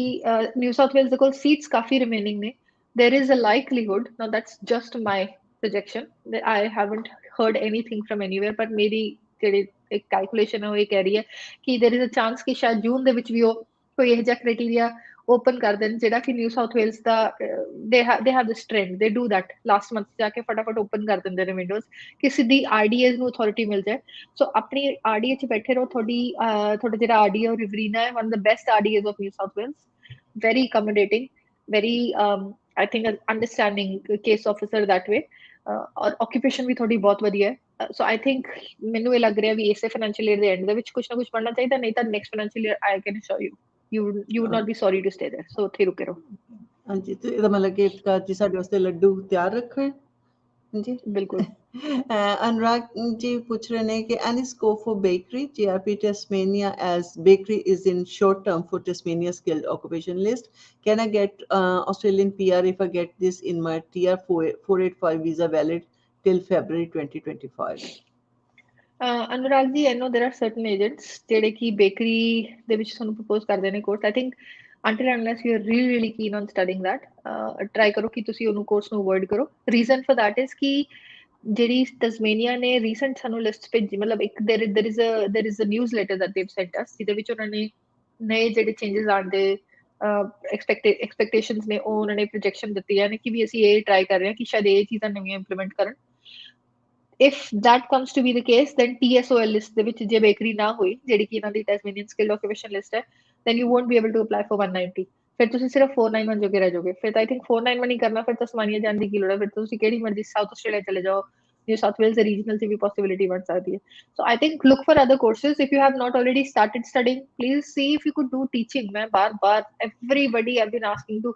ਨਿਊ ਸਾਊਥ ਵੇਲਸ ਦੇ ਕੋਲ ਸੀਟਸ ਕਾਫੀ ਰਿਮੇਨਿੰਗ ਨੇ. There is a likelihood, now that's just my projection, I haven't heard anything from anywhere, but ਮੇਰੀ ਜਿਹੜੀ ਇੱਕ ਕੈਲਕੂਲੇਸ਼ਨ ਹੈ ਉਹ ਇਹ ਕਹਿ ਰਹੀ ਹੈ ਕਿ there is a chance ਕਿ ਸ਼ਾਇਦ ਜੂਨ ਦੇ ਵਿੱਚ ਵੀ ਉਹ ਕੋਈ ਇਹੋ ਜਿਹਾ ਕ੍ਰਾਈਟੇਰੀਆ ਓਪਨ ਕਰ ਦੇਣ ਜਿਹੜਾ ਕਿ new South Wales the they have this trend, ਦੇ ਡੂ ਦੈਟ ਲਾਸਟ ਮੰਥ ਜਾ ਕੇ ਫਟਾਫਟ ਓਪਨ ਕਰ ਦਿੰਦੇ ਨੇ ਵਿੰਡੋਜ਼ ਕਿ ਸਿੱਧੀ ਆਰਡੀਏਜ਼ ਨੂੰ ਅਥਾਰਟੀ ਮਿਲ ਜਾਏ। ਸੋ ਆਪਣੀ ਆਰਡੀਏ 'ਚ ਬੈਠੇ ਰਹੋ। ਤੁਹਾਡਾ ਜਿਹੜਾ ਆਰਡੀਏ ਉਹ ਰਿਵਰੀਨਾ ਹੈ, one of the best RDAs of New South Wales, very accommodating, very I think understanding case officer that way, ਔਰ occupation ਵੀ ਤੁਹਾਡੀ ਬਹੁਤ ਵਧੀਆ ਹੈ। ਸੋ ਆਈ ਥਿੰਕ ਮੈਨੂੰ ਇਹ ਲੱਗ ਰਿਹਾ ਵੀ ਇਸੇ ਫਾਈਨੈਂਸ਼ੀਅਲ ਈਅਰ ਦੇ ਐਂਡ ਦੇ ਵਿੱਚ ਕੁਝ ਨਾ ਕੁਝ ਬਣਨਾ ਚਾਹੀਦਾ, ਨਹੀਂ ਤਾਂ next financial year I can show you would not be sorry to stay there, so ਉੱਥੇ ਰੁਕੇ ਰਹੋ। ਹਾਂਜੀ, ਤੇ ਇਹਦਾ ਮਤਲਬ ਕਿ ਇਫਤਿਕਾਰ ਜੀ ਸਾਡੇ ਵਾਸਤੇ ਲੱਡੂ ਤਿਆਰ ਰੱਖਣ ਜੀ। ਬਿਲकुल। अनुराग जी पूछ रहे हैं कि any scope for bakery GRP Tasmania, as bakery is in short term for Tasmania skilled occupation list. Can I get Australian PR if I get this in my TR 485 visa valid till February 2025? Anurag ji, I know there are certain agents ਜਿਹੜੇ ਕਿ bakery ਦੇ ਵਿੱਚ ਤੁਹਾਨੂੰ propose ਕਰਦੇ ਨੇ course. I think until unless you are really really keen on studying that, try ਕਰੋ ਕਿ ਤੁਸੀਂ ਉਹਨੂੰ ਕੋਰਸ ਨੂੰ ਅਵੋਇਡ ਕਰੋ। ਰੀਜ਼ਨ ਫॉर that is ਕਿ ਜਿਹੜੀ ਤਸਮੇਨੀਆ ਨੇ ਰੀਸੈਂਟ ਸਾਨੂੰ ਲਿਸਟ ਭੇਜੀ, ਮਤਲਬ ਇੱਕ there is a newsletter that they've sent us ਜਿਹਦੇ ਵਿੱਚ ਉਹਨਾਂ ਨੇ ਨਏ ਜਿਹੜੇ ਚੇਂਜਸ ਆਉਣ ਦੇ ਐਕਸਪੈਕਟੇਸ਼ਨਸ ਨੇ ਉਹ ਉਹਨਾਂ ਨੇ ਪ੍ਰੋਜੈਕਸ਼ਨ ਦਿੱਤੀਆਂ ਨੇ ਕਿ ਵੀ ਅਸੀਂ ਇਹ ਟਰਾਈ ਕਰ ਰਹੇ ਹਾਂ ਕਿ ਸ਼ਾਇਦ ਇਹ ਚੀਜ਼ਾਂ ਨਵੀਆਂ ਇੰਪਲੀਮੈਂਟ ਕਰਨ। if that comes to be the case, then TSOL list ਦੇ ਵਿੱਚ ਜੇ ਬੇਕਰੀ ਨਾ ਹੋਈ ਜਿਹੜੀ ਕਿ ਇਹਨਾਂ ਦੀ ਟੈਸਮੇਨੀਅਨ ਸਕਿੱਲ ਆਕੂਪੇਸ਼ਨ ਲਿਸਟ ਹੈ, then you won't be able to apply for 190। ਫਿਰ ਤੁਸੀਂ ਸਿਰਫ 491 ਜੋਗੇ ਰਹਿ ਜਾਓਗੇ। ਫਿਰ ਤਾਂ I think 491 ਹੀ ਕਰਨਾ, ਫਿਰ ਤਸਮਾਨੀਆ ਜਾਣ ਦੀ ਕੀ ਲੋੜ ਹੈ। ਫਿਰ ਤੁਸੀਂ ਕਿਹੜੀ ਮਰਜ਼ੀ ਸਾਊਥ ਆਸਟ੍ਰੇਲੀਆ ਚਲੇ ਜਾਓ, ਨਿਊ ਸਾਊਥ ਵੇਲਸ ਦੇ ਰੀਜਨਲ 'ਚ ਵੀ ਪੋਸਿਬਿਲਿਟੀ ਬਣ ਸਕਦੀ ਹੈ। ਸੋ I think look for other courses if you have not already started studying, please see if you could do teaching। ਮੈਂ ਬਾਰ everybody I've been asking to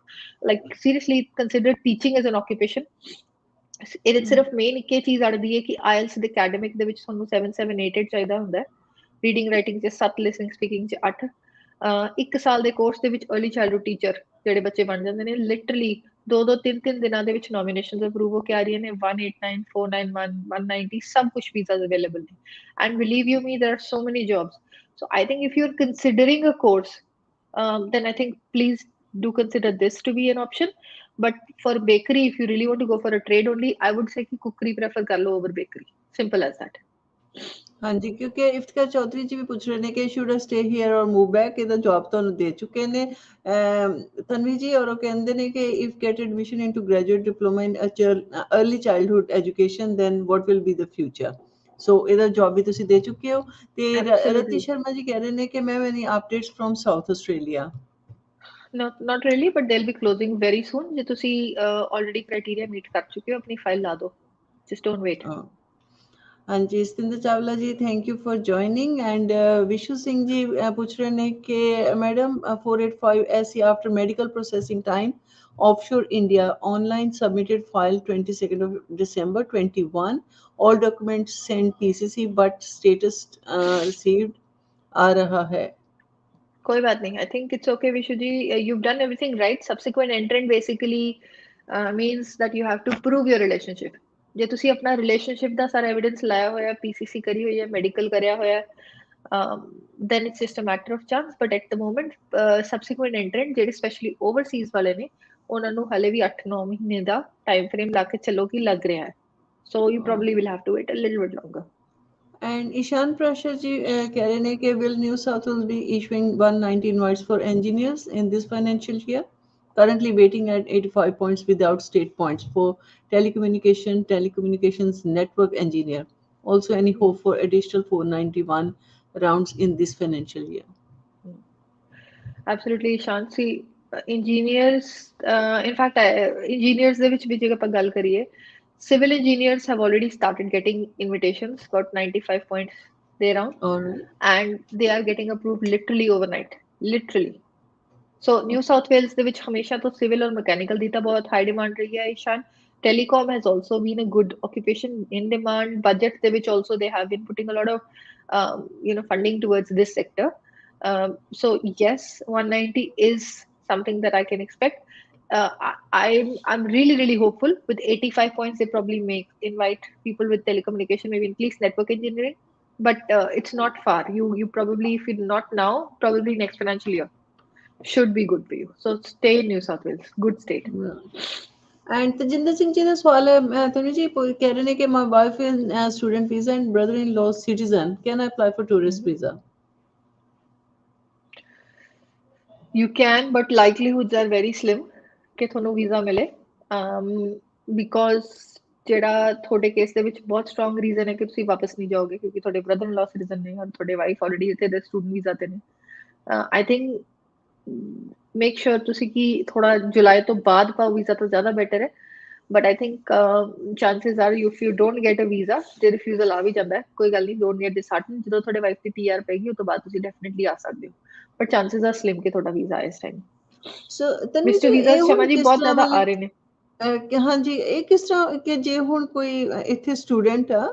like seriously consider teaching as an occupation। ਇਹਦੇ ਸਿਰਫ main ਇੱਕ ਚੀਜ਼ ਅੜਦੀ ਹੈ ਕਿ IELTS ਦੇ academic ਦੇ ਵਿੱਚ ਤੁਹਾਨੂੰ 7788 ਚਾਹੀਦਾ ਹੁੰਦਾ ਹੈ, ਰੀਡਿੰਗ ਰਾਈਟਿੰਗ 'ਚ 7, ਲਿਸਨਿੰਗ ਸਪੀਕਿੰਗ 'ਚ 8। ਇੱਕ ਸਾਲ ਦੇ ਕੋਰਸ ਦੇ ਵਿੱਚ अर्ਲੀ ਚਾਈਲਡਹੁੱਡ ਟੀਚਰ ਜਿਹੜੇ ਬੱਚੇ ਬਣ ਜਾਂਦੇ ਨੇ, ਲਿਟਰਲੀ 2 3 ਦਿਨਾਂ ਦੇ ਵਿੱਚ ਨੋਮੀਨੇਸ਼ਨਸ ਅਪਰੂਵ ਹੋ ਕੇ ਆ ਰਹੀਆਂ ਨੇ। 189 491 190 ਸਭ ਕੁਝ ਵੀਜ਼ਾਸ ਅਵੇਲੇਬਲ ਨੇ। And believe you me, there are so many jobs। So I think if you're considering a course, then I think please do consider this to be an option। But for bakery, if you really want to go for a trade only, I would say कि cookery prefer कर लो over bakery। Simple as that। ਹਾਂਜੀ, ਕਿਉਂਕਿ ਇਫਤਿਕਾਰ ਚੌਧਰੀ ਜੀ ਵੀ ਪੁੱਛ ਰਹੇ ਨੇ ਕਿ should I stay hair ਔਰ ਮੂਵ ਬੈਕ। ਇਹਦਾ ਜਵਾਬ ਤੁਹਾਨੂੰ ਦੇ ਚੁੱਕੇ ਨੇ ਤਨਵੀ ਜੀ, ਔਰ ਉਹ ਕਹਿੰਦੇ ਨੇ ਕਿ if get admission into graduate diploma in early childhood education then what will be the future. So ਇਹਦਾ ਜਵਾਬ ਵੀ ਤੁਸੀਂ ਦੇ ਚੁੱਕੇ ਹੋ। ਤੇ ਰਤੀ ਸ਼ਰਮਾ ਜੀ ਕਹਿ ਰਹੇ ਨੇ ਕਿ ma'am any updates from south Australia? not really, but they'll be closing very soon। ਜੇ ਤੁਸੀਂ already criteria meet ਕਰ ਚੁੱਕੇ ਹੋ, ਆਪਣੀ ਫਾਈਲ ਲਾ ਦਿਓ। just don't wait। ਹਾਂਜੀ, Satinder Chawla ji, thank you for joining. And Vishu Singh ji ਪੁੱਛ ਰਹੇ ਨੇ ਕਿ ਮੈਡਮ 485 ਐਸੀ after medical processing time offshore India, online submitted file 22nd of December 21, all documents sent PCC but status received आ रहा है। कोई बात नहीं, I think it's okay Vishu ji, you've done everything right। subsequent entrant basically means that you have to prove your relationship। ਜੇ ਤੁਸੀਂ ਆਪਣਾ relationship ਦਾ ਸਾਰਾ evidence ਲਾਇਆ ਹੋਇਆ, ਪੀਸੀਸੀ ਕਰੀ ਹੋਈ ਹੈ, ਮੈਡੀਕਲ ਕਰਿਆ ਹੋਇਆ, then it's just a matter of chance। but at the moment subsequent entrant ਜਿਹੜੇ ਸਪੈਸ਼ਲੀ ਓਵਰਸੀਜ਼ ਵਾਲੇ ਨੇ, ਉਹਨਾਂ ਨੂੰ ਹਲੇ ਵੀ 8-9 ਮਹੀਨੇ ਦਾ ਟਾਈਮ ਫਰੇਮ ਲਾ ਕੇ ਚੱਲੋ ਕਿ ਲੱਗ ਰਿਹਾ ਹੈ। so you probably will have to wait a little bit longer। And Ishan Prashar ji कह रहे हैं कि will New South Wales be issuing 190 invites for engineers in this financial year? Currently waiting at 85 points without state points for telecommunications network engineer. Also, any hope for additional 491 rounds in this financial year? Absolutely, Ishan। See, engineers, in fact, engineers ਦੇ ਵਿੱਚ ਵੀ ਜੇ ਆਪਾਂ ਗੱਲ ਕਰੀਏ, civil engineers have already started getting invitations, got 95 points they round, and they are getting approved literally overnight, literally। so New South Wales ਦੇ ਵਿੱਚ ਹਮੇਸ਼ਾ ਤੋਂ civil ਔਰ mechanical ਦੀ ਤਾਂ ਬਹੁਤ high demand ਰਹੀ ਹੈ Ishan. telecom has also been a good occupation in demand। budget ਦੇ ਵਿੱਚ also they have been putting a lot of funding towards this sector। so yes, 190 is something that I can expect। I'm really really hopeful with 85 points they probably invite people with telecommunication, maybe at least network engineering। but it's not far। you probably, if you not now, probably next financial year should be good for you। so stay in New South Wales, good state। And Tajinder Singh ji ਦਾ ਸਵਾਲ ਹੈ, ਤਨਵੀ ਜੀ ਕਹਿ ਰਹੇ ਨੇ ਕਿ my wife is student visa and brother-in-law citizen, can I apply for tourist visa? You can, but likelihoods are very slim ਕਿ ਤੁਹਾਨੂੰ visa ਮਿਲੇ ਬਿਕੋਜ਼ ਜਿਹੜਾ ਤੁਹਾਡੇ ਕੇਸ ਦੇ ਵਿੱਚ ਬਹੁਤ ਸਟਰੋਂਗ ਰੀਜ਼ਨ ਹੈ ਕਿ ਤੁਸੀਂ ਵਾਪਸ ਨਹੀਂ ਜਾਓਗੇ ਕਿਉਂਕਿ ਤੁਹਾਡੇ ਬ੍ਰਦਰ ਇਨ ਲਾਅ ਸਿਟੀਜ਼ਨ ਨੇ ਔਰ ਤੁਹਾਡੇ ਵਾਈਫ ਆਲਰੇਡੀ ਇੱਥੇ ਦੇ ਸਟੂਡੈਂਟ ਵੀਜ਼ਾ ਤੇ ਨੇ ਆਈ ਥਿੰਕ ਮੇਕ ਸ਼ੋਰ ਤੁਸੀਂ ਕਿ ਥੋੜਾ ਜੁਲਾਈ ਤੋਂ ਬਾਅਦ ਪਾਓ ਵੀਜ਼ਾ ਤਾਂ ਜ਼ਿਆਦਾ ਬੈਟਰ ਹੈ but I think chances are if you don't get a visa ਜੇ ਰਿਫਿਊਜ਼ਲ ਆ ਵੀ ਜਾਂਦਾ ਹੈ ਕੋਈ ਗੱਲ ਨਹੀਂ ਡੋਂਟ ਗੈਟ ਡਿਸਹਾਰਟਨ ਜਦੋਂ ਤੁਹਾਡੇ ਵਾਈਫ ਦੀ ਪੀਆਰ ਪੈਗੀ ਉਸ ਤੋਂ ਬਾਅਦ ਤੁਸੀਂ ਡੈਫੀਨਿਟਲੀ ਆ ਸਕਦੇ ਹੋ ਪਰ ਚਾਂਸਸ ਆਰ ਸਲਿਮ ਕਿ ਤੁਹਾਡਾ ਵੀਜ਼ਾ ਆਏ ਇਸ ਟਾਈਮ ਸੋ ਤਨਵੀ ਮਿਸਟਰ ਜੀ ਵੀਜ਼ਾ ਇਹ ਸ਼ਮਾ ਹੁਣ ਜੀ ਕਿਸ ਬਹੁਤ ਤਰ੍ਹਾਂ ਜ਼ਿਆਦਾ ਆ ਮਤਲਬ ਰਹੇ ਨੇ ਕਿ ਹਾਂਜੀ ਇਹ ਕਿਸ ਤਰ੍ਹਾਂ ਕਿ ਜੇ ਹੁਣ ਕੋਈ ਇੱਥੇ ਸਟੂਡੈਂਟ ਆ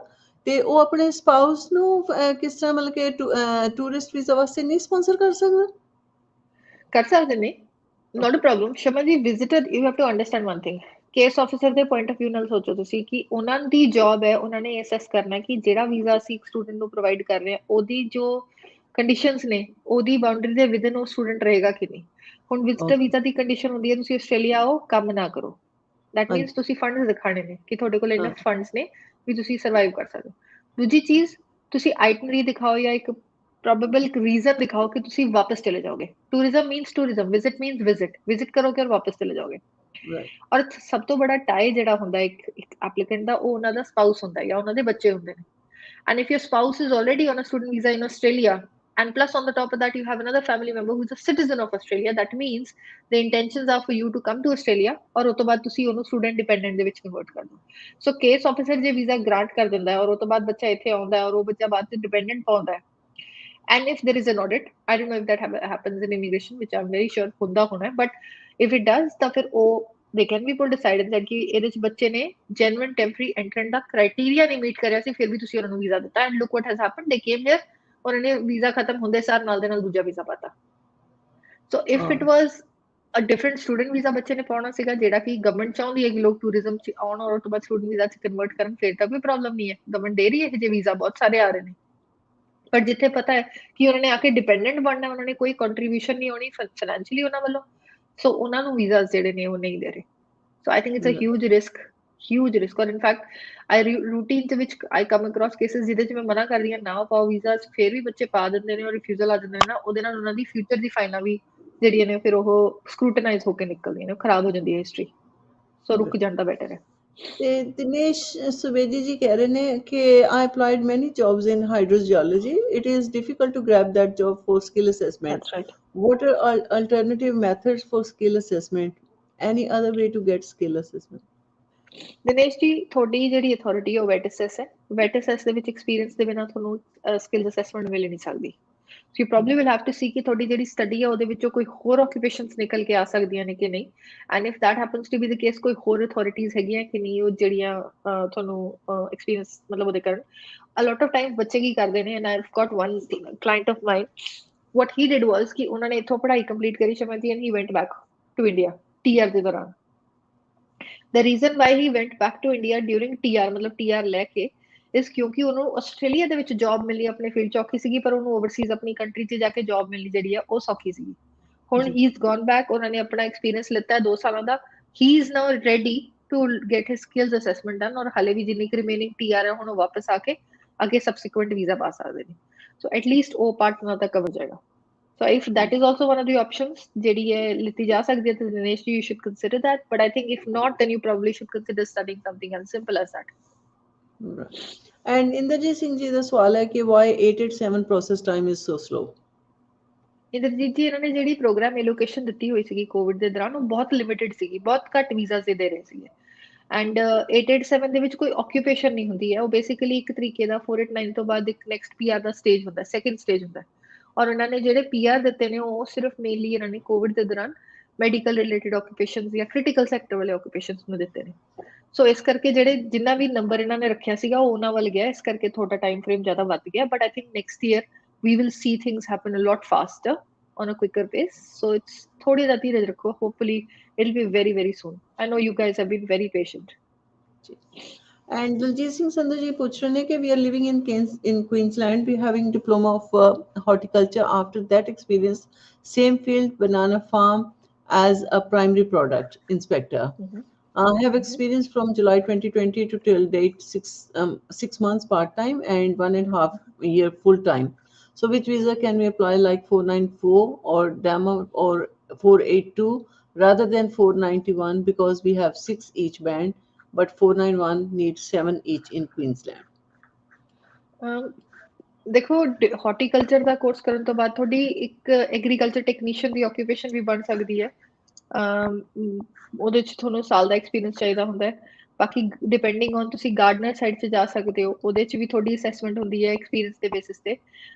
ਤੇ ਉਹ ਆਪਣੇ ਸਪਾਊਸ ਨੂੰ ਕਿਸ ਤਰ੍ਹਾਂ ਮਤਲਬ ਕਿ ਟੂਰਿਸਟ ਵੀਜ਼ਾ ਵਾਸਤੇ ਨਹੀਂ ਸਪਾਂਸਰ ਕਰ ਸਕਦਾ ਕਰ ਸਕਦੇ ਨੇ not a problem Shama ji visitor you have to understand one thing case officer ਦੇ ਪੁਆਇੰਟ ਆਫ View ਨਾਲ ਸੋਚੋ ਤੁਸੀਂ ਕਿ ਉਹਨਾਂ ਦੀ ਜੌਬ ਹੈ ਉਹਨਾਂ ਨੇ ਅਸੈਸ ਕਰਨਾ ਕਿ ਜਿਹੜਾ ਵੀਜ਼ਾ ਅਸੀਂ ਇੱਕ ਸਟੂਡੈਂਟ ਨੂੰ ਪ੍ਰੋਵਾਈਡ ਕਰ ਰਹੇ ਹਾਂ ਉਹਦੀ ਜੋ ਕੰਡੀਸ਼ਨਸ ਨੇ ਉਹਦੀ ਬਾਉਂਡਰੀ ਦੇ ਵਿਦਨ ਉਹ ਸਟੂਡੈਂਟ ਰਹੇਗਾ ਕਿ ਨਹੀਂ ਹੁਣ ਵਿਜ਼ਿਟਰ ਓਕੇ ਵੀਜ਼ਾ ਦੀ ਕੰਡੀਸ਼ਨ ਹੁੰਦੀ ਹੈ ਤੁਸੀਂ ਆਸਟ੍ਰੇਲੀਆ ਆਓ ਕੰਮ ਨਾ ਕਰੋ ਦੈਟ ਮੀਨਸ ਹਾਂਜੀ ਤੁਸੀਂ ਫੰਡਸ ਦਿਖਾਣੇ ਨੇ ਕਿ ਤੁਹਾਡੇ ਕੋਲ ਹਾਂ ਇਨਫ ਫੰਡਸ ਨੇ ਵੀ ਤੁਸੀਂ ਸਰਵਾਈਵ ਕਰ ਸਕਦੇ ਹੋ ਦੂਜੀ ਚੀਜ਼ ਤੁਸੀਂ ਆਈਟਨਰੀ ਦਿਖਾਓ ਜਾਂ ਇੱਕ ਪ੍ਰੋਬੇਬਲ ਰੀਜ਼ਨ ਦਿਖਾਓ ਕਿ ਤੁਸੀਂ ਵਾਪਸ ਚਲੇ ਜਾਓਗੇ tourism means tourism visit means visit ਕਰੋਗੇ ਔਰ ਵਾਪਸ ਚਲੇ ਜਾਓਗੇ ਰਾਈਟ ਔਰ ਸਭ ਤੋਂ ਬੜਾ ਟਾਈ ਜਿਹੜਾ ਹੁੰਦਾ ਇੱਕ ਐਪਲੀਕੈਂਟ ਦਾ ਉਹ ਉਹਨਾਂ ਦਾ ਸਪਾਊਸ ਹੁੰਦਾ ਜਾਂ ਉਹਨਾਂ ਦੇ ਬੱਚੇ ਹੁੰਦੇ ਨੇ and if your spouse is already on a student visa in Australia and plus on the top of that you have another family member who's a citizen of Australia that means the intentions are for you to come to Australia ਔਰ ਉਸ ਤੋਂ ਬਾਅਦ ਤੁਸੀਂ ਉਹਨੂੰ student dependent ਦੇ ਵਿੱਚ convert ਕਰ ਦਿਓ ਸੋ ਕੇਸ ਆਫੀਸਰ ਜੇ ਵੀਜ਼ਾ ਗ੍ਰਾਂਟ ਕਰ ਦਿੰਦਾ ਹੈ ਔਰ ਉਸ ਤੋਂ ਬਾਅਦ ਬੱਚਾ ਇੱਥੇ ਆਉਂਦਾ ਹੈ ਔਰ ਉਹ ਬੱਚਾ ਬਾਅਦ ਚ ਡਿਪੈਂਡੈਂਟ ਪਾਉਂਦਾ ਹੈ and if there is an audit I don't know if that happens in immigration which I'm very sure ਹੁੰਦਾ ਹੋਣਾ but if it does ਤਾਂ ਫਿਰ ਉਹ they can be pulled aside and said ਕਿ ਇਹਦੇ ਚ ਬੱਚੇ ਨੇ genuine temporary entrant ਦਾ criteria ਨਹੀਂ meet ਕਰਿਆ ਸੀ ਫਿਰ ਵੀ ਤੁਸੀਂ ਉਹਨਾਂ ਨੂੰ ਵੀਜ਼ਾ ਦਿੱਤਾ and look what has happened they came here ਉਹਨਾਂ ਨੇ ਵੀਜ਼ਾ ਖਤਮ ਹੁੰਦੇ ਸਾਰ ਨਾਲ ਦੇ ਨਾਲ ਦੂਜਾ ਵੀਜ਼ਾ ਪਾਤਾ so if it was a different student visa ਬੱਚੇ ਨੇ ਪਾਉਣਾ ਸੀਗਾ ਜਿਹੜਾ ਕਿ ਗਵਰਨਮੈਂਟ ਚਾਹੁੰਦੀ ਹੈ ਕਿ ਲੋਕ ਟੂਰਿਜ਼ਮ ਚ ਆਉਣ ਔਰ ਉਸ ਤੋਂ ਬਾਅਦ ਸਟੂਡੈਂਟ ਵੀਜ਼ਾ ਚ ਕਨਵਰਟ ਕਰਨ ਫਿਰ ਤਾਂ ਕੋਈ ਪ੍ਰੋਬਲਮ ਨਹੀਂ ਹੈ ਗਵਰਨਮੈਂਟ ਦੇ ਰਹੀ ਹੈ ਜੇ ਵੀਜ਼ਾ ਬਹੁਤ ਸਾਰੇ ਆ ਰਹੇ ਨੇ ਪਰ ਜਿੱਥੇ ਪਤਾ ਹੈ ਕਿ ਉਹਨਾਂ ਨੇ ਆ ਕੇ ਡਿਪੈਂਡੈਂਟ ਬਣਨਾ ਉਹਨਾਂ ਨੇ ਕੋਈ ਕੰਟਰੀਬਿਊਸ਼ਨ ਨਹੀਂ ਆਉਣੀ ਫਾਈਨੈਂਸ਼ੀਅਲੀ ਉਹਨਾਂ ਵੱਲੋਂ ਸੋ ਉਹਨਾਂ ਨੂੰ ਵੀਜ਼ਾਸ ਜਿਹੜੇ ਨੇ ਉਹ ਨਹੀਂ ਦੇ ਰਹੇ so I think it's a huge risk ਔਰ ਇਨਫੈਕਟ ਆਈ ਰੂਟੀਨ ਦੇ ਵਿੱਚ ਆਈ ਕਮ ਅਕ੍ਰੋਸ ਕੇਸਿਸ ਜਿਹਦੇ ਚ ਮੈਂ ਮਨਾ ਕਰਦੀ ਹਾਂ ਨਾ ਪਾਓ ਵੀਜ਼ਾਸ ਫਿਰ ਵੀ ਬੱਚੇ ਪਾ ਦਿੰਦੇ ਨੇ ਔਰ ਰਿਫਿਊਜ਼ਲ ਆ ਜਾਂਦੇ ਨੇ ਨਾ ਉਹਦੇ ਨਾਲ ਉਹਨਾਂ ਦੀ ਫਿਊਚਰ ਦੀ ਫਾਈਲਾਂ ਵੀ ਜਿਹੜੀਆਂ ਨੇ ਫਿਰ ਉਹ ਸਕਰੂਟਨਾਈਜ਼ ਹੋ ਕੇ ਨਿਕਲਦੀਆਂ ਨੇ ਖਰਾਬ ਹੋ ਜਾਂਦੀ ਹੈ ਹਿਸਟਰੀ ਸੋ ਰੁਕ ਜਾਂਦਾ ਬੈਟਰ ਹੈ ਤੇ ਦਿਨੇਸ਼ ਸੁਵੇਦੀ ਜੀ ਕਹਿ ਰਹੇ ਨੇ ਕਿ I applied many jobs in hydrogeology. It is difficult to grab that job for skill assessment. That's right What are alternative methods for skill assessment? Any other way to get skill assessment? Dinesh ji ਤੁਹਾਡੀ ਜਿਹੜੀ authority ਹੈ ਉਹ ਵੈਟਐਸਐਸ ਹੈ ਵੈਟਐਸਐਸ ਦੇ ਵਿੱਚ experience ਦੇ ਬਿਨਾਂ ਤੁਹਾਨੂੰ ਸਕਿੱਲਸ ਅਸੈਸਮੈਂਟ ਮਿਲ ਨਹੀਂ ਸਕਦੀ so you probably will have to see ਕਿ ਤੁਹਾਡੀ ਜਿਹੜੀ ਸਟੱਡੀ ਹੈ ਉਹਦੇ ਵਿੱਚੋਂ ਕੋਈ ਹੋਰ ਆਕੂਪੇਸ਼ਨਸ ਨਿਕਲ ਕੇ ਆ ਸਕਦੀਆਂ ਨੇ ਕਿ ਨਹੀਂ and if that happens to be the case ਕੋਈ ਹੋਰ ਅਥਾਰਟੀਜ਼ ਹੈਗੀਆਂ ਕਿ ਨਹੀਂ ਉਹ ਜਿਹੜੀਆਂ ਤੁਹਾਨੂੰ ਐਕਸਪੀਰੀਅੰਸ ਮਤਲਬ ਉਹਦੇ ਕਰਨ a lot of times ਬੱਚੇ ਕੀ ਕਰਦੇ ਨੇ and I've got one client of mine what he did was ਕਿ ਉਹਨਾਂ ਨੇ ਇੱਥੋਂ ਪੜ੍ਹਾਈ ਕੰਪਲੀਟ ਕਰੀ ਸ਼ਮਤੀ and he went back to India TR ਦੇ ਦੌਰਾਨ the reason why he went back to India during TR ਮਤਲਬ TR ਲੈ ਕੇ ਇਸ ਕਿਉਂਕਿ ਉਹਨੂੰ ਆਸਟ੍ਰੇਲੀਆ ਦੇ ਵਿੱਚ ਜੌਬ ਮਿਲੀ ਆਪਣੇ ਫੀਲਡ ਚ ਔਖੀ ਸੀਗੀ ਪਰ ਉਹਨੂੰ ਓਵਰਸੀਜ਼ ਆਪਣੀ ਕੰਟਰੀ 'ਚ ਜਾ ਕੇ ਜੌਬ ਮਿਲਣੀ ਜਿਹੜੀ ਆ ਉਹ ਸੌਖੀ ਸੀਗੀ ਹੁਣ ਹੀ ਇਜ਼ ਗੋਨ ਬੈਕ ਉਹਨਾਂ ਨੇ ਆਪਣਾ ਐਕਸਪੀਰੀਅੰਸ ਲਿੱਤਾ 2 ਸਾਲਾਂ ਦਾ ਹੀ is now ready to get his skills assessment done ਔਰ ਹਲੇ ਵੀ ਜਿੰਨੀ ਕਿ ਰਿਮੇਨਿੰਗ TR ਹੈ ਹੁਣ ਉਹ ਵਾਪਸ ਆ ਕੇ ਅੱਗੇ ਸਬਸੀਕੁਐਂਟ ਵੀਜ਼ਾ ਪਾ ਸਕਦੇ ਨੇ ਸੋ ਐਟਲੀਸਟ ਉਹ ਪਾਰਟ ਉਹਨਾਂ ਤੱਕ ਕਵਰ ਜਾਏਗਾ So if that is also one of the options, ਜਿਹੜੀ ਹੈ ਲਿੱਤੀ ਜਾ ਸਕਦੀ ਹੈ ਤਾਂ Dinesh ji you should consider that. But I think if not, then you probably should consider studying something as simple as that. And Inderjit Singh ji ਦਾ ਸਵਾਲ ਹੈ ਕਿ why 887 process time is so slow? Inderjit ਜੀ ਇਹਨਾਂ ਨੇ ਜਿਹੜੀ ਪ੍ਰੋਗਰਾਮ ਐਲੋਕੇਸ਼ਨ ਦਿੱਤੀ ਹੋਈ ਸੀਗੀ ਕੋਵਿਡ ਦੇ ਦੌਰਾਨ ਉਹ ਬਹੁਤ ਲਿਮਿਟਿਡ ਸੀਗੀ ਬਹੁਤ ਘੱਟ ਵੀਜ਼ਾਸ ਦੇ ਰਹੇ ਸੀਗੇ ਐਂਡ 887 ਦੇ ਵਿੱਚ ਕੋਈ ਆਕੂਪੇਸ਼ਨ ਨਹੀਂ ਹੁੰਦੀ ਹੈ ਉਹ ਬੇਸਿਕਲੀ ਇੱਕ ਤਰੀਕੇ ਦਾ 489 ਤੋਂ ਬਾਅਦ ਇੱਕ ਨੈਕਸਟ ਪੀਆਰ ਦਾ ਸਟੇਜ ਹੁੰਦਾ ਸੈਕੰਡ ਸਟੇਜ ਹੁੰਦਾ ਔਰ ਉਹਨਾਂ ਨੇ ਜਿਹੜੇ ਪੀਆਰ ਦਿੱਤੇ ਨੇ ਉਹ ਸਿਰਫ ਮੇਨਲੀ ਇਹਨਾਂ ਨੇ ਕੋਵਿਡ ਦੇ ਦੌਰਾਨ ਮੈਡੀਕਲ ਰਿਲੇਟਡ ਆਕੂਪੇਸ਼ਨਸ ਜਾਂ ਕ੍ਰਿਟੀਕਲ ਸੈਕਟਰ ਵਾਲੇ ਆਕੂਪੇਸ਼ਨਸ ਨੂੰ ਦਿੱਤੇ ਨੇ ਸੋ ਇਸ ਕਰਕੇ ਜਿਹੜੇ ਜਿੰਨਾ ਵੀ ਨੰਬਰ ਇਹਨਾਂ ਨੇ ਰੱਖਿਆ ਸੀਗਾ ਉਹ ਉਹਨਾਂ ਵੱਲ ਗਿਆ ਇਸ ਕਰਕੇ ਤੁਹਾਡਾ ਟਾਈਮ ਫਰੇਮ ਜ਼ਿਆਦਾ ਵੱਧ ਗਿਆ but I think next year we will see things happen a lot faster on a quicker pace so it's thodi da dheeraj rakho hopefully it'll be very very soon I know you guys have been very patient and Diljit Singh Sandhu ji puch rahe ne कि we are living in Queensland we having diploma of horticulture after that experience same field banana farm as a primary product inspector I have experience from July 2020 to till date 6 months part time and 1.5 year full time So which visa can we apply, like 494 or DAMA or 482 rather than 491, because we have 6 each band, but 491 needs 7 each in Queensland. ਦੇਖੋ horticulture ਦਾ course ਕਰਨ ਤੋਂ ਬਾਅਦ ਤੁਹਾਡੀ ਇੱਕ agriculture technician ਦੀ occupation ਵੀ ਬਣ ਸਕਦੀ ਹੈ। ਉਹਦੇ 'ਚ ਤੁਹਾਨੂੰ ਸਾਲ ਦਾ ਐਕਸਪੀਰੀਅੰਸ ਚਾਹੀਦਾ ਹੁੰਦਾ ਹੈ। ਬਾਕੀ ਡਿਪੈਂਡਿੰਗ ਔਨ ਤੁਸੀਂ ਗਾਰਡਨਰ ਸਾਈਡ 'ਚ ਜਾ ਸਕਦੇ ਹੋ, ਉਹਦੇ 'ਚ ਵੀ ਤੁਹਾਡੀ ਅਸੈਸਮੈਂਟ ਹੁੰਦੀ ਹੈ ਐਕਸਪੀਰੀਅੰਸ ਦੇ ਬੇਸਿਸ ਤੇ।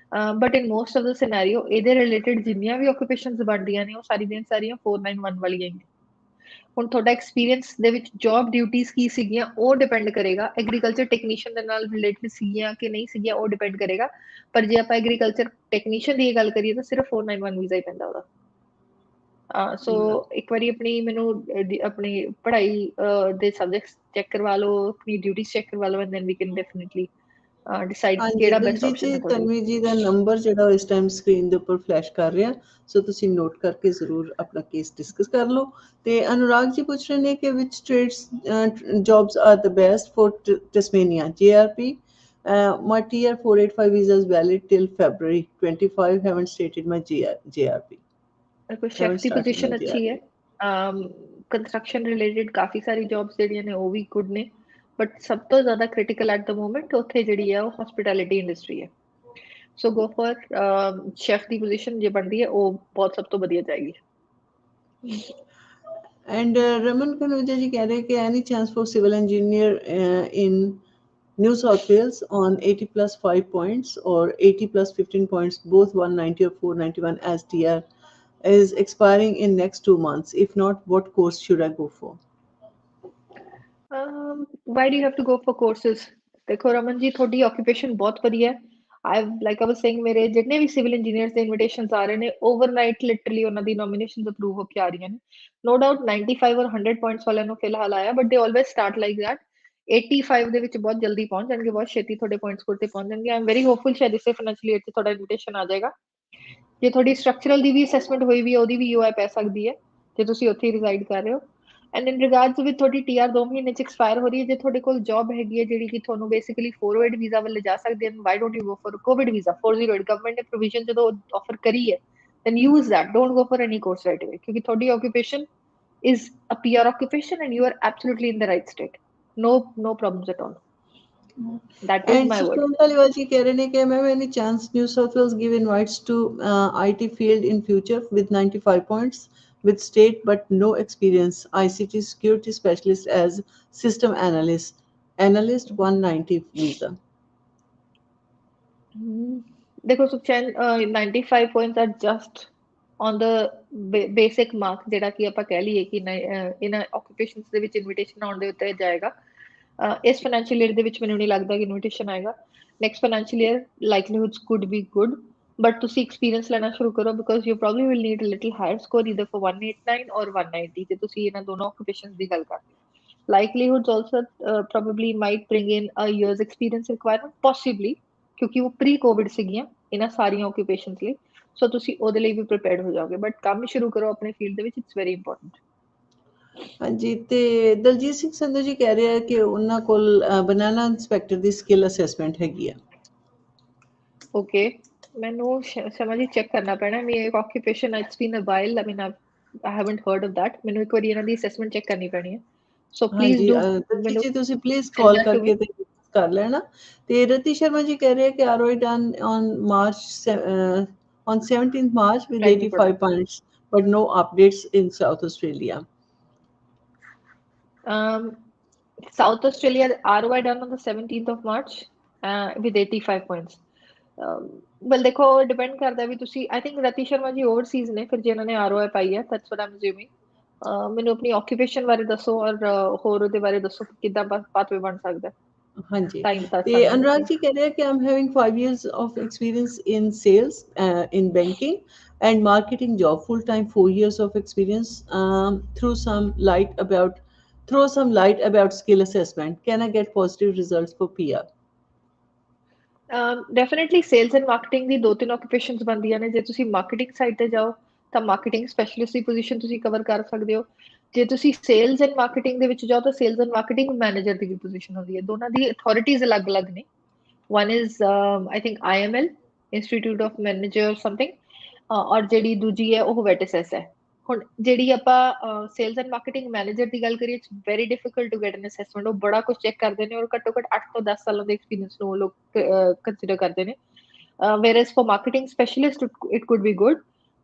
But in most of the scenario ਇਹਦੇ ਰਿਲੇਟਡ ਜਿੰਨੀਆਂ ਵੀ ਆਕੂਪੇਸ਼ਨਸ ਬਣਦੀਆਂ ਨੇ ਉਹ ਸਾਰੀਆਂ 491 ਵਾਲੀਆਂ ਹੀ। ਹੁਣ ਤੁਹਾਡਾ ਐਕਸਪੀਰੀਅੰਸ ਦੇ ਵਿੱਚ ਜੌਬ ਡਿਊਟੀਜ਼ ਕੀ ਸੀਗੀਆਂ ਉਹ ਡਿਪੈਂਡ ਕਰੇਗਾ। ਐਗਰੀਕਲਚਰ ਟੈਕਨੀਸ਼ੀਅਨ ਦੇ ਨਾਲ ਰਿਲੇਟਡ ਸੀਗੀਆਂ ਕਿ ਨਹੀਂ ਸੀਗੀਆਂ ਉਹ ਡਿਪੈਂਡ ਕਰੇਗਾ। ਪਰ ਜੇ ਆਪਾਂ ਐਗਰੀਕਲਚਰ ਟੈਕਨੀਸ਼ੀਅਨ ਦੀ ਗੱਲ ਕਰੀਏ ਤਾਂ ਸਿਰਫ 491 ਵੀਜ਼ਾ ਹੀ ਪੈਂਦਾ ਉਹਦਾ। ਸੋ ਇੱਕ ਵਾਰੀ ਮੈਨੂੰ ਆਪਣੀ ਪੜ੍ਹਾਈ ਦੇ ਸਬਜੈਕਟਸ ਚੈੱਕ ਕਰਵਾ ਲਓ, ਆਪਣੀ ਡਿਊਟੀਜ਼ ਚੈੱਕ ਕਰਵਾ ਲਓ, and then we can definitely decide ਕਿਹੜਾ ਬੈਸਟ ਦਲਜੀਤ ਆਪਸ਼ਨ ਜੀ, ਹੈ ਤੁਹਾਡੇ ਲਈ। ਤਨਵੀ ਜੀ ਦਾ ਨੰਬਰ ਜਿਹੜਾ ਇਸ ਟਾਈਮ ਸਕਰੀਨ ਦੇ ਉੱਪਰ ਫਲੈਸ਼ ਕਰ ਰਿਹਾ, ਸੋ ਤੁਸੀਂ ਨੋਟ ਕਰਕੇ ਜ਼ਰੂਰ ਆਪਣਾ ਕੇਸ ਡਿਸਕਸ ਕਰ ਲਓ। ਤੇ ਅਨੁਰਾਗ ਜੀ ਪੁੱਛ ਰਹੇ ਨੇ ਕਿ which trades jobs are the best for Tasmania JRP? My TR 485 visa is valid till February 25. Haven't stated my JRP. Chef the position ਅੱਛੀ ਹੈ। ਕੰਸਟਰਕਸ਼ਨ ਰਿਲੇਟਡ ਕਾਫੀ ਸਾਰੀ ਜੌਬਸ ਜਿਹੜੀਆਂ ਨੇ ਉਹ ਵੀ ਗੁੱਡ ਨੇ, ਬਟ ਸਭ ਤੋਂ ਜ਼ਿਆਦਾ ਕ੍ਰਿਟੀਕਲ ਐਟ ਦ ਮੋਮੈਂਟ ਉੱਥੇ ਜਿਹੜੀ ਹੈ ਉਹ ਹਸਪਿਟੈਲਿਟੀ ਇੰਡਸਟਰੀ ਹੈ। ਸੋ go for chef the position ਜੇ ਬਣਦੀ ਹੈ ਉਹ ਬਹੁਤ ਸਭ ਤੋਂ ਵਧੀਆ ਜਾਏਗੀ। And Raman Kanuja ji कह रहे हैं कि any chance for civil engineer in New South Wales on 80 plus 5 points or 80 plus 15 points, both 190 or 491 as TR, is expiring in next 2 months. If not, what course should I go for? Why do you have to go for courses? देखो रमन जी, ਤੁਹਾਡੀ occupation बहुत ਵਧੀਆ ਹੈ। like I was saying, ਮੇਰੇ ਜਿੰਨੇ ਵੀ civil engineers ਦੇ ਇਨਵੀਟੇਸ਼ਨਸ ਆ ਰਹੇ ਨੇ ਓਵਰਨਾਈਟ ਲਿਟਰਲੀ ਉਹਨਾਂ ਦੀ ਨੋਮੀਨੇਸ਼ਨਸ ਅਪਰੂਵ ਹੋ ਕੇ ਆ ਰਹੀਆਂ ਨੇ। ਨੋ ਡਾਊਟ 95 ਔਰ 100 ਪੁਆਇੰਟਸ ਵਾਲਿਆਂ ਨੂੰ ਫਿਲਹਾਲ ਆਇਆ, ਬਟ ਦੇ ਆਲਵੇਜ਼ ਸਟਾਰਟ ਲਾਈਕ ਦੈਟ। 85 ਦੇ ਵਿੱਚ ਬਹੁਤ ਜਲਦੀ ਪਹੁੰਚ ਜਾਣਗੇ, ਬਹੁਤ ਛੇਤੀ ਤੁਹਾਡੇ ਪੁਆਇੰਟ ਸਕੋਰ ਤੇ ਪਹੁੰਚ ਜਾਣਗੇ। ਆਈ ਐਮ ਵੈਰੀ ਹੋਪਫੁਲ ਸ਼ਾਇਦ ਇਸੇ ਫਾਈਨੈਂਸ਼ੀਅਲ ਈਅਰ 'ਚ ਤੁਹਾਡਾ ਇਨਵੀਟੇਸ਼ਨ ਆ ਜਾਏਗਾ। ਜੇ ਤੁਹਾਡੀ ਸਟਰਕਚਰਲ ਦੀ ਵੀ ਅਸੈਸਮੈਂਟ ਹੋਈ ਵੀ ਹੈ ਉਹਦੀ ਵੀ UI ਪੈ ਸਕਦੀ ਹੈ ਜੇ ਤੁਸੀਂ ਉੱਥੇ ਰਿਜ਼ਾਈਡ ਕਰ ਰਹੇ ਹੋ। ਐਂਡ ਇਨ ਰਿਗਾਰਡਸ ਵਿਦ ਤੁਹਾਡੀ TR 2 ਮਹੀਨੇ 'ਚ ਐਕਸਪਾਇਰ ਹੋ ਰਹੀ ਹੈ, ਜੇ ਤੁਹਾਡੇ ਕੋਲ ਜੌਬ ਹੈਗੀ ਹੈ ਜਿਹੜੀ ਕਿ ਤੁਹਾਨੂੰ ਬੇਸਿਕਲੀ 408 ਵੀਜ਼ਾ ਵੱਲ ਜਾ ਸਕਦੀ ਹੈ, why don't you go for covid visa 408? Government ਨੇ ਪ੍ਰੋਵੀਜ਼ਨ ਜਦੋਂ ਆਫਰ ਕਰੀ ਹੈ, then use that, don't go for any course right away, ਕਿਉਂਕਿ ਤੁਹਾਡੀ occupation is a PR occupation and you are absolutely in the right state. No problems at all. That is And my word. Sushmita Liwaji कह रहे हैं कि ma'am any chance New South Wales give invites to IT field in future with 95 points with state but no experience, ICT security specialist as system analyst 190 visa. देखो सुखचैन, 95 points are just on the basic mark ਜਿਹੜਾ ਕਿ ਆਪਾਂ ਕਹਿ ਲਈਏ ਕਿ ਇਹਨਾਂ occupations ਦੇ ਵਿੱਚ ਇਨਵੀਟੇਸ਼ਨ ਆਉਣ ਦੇ ਉੱਤੇ ਜਾਏਗਾ। ਇਸ ਫਾਈਨੈਂਸ਼ੀਅਲ ਈਅਰ ਦੇ ਵਿੱਚ ਮੈਨੂੰ ਨਹੀਂ ਲੱਗਦਾ ਕਿ ਇਨਵੀਟੇਸ਼ਨ ਆਏਗਾ। Next financial year likelihoods could be good, but ਤੁਸੀਂ ਐਕਸਪੀਰੀਅੰਸ ਲੈਣਾ ਸ਼ੁਰੂ ਕਰੋ because you probably will need little higher score either for 189 ਔਰ 190 ਜੇ ਤੁਸੀਂ ਇਹਨਾਂ ਦੋਨੋਂ ਆਕੂਪੇਸ਼ਨਸ ਦੀ ਗੱਲ ਕਰਦੇ ਹੋ। ਲਾਈਕਲੀਹੁਡਸ ਆਲਸੋ ਪ੍ਰੋਬਬਲੀ ਮਾਈਟ ਬ੍ਰਿੰਗ ਇਨ ਅ ਈਅਰਸ ਐਕਸਪੀਰੀਅੰਸ ਰਿਕੁਆਇਰਮੈਂਟ ਪੋਸੀਬਲੀ, ਕਿਉਂਕਿ ਉਹ ਪ੍ਰੀ ਕੋਵਿਡ ਸੀਗੀਆਂ ਇਹਨਾਂ ਸਾਰੀਆਂ ਆਕੂਪੇਸ਼ਨਸ ਲਈ। ਸੋ ਤੁਸੀਂ ਉਹਦੇ ਲਈ ਵੀ ਪ੍ਰੀਪੇਅਰਡ ਹੋ ਜਾਓਗੇ, ਬਟ ਕੰਮ ਸ਼ੁਰੂ ਕਰੋ ਆਪਣੇ ਫੀਲਡ ਦੇ ਵਿੱਚ, ਇਟਸ ਵੈਰੀ ਇੰਪੋਰਟੈਂਟ। ਹਾਂਜੀ, ਤੇ ਦਲਜੀਤ ਸਿੰਘ ਸੰਧੂ ਜੀ ਕਹਿ ਰਹੇ ਆ ਕਿ ਉਹਨਾਂ ਕੋਲ ਬਨਾਨਾ ਇੰਸਪੈਕਟਰ ਦੀ ਸਕਿੱਲ ਅਸੈਸਮੈਂਟ ਹੈਗੀ ਆ। ਓਕੇ, ਮੈਨੂੰ ਸਮਝ ਚੈੱਕ ਕਰਨਾ ਪੈਣਾ। ਮੇਰੀ ਇੱਕ occupation it's been a while, I haven't heard of that. ਮੈਨੂੰ ਇੱਕ ਵਾਰੀ ਇਹਨਾਂ ਦੀ ਅਸੈਸਮੈਂਟ ਚੈੱਕ ਕਰਨੀ ਪੈਣੀ ਹੈ। ਸੋ ਪਲੀਜ਼ ਡੂ ਦਲਜੀਤ ਜੀ ਤੁਸੀਂ ਪਲੀਜ਼ ਕਾਲ ਕਰਕੇ ਤੇ ਕਰ ਲੈਣਾ। ਤੇ ਰਤੀ ਸ਼ਰਮਾ ਜੀ ਕਹਿ ਰਹੇ ਆ ਕਿ ROI done on March on 17th March with 85 points but no updates in South Australia. South Australia ROI done on the 17th of March with 85 points. Well ਦੇਖੋ ਡਿਪੈਂਡ ਕਰਦਾ ਵੀ ਤੁਸੀਂ, ਆਈ ਥਿੰਕ ਰਤੀ ਸ਼ਰਮਾ ਜੀ ਓਵਰਸੀਜ਼ ਨੇ ਫਿਰ ਜਿਨ੍ਹਾਂ ਨੇ ROI ਪਾਈ ਹੈ, that's what I am ਅਸਿਊਮਿੰਗ। ਮੈਨੂੰ ਆਪਣੀ ਆਕੂਪੇਸ਼ਨ ਬਾਰੇ ਦੱਸੋ ਔਰ ਹੋਰ ਉਹਦੇ ਬਾਰੇ ਦੱਸੋ ਕਿੱਦਾਂ ਪਾਥਵੇ ਬਣ ਸਕਦਾ। ਹਾਂਜੀ, ਤੇ ਅਨੁਰਾਗ ਜੀ ਕਹਿ ਰਹੇ ਆ ਕਿ ਆਮ having 5 years of experience in sales in banking and marketing job, full time 4 years of experience, through some light about skill assessment. Can I get positive results for PR? Definitely sales and marketing the 2-3 occupations ਬਣਦੀਆਂ ਨੇ। ਜੇ ਤੁਸੀਂ marketing side ਤੇ ਜਾਓ ਤਾਂ marketing specialist ਦੀ position ਤੁਸੀਂ cover ਕਰ ਸਕਦੇ ਹੋ। ਜੇ ਤੁਸੀਂ ਸੇਲਸ ਐਂਡ ਮਾਰਕੀਟਿੰਗ ਦੇ ਵਿੱਚ ਜਾਓ ਤਾਂ sales and marketing manager the we position ਹੁੰਦੀ ਹੈ। ਦੋਨਾਂ ਦੀ ਅਥਾਰਟੀਜ਼ ਅਲੱਗ-ਅਲੱਗ ਨੇ। One is I think IML institute of manager something, ਔਰ ਜਿਹੜੀ ਦੂਜੀ ਹੈ ਉਹ ਵੈਟਿਸੈਸ ਹੈ। ਹੁਣ ਜਿਹੜੀ ਆਪਾਂ ਸੇਲਸ ਐਂਡ ਮਾਰਕੀਟਿੰਗ ਮੈਨੇਜਰ ਦੀ ਗੱਲ ਕਰੀਏ, it's very difficult to get an assessment. ਉਹ ਬੜਾ ਕੁਝ ਚੈੱਕ ਕਰਦੇ ਨੇ, ਔਰ ਘੱਟੋ ਘੱਟ 8 ਤੋਂ 10 ਸਾਲਾਂ ਦੇ ਐਕਸਪੀਰੀਅੰਸ ਨੂੰ ਉਹ ਲੋਕ ਕੰਸੀਡਰ ਕਰਦੇ ਨੇ। whereas for marketing specialist it could be good,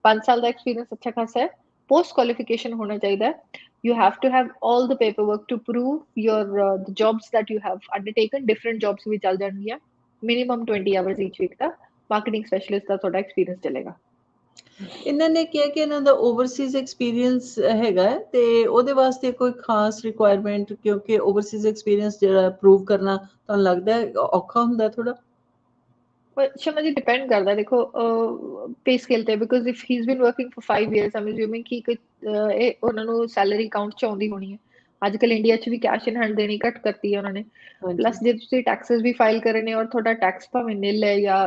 5 ਸਾਲ ਦਾ ਐਕਸਪੀਰੀਅੰਸ ਅੱਛਾ ਖਾਸਾ ਹੈ। ਪੋਸਟ ਕੁਆਲੀਫਿਕੇਸ਼ਨ ਹੋਣਾ ਚਾਹੀਦਾ ਹੈ। You have to have all the paperwork to prove your the jobs that you have undertaken, different jobs ਵੀ ਚੱਲ ਜਾਣਗੀਆਂ, minimum 20 hours each week ਦਾ marketing specialist ਦਾ ਤੁਹਾਡਾ ਐਕਸਪੀਰੀਅੰਸ ਚੱਲੇਗਾ। ਇਹਨਾਂ ਨੇ ਕਿਹਾ ਕਿ ਇਹਨਾਂ ਦਾ ਓਵਰਸੀਜ਼ ਐਕਸਪੀਰੀਅੰਸ ਹੈਗਾ ਹੈ, ਤੇ ਉਹਦੇ ਵਾਸਤੇ ਕੋਈ ਖਾਸ ਰਿਕੁਆਇਰਮੈਂਟ, ਕਿਉਂਕਿ ਓਵਰਸੀਜ਼ ਐਕਸਪੀਰੀਅੰਸ ਜਿਹੜਾ ਪ੍ਰੂਵ ਕਰਨਾ ਤੁਹਾਨੂੰ ਲੱਗਦਾ ਹੈ ਔਖਾ ਹੁੰਦਾ ਥੋੜਾ? Shama ji, depend ਕਰਦਾ ਦੇਖੋ ਪੇ ਸਕੇਲ ਤੇ, because if he is been working for 5 years um assuming ਕਿ ਇਹ ਉਹਨਾਂ ਨੂੰ ਸੈਲਰੀ ਅਕਾਊਂਟ ਚ ਆਉਂਦੀ ਹੋਣੀ ਹੈ। ਅੱਜ ਕੱਲ ਇੰਡੀਆ ਚ ਵੀ ਕੈਸ਼ ਇਨ ਹੈਂਡ ਦੇਣੀ ਘੱਟ ਕਰਤੀ ਹੈ ਉਹਨਾਂ ਨੇ। ਹਾਂਜੀ। ਪਲੱਸ ਜੇ ਤੁਸੀਂ ਟੈਕਸਸ ਵੀ ਫਾਈਲ ਕਰ ਰਹੇ ਨੇ ਔਰ ਤੁਹਾਡਾ ਟੈਕਸ ਭਾਵੇਂ ਨਿਲ ਹੈ ਜਾਂ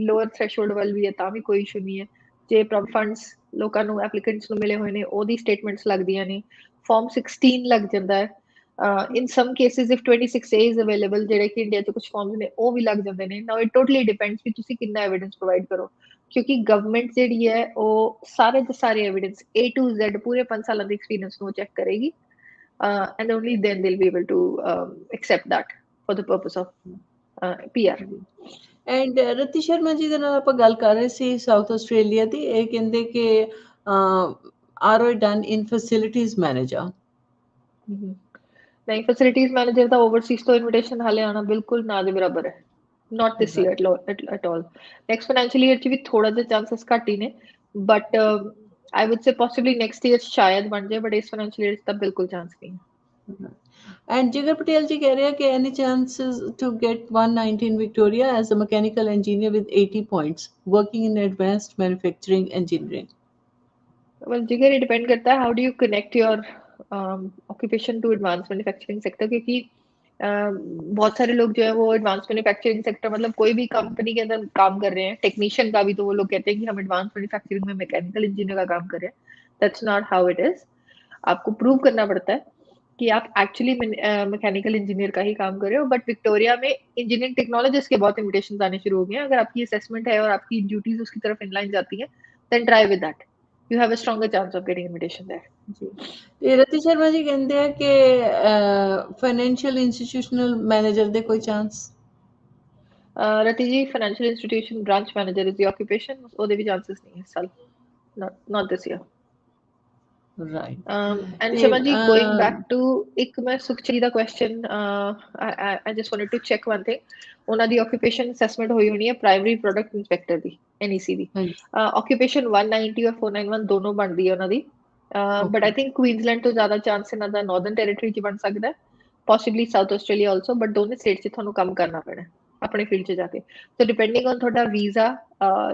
ਲੋਅਰ ਥ੍ਰੈਸ਼ੋਲਡ ਵੱਲ ਵੀ ਹੈ ਤਾਂ ਵੀ ਕੋਈ ਇਸ਼ੂ ਨਹੀਂ ਹੈ। ਜੇ ਫੰਡਸ ਲੋਕਾਂ ਨੂੰ ਐਪਲੀਕੈਂਟਸ ਨੂੰ ਮਿਲੇ ਹੋਏ ਨੇ ਉਹਦੀ ਸਟੇਟਮੈਂਟਸ ਲੱਗਦੀਆਂ ਨੇ, ਫਾਰਮ 16 ਲੱਗ ਜਾਂਦਾ ਹੈ। in some cases if 26A is available, ਜਿਹੜੇ ਕਿ ਇੰਡੀਆ ਚ ਕੁਝ ਫਾਰਮਸ ਨੇ ਉਹ ਵੀ ਲੱਗ ਜਾਂਦੇ ਨੇ। ਨਾਓ ਇਟ ਟੋਟਲੀ ਡਿਪੈਂਡਸ ਕਿ ਤੁਸੀਂ ਕਿੰਨਾ ਐਵੀਡੈਂਸ ਪ੍ਰੋਵਾਈਡ ਕਰੋ, ਕਿਉਂਕਿ ਗਵਰਨਮੈਂਟ ਜਿਹੜੀ ਹੈ ਉਹ ਸਾਰੇ ਦੇ ਸਾਰੇ ਐਵੀਡੈਂਸ A to Z ਪੂਰੇ 5 ਸਾਲਾਂ ਦੇ ਐਕਸਪੀਰੀਅੰਸ ਨੂੰ ਚੈੱਕ ਕਰੇਗੀ, and only then they'll be able to accept that for the purpose of PR. And Rati Sharma ji ਦੇ ਨਾਲ ਆਪਾਂ ਗੱਲ ਕਰ ਰਹੇ ਸੀ ਸਾਊਥ ਆਸਟ੍ਰੇਲੀਆ ਦੀ। ਇਹ ਕਹਿੰਦੇ ਕਿ are done in facilities manager. ਨਹੀਂ, ਫੈਸਿਲਿਟੀਜ਼ ਮੈਨੇਜਰ ਦਾ ਓਵਰਸੀਜ਼ ਤੋਂ ਇਨਵੀਟੇਸ਼ਨ ਹਾਲੇ ਆਣਾ ਬਿਲਕੁਲ ਨਾ ਦੇ ਬਰਾਬਰ ਹੈ। not this year at all. Next financial year ਚ ਵੀ ਥੋੜਾ ਜਿਹਾ ਚਾਂਸਸ ਘੱਟ ਹੀ ਨੇ, but I would say possibly next year ਸ਼ਾਇਦ ਬਣ ਜਾਏ, ਬਟ ਇਸ ਫਾਈਨੈਂਸ਼ੀਅਲ ਈਅਰ ਤਾਂ ਬਿਲਕੁਲ ਚਾਂਸ ਨਹੀਂ ਹੈ। And Jigar Patel ji कह रहे हैं कि any chances to get 190 in Victoria as a mechanical engineer with 80 points, working in advanced manufacturing engineering? Well, Jigar, it depend करता है how do you connect your occupation to advanced manufacturing sector, क्योंकि बहुत सारे लोग जो है वो advance manufacturing sector, मतलब कोई भी कंपनी के अंदर काम कर रहे हैं, टेक्नीशियन का भी, तो वो लोग कहते हैं कि हम एडवांस मैन्युफैक्चरिंग में मैकेनिकल इंजीनियर का काम कर रहे हैं। That's not how it is. आपको प्रूव करना पड़ता है कि आप एक्चुअली मैकेनिकल इंजीनियर का ही काम कर रहे हो। बट विक्टोरिया में इंजीनियरिंग टेक्नोलॉजिस्ट के बहुत इन्विटेशन आने शुरू हो गए हैं। अगर आपकी असेसमेंट है और आपकी ड्यूटीज उसकी तरफ इनलाइन जाती है, then try with that, you have a stronger chance of getting invitation there. जी, ਤੇ ਰਤੀ ਸ਼ਰਮਾ ਜੀ ਕਹਿੰਦੇ ਆ ਕਿ ਫਾਈਨੈਂਸ਼ੀਅਲ ਇੰਸਟੀਟਿਊਸ਼ਨਲ ਮੈਨੇਜਰ ਦੇ ਕੋਈ chance? Rati ji, financial institution branch manager is the occupation, ਉਹਦੇ ਵੀ chances ਨਹੀਂ ਇਸ ਸਾਲ, not this year. Right. And Shama ji, going back to ਇੱਕ ਮੈਂ ਸੁਖਚੀ ਦਾ question, I just wanted to check one thing. ਉਹਨਾਂ ਦੀ occupation assessment ਹੋਈ ਹੋਣੀ ਹੈ ਪ੍ਰਾਇਮਰੀ ਪ੍ਰੋਡਕਟ ਇੰਸਪੈਕਟਰ ਦੀ, NEC ਦੀ। occupation 190 ਔਰ 491 ਦੋਨੋਂ ਬਣਦੀ ਹੈ ਉਹਨਾਂ ਦੀ, ਬਟ ਆਈ ਥਿੰਕ ਕੁਈਨਜ਼ਲੈਂਡ ਤੋਂ ਜ਼ਿਆਦਾ ਚਾਂਸ ਇਹਨਾਂ ਦਾ ਨਾਰਦਰਨ ਟੈਰੀਟਰੀ 'ਚ ਬਣ ਸਕਦਾ ਹੈ, ਪੋਸੀਬਲੀ ਸਾਊਥ ਆਸਟ੍ਰੇਲੀਆ ਆਲਸੋ, ਬਟ ਦੋਨੇ ਸਟੇਟ 'ਚ ਤੁਹਾਨੂੰ ਕੰਮ ਕਰਨਾ ਪੈਣਾ ਆਪਣੇ ਫੀਲਡ 'ਚ ਜਾ ਕੇ। ਸੋ ਡਿਪੈਂਡਿੰਗ ਔਨ ਤੁਹਾਡਾ ਵੀਜ਼ਾ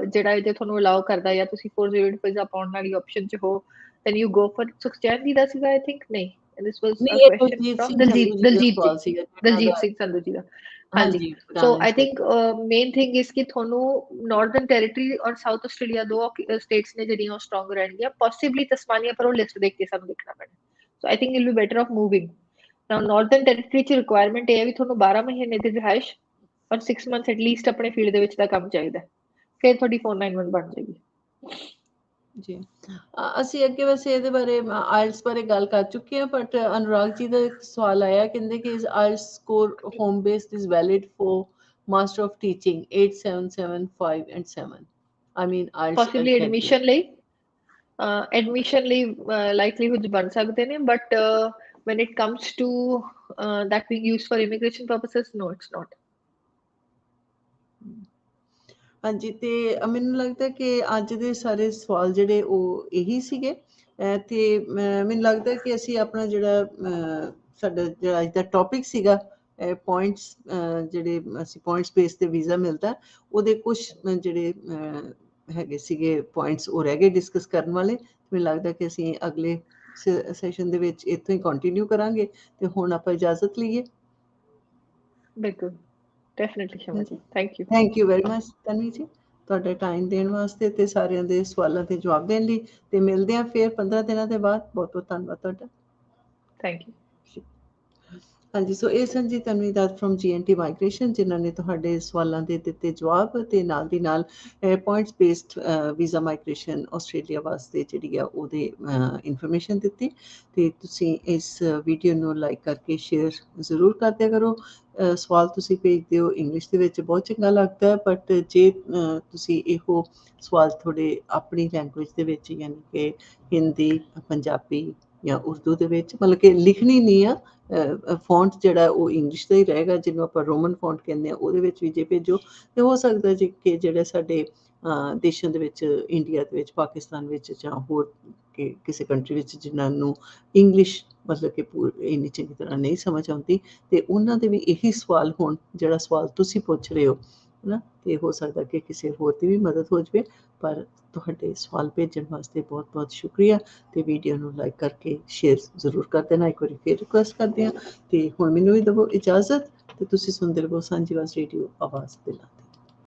ਜਿਹੜਾ ਜੇ ਤੁਹਾਨੂੰ ਅਲਾਉ ਕਰਦਾ, ਜਾਂ ਤੁਸੀਂ 408 ਵੀਜ਼ਾ ਪਾਉਣ ਵਾਲੀ ਆਪਸ਼ਨ 'ਚ ਹੋ, then you go for Sukhchain ji ਦਾ ਸੀਗਾ ਆਈ ਥਿੰਕ, ਨਹੀਂ this was a question from Daljit Singh Sandhu ji ਦਾ। ਹਾਂਜੀ, so I think main thing is ਕਿ ਤੁਹਾਨੂੰ ਨਾਰਦਰਨ ਟੈਰੀਟਰੀ ਔਰ ਸਾਊਥ ਆਸਟ੍ਰੇਲੀਆ ਦੋ ਸਟੇਟਸ ਨੇ ਜਿਹੜੀਆਂ ਉਹ ਸਟਰੋਂਗ ਰਹਿਣਗੀਆਂ, ਪੋਸੀਬਲੀ ਤਸਮਾਨੀਆ, ਪਰ ਉਹ ਲਿਸਟ ਦੇਖ ਕੇ ਸਾਨੂੰ ਦੇਖਣਾ ਪੈਣਾ। So I think it will be better off moving. Now Northern Territory 'ਚ ਰਿਕੁਆਇਰਮੈਂਟ ਇਹ ਹੈ ਵੀ ਤੁਹਾਨੂੰ 12 ਮਹੀਨੇ ਦੀ ਰਿਹਾਇਸ਼ ਔਰ 6 ਮੰਥ ਐਟਲੀਸਟ ਆਪਣੇ ਫੀਲਡ ਦੇ ਵਿੱਚ ਦਾ ਕੰਮ ਚਾਹੀਦਾ, ਫਿਰ ਤੁਹਾਡੀ 491 ਬਣ ਜਾਏਗੀ। ਜੀ, ਅਸੀਂ ਅੱਗੇ ਵੈਸੇ ਇਹਦੇ ਬਾਰੇ ਆਇਲਸ ਬਾਰੇ ਗੱਲ ਕਰ ਚੁੱਕੇ ਹਾਂ, ਬਟ ਅਨੁਰਾਗ ਜੀ ਦਾ ਇੱਕ ਸਵਾਲ ਆਇਆ, ਕਹਿੰਦੇ ਕਿ ਇਸ IELTS score home based is valid for master of teaching 8775 and 7? I mean IELTS possibly admission ਲਈ ਲਾਈਕਲੀਹੁਡ ਬਣ ਸਕਦੇ ਨੇ, but when it comes to that being used for immigration purposes, no, it's not. ਹਾਂਜੀ, ਤੇ ਮੈਨੂੰ ਲੱਗਦਾ ਕਿ ਅੱਜ ਦੇ ਸਾਰੇ ਸਵਾਲ ਜਿਹੜੇ ਉਹ ਇਹੀ ਸੀਗੇ, ਤੇ ਮੈਨੂੰ ਲੱਗਦਾ ਕਿ ਅਸੀਂ ਆਪਣਾ ਜਿਹੜਾ ਸਾਡਾ ਜਿਹੜਾ ਅੱਜ ਦਾ ਟੌਪਿਕ ਸੀਗਾ, ਪੁਆਇੰਟਸ, ਜਿਹੜੇ ਅਸੀਂ ਪੁਆਇੰਟਸ ਬੇਸ 'ਤੇ ਵੀਜ਼ਾ ਮਿਲਦਾ, ਉਹਦੇ ਕੁਛ ਜਿਹੜੇ ਹੈਗੇ ਸੀਗੇ ਪੁਆਇੰਟਸ ਉਹ ਰਹਿ ਗਏ ਡਿਸਕਸ ਕਰਨ ਵਾਲੇ। ਮੈਨੂੰ ਲੱਗਦਾ ਕਿ ਅਸੀਂ ਅਗਲੇ ਸੈਸ਼ਨ ਦੇ ਵਿੱਚ ਇੱਥੋਂ ਹੀ ਕੰਟੀਨਿਊ ਕਰਾਂਗੇ, ਤੇ ਹੁਣ ਆਪਾਂ ਇਜਾਜ਼ਤ ਲਈਏ। ਬਿਲਕੁਲ, ਡੈਫੀਨਿਟਲੀ ਸ਼ਮਾ ਜੀ, thank you. Thank you very much Tanvi ਜੀ, ਤੁਹਾਡਾ ਟਾਈਮ ਦੇਣ ਵਾਸਤੇ ਤੇ ਸਾਰਿਆਂ ਦੇ ਸਵਾਲਾਂ ਦੇ ਜਵਾਬ ਦੇਣ ਲਈ। ਤੇ ਮਿਲਦੇ ਹਾਂ ਫਿਰ 15 ਦਿਨਾਂ ਦੇ ਬਾਅਦ। ਬਹੁਤ ਬਹੁਤ ਧੰਨਵਾਦ ਤੁਹਾਡਾ। Thank you. ਹਾਂਜੀ, ਸੋ ਇਹ ਸਨ ਜੀ Tanvi Dutt from GNT migration, ਜਿਨ੍ਹਾਂ ਨੇ ਤੁਹਾਡੇ ਸਵਾਲਾਂ ਦੇ ਦਿੱਤੇ ਜਵਾਬ ਤੇ ਨਾਲ ਦੀ ਨਾਲ points based visa migration Australia ਵਾਸਤੇ ਜਿਹੜੀ ਆ ਉਹਦੇ ਇਨਫੋਰਮੇਸ਼ਨ ਦਿੱਤੀ। ਤੇ ਤੁਸੀਂ ਇਸ ਵੀਡੀਓ ਨੂੰ ਲਾਈਕ ਕਰਕੇ ਸ਼ੇਅਰ ਜ਼ਰੂਰ ਕਰਦਿਆ ਕਰੋ। ਸਵਾਲ ਤੁਸੀਂ ਭੇਜਦੇ ਹੋ ਇੰਗਲਿਸ਼ ਦੇ ਵਿੱਚ, ਬਹੁਤ ਚੰਗਾ ਲੱਗਦਾ, ਬਟ ਜੇ ਤੁਸੀਂ ਇਹੋ ਸਵਾਲ ਤੁਹਾਡੇ ਆਪਣੀ ਲੈਂਗੁਏਜ ਦੇ ਵਿੱਚ, ਯਾਨੀ ਕਿ ਹਿੰਦੀ, ਪੰਜਾਬੀ ਜਾਂ ਉਰਦੂ ਦੇ ਵਿੱਚ, ਮਤਲਬ ਕਿ ਲਿਖਣੀ ਨਹੀਂ ਆ, ਫੌਂਟ ਜਿਹੜਾ ਉਹ ਇੰਗਲਿਸ਼ ਦਾ ਹੀ ਰਹੇਗਾ, ਜਿਹਨੂੰ ਆਪਾਂ ਰੋਮਨ ਫੌਂਟ ਕਹਿੰਦੇ ਹਾਂ, ਉਹਦੇ ਵਿੱਚ ਵੀ ਜੇ ਭੇਜੋ ਤੇ ਹੋ ਸਕਦਾ ਜੀ ਕਿ ਜਿਹੜੇ ਸਾਡੇ ਦੇਸ਼ਾਂ ਦੇ ਵਿੱਚ, ਇੰਡੀਆ ਦੇ ਵਿੱਚ, ਪਾਕਿਸਤਾਨ ਵਿੱਚ ਜਾਂ ਹੋਰ ਕਿਸੇ ਕੰਟਰੀ ਵਿੱਚ ਜਿਨ੍ਹਾਂ ਨੂੰ ਇੰਗਲਿਸ਼ ਮਤਲਬ ਕਿ ਇੰਨੀ ਚੰਗੀ ਤਰ੍ਹਾਂ ਨਹੀਂ ਸਮਝ ਆਉਂਦੀ, ਤੇ ਉਹਨਾਂ ਦੇ ਵੀ ਇਹੀ ਸਵਾਲ ਹੋਣ ਜਿਹੜਾ ਸਵਾਲ ਤੁਸੀਂ ਪੁੱਛ ਰਹੇ ਹੋ, ਹੈ ਨਾ। ਤੇ ਹੋ ਸਕਦਾ ਕਿ ਕਿਸੇ ਹੋਰ ਦੀ ਵੀ ਮਦਦ ਹੋ ਜਾਵੇ। ਪਰ ਤੁਹਾਡੇ ਸਵਾਲ ਭੇਜਣ ਵਾਸਤੇ ਬਹੁਤ ਬਹੁਤ ਸ਼ੁਕਰੀਆ, ਤੇ ਵੀਡੀਓ ਨੂੰ ਲਾਈਕ ਕਰਕੇ ਸ਼ੇਅਰ ਜ਼ਰੂਰ ਕਰ ਦੇਣਾ। ਇੱਕ ਵਾਰੀ ਫਿਰ ਰਿਕੁਐਸਟ ਕਰਦੇ ਹਾਂ, ਤੇ ਹੁਣ ਮੈਨੂੰ ਵੀ ਦੇਵੋ ਇਜਾਜ਼ਤ, ਤੇ ਤੁਸੀਂ ਸੁਣਦੇ ਰਹੋ ਸਾਂਝੀਵਾਸ ਰੇਡੀਓ, ਆਵਾਜ਼ ਦਿਲਾਂ ਦੀ।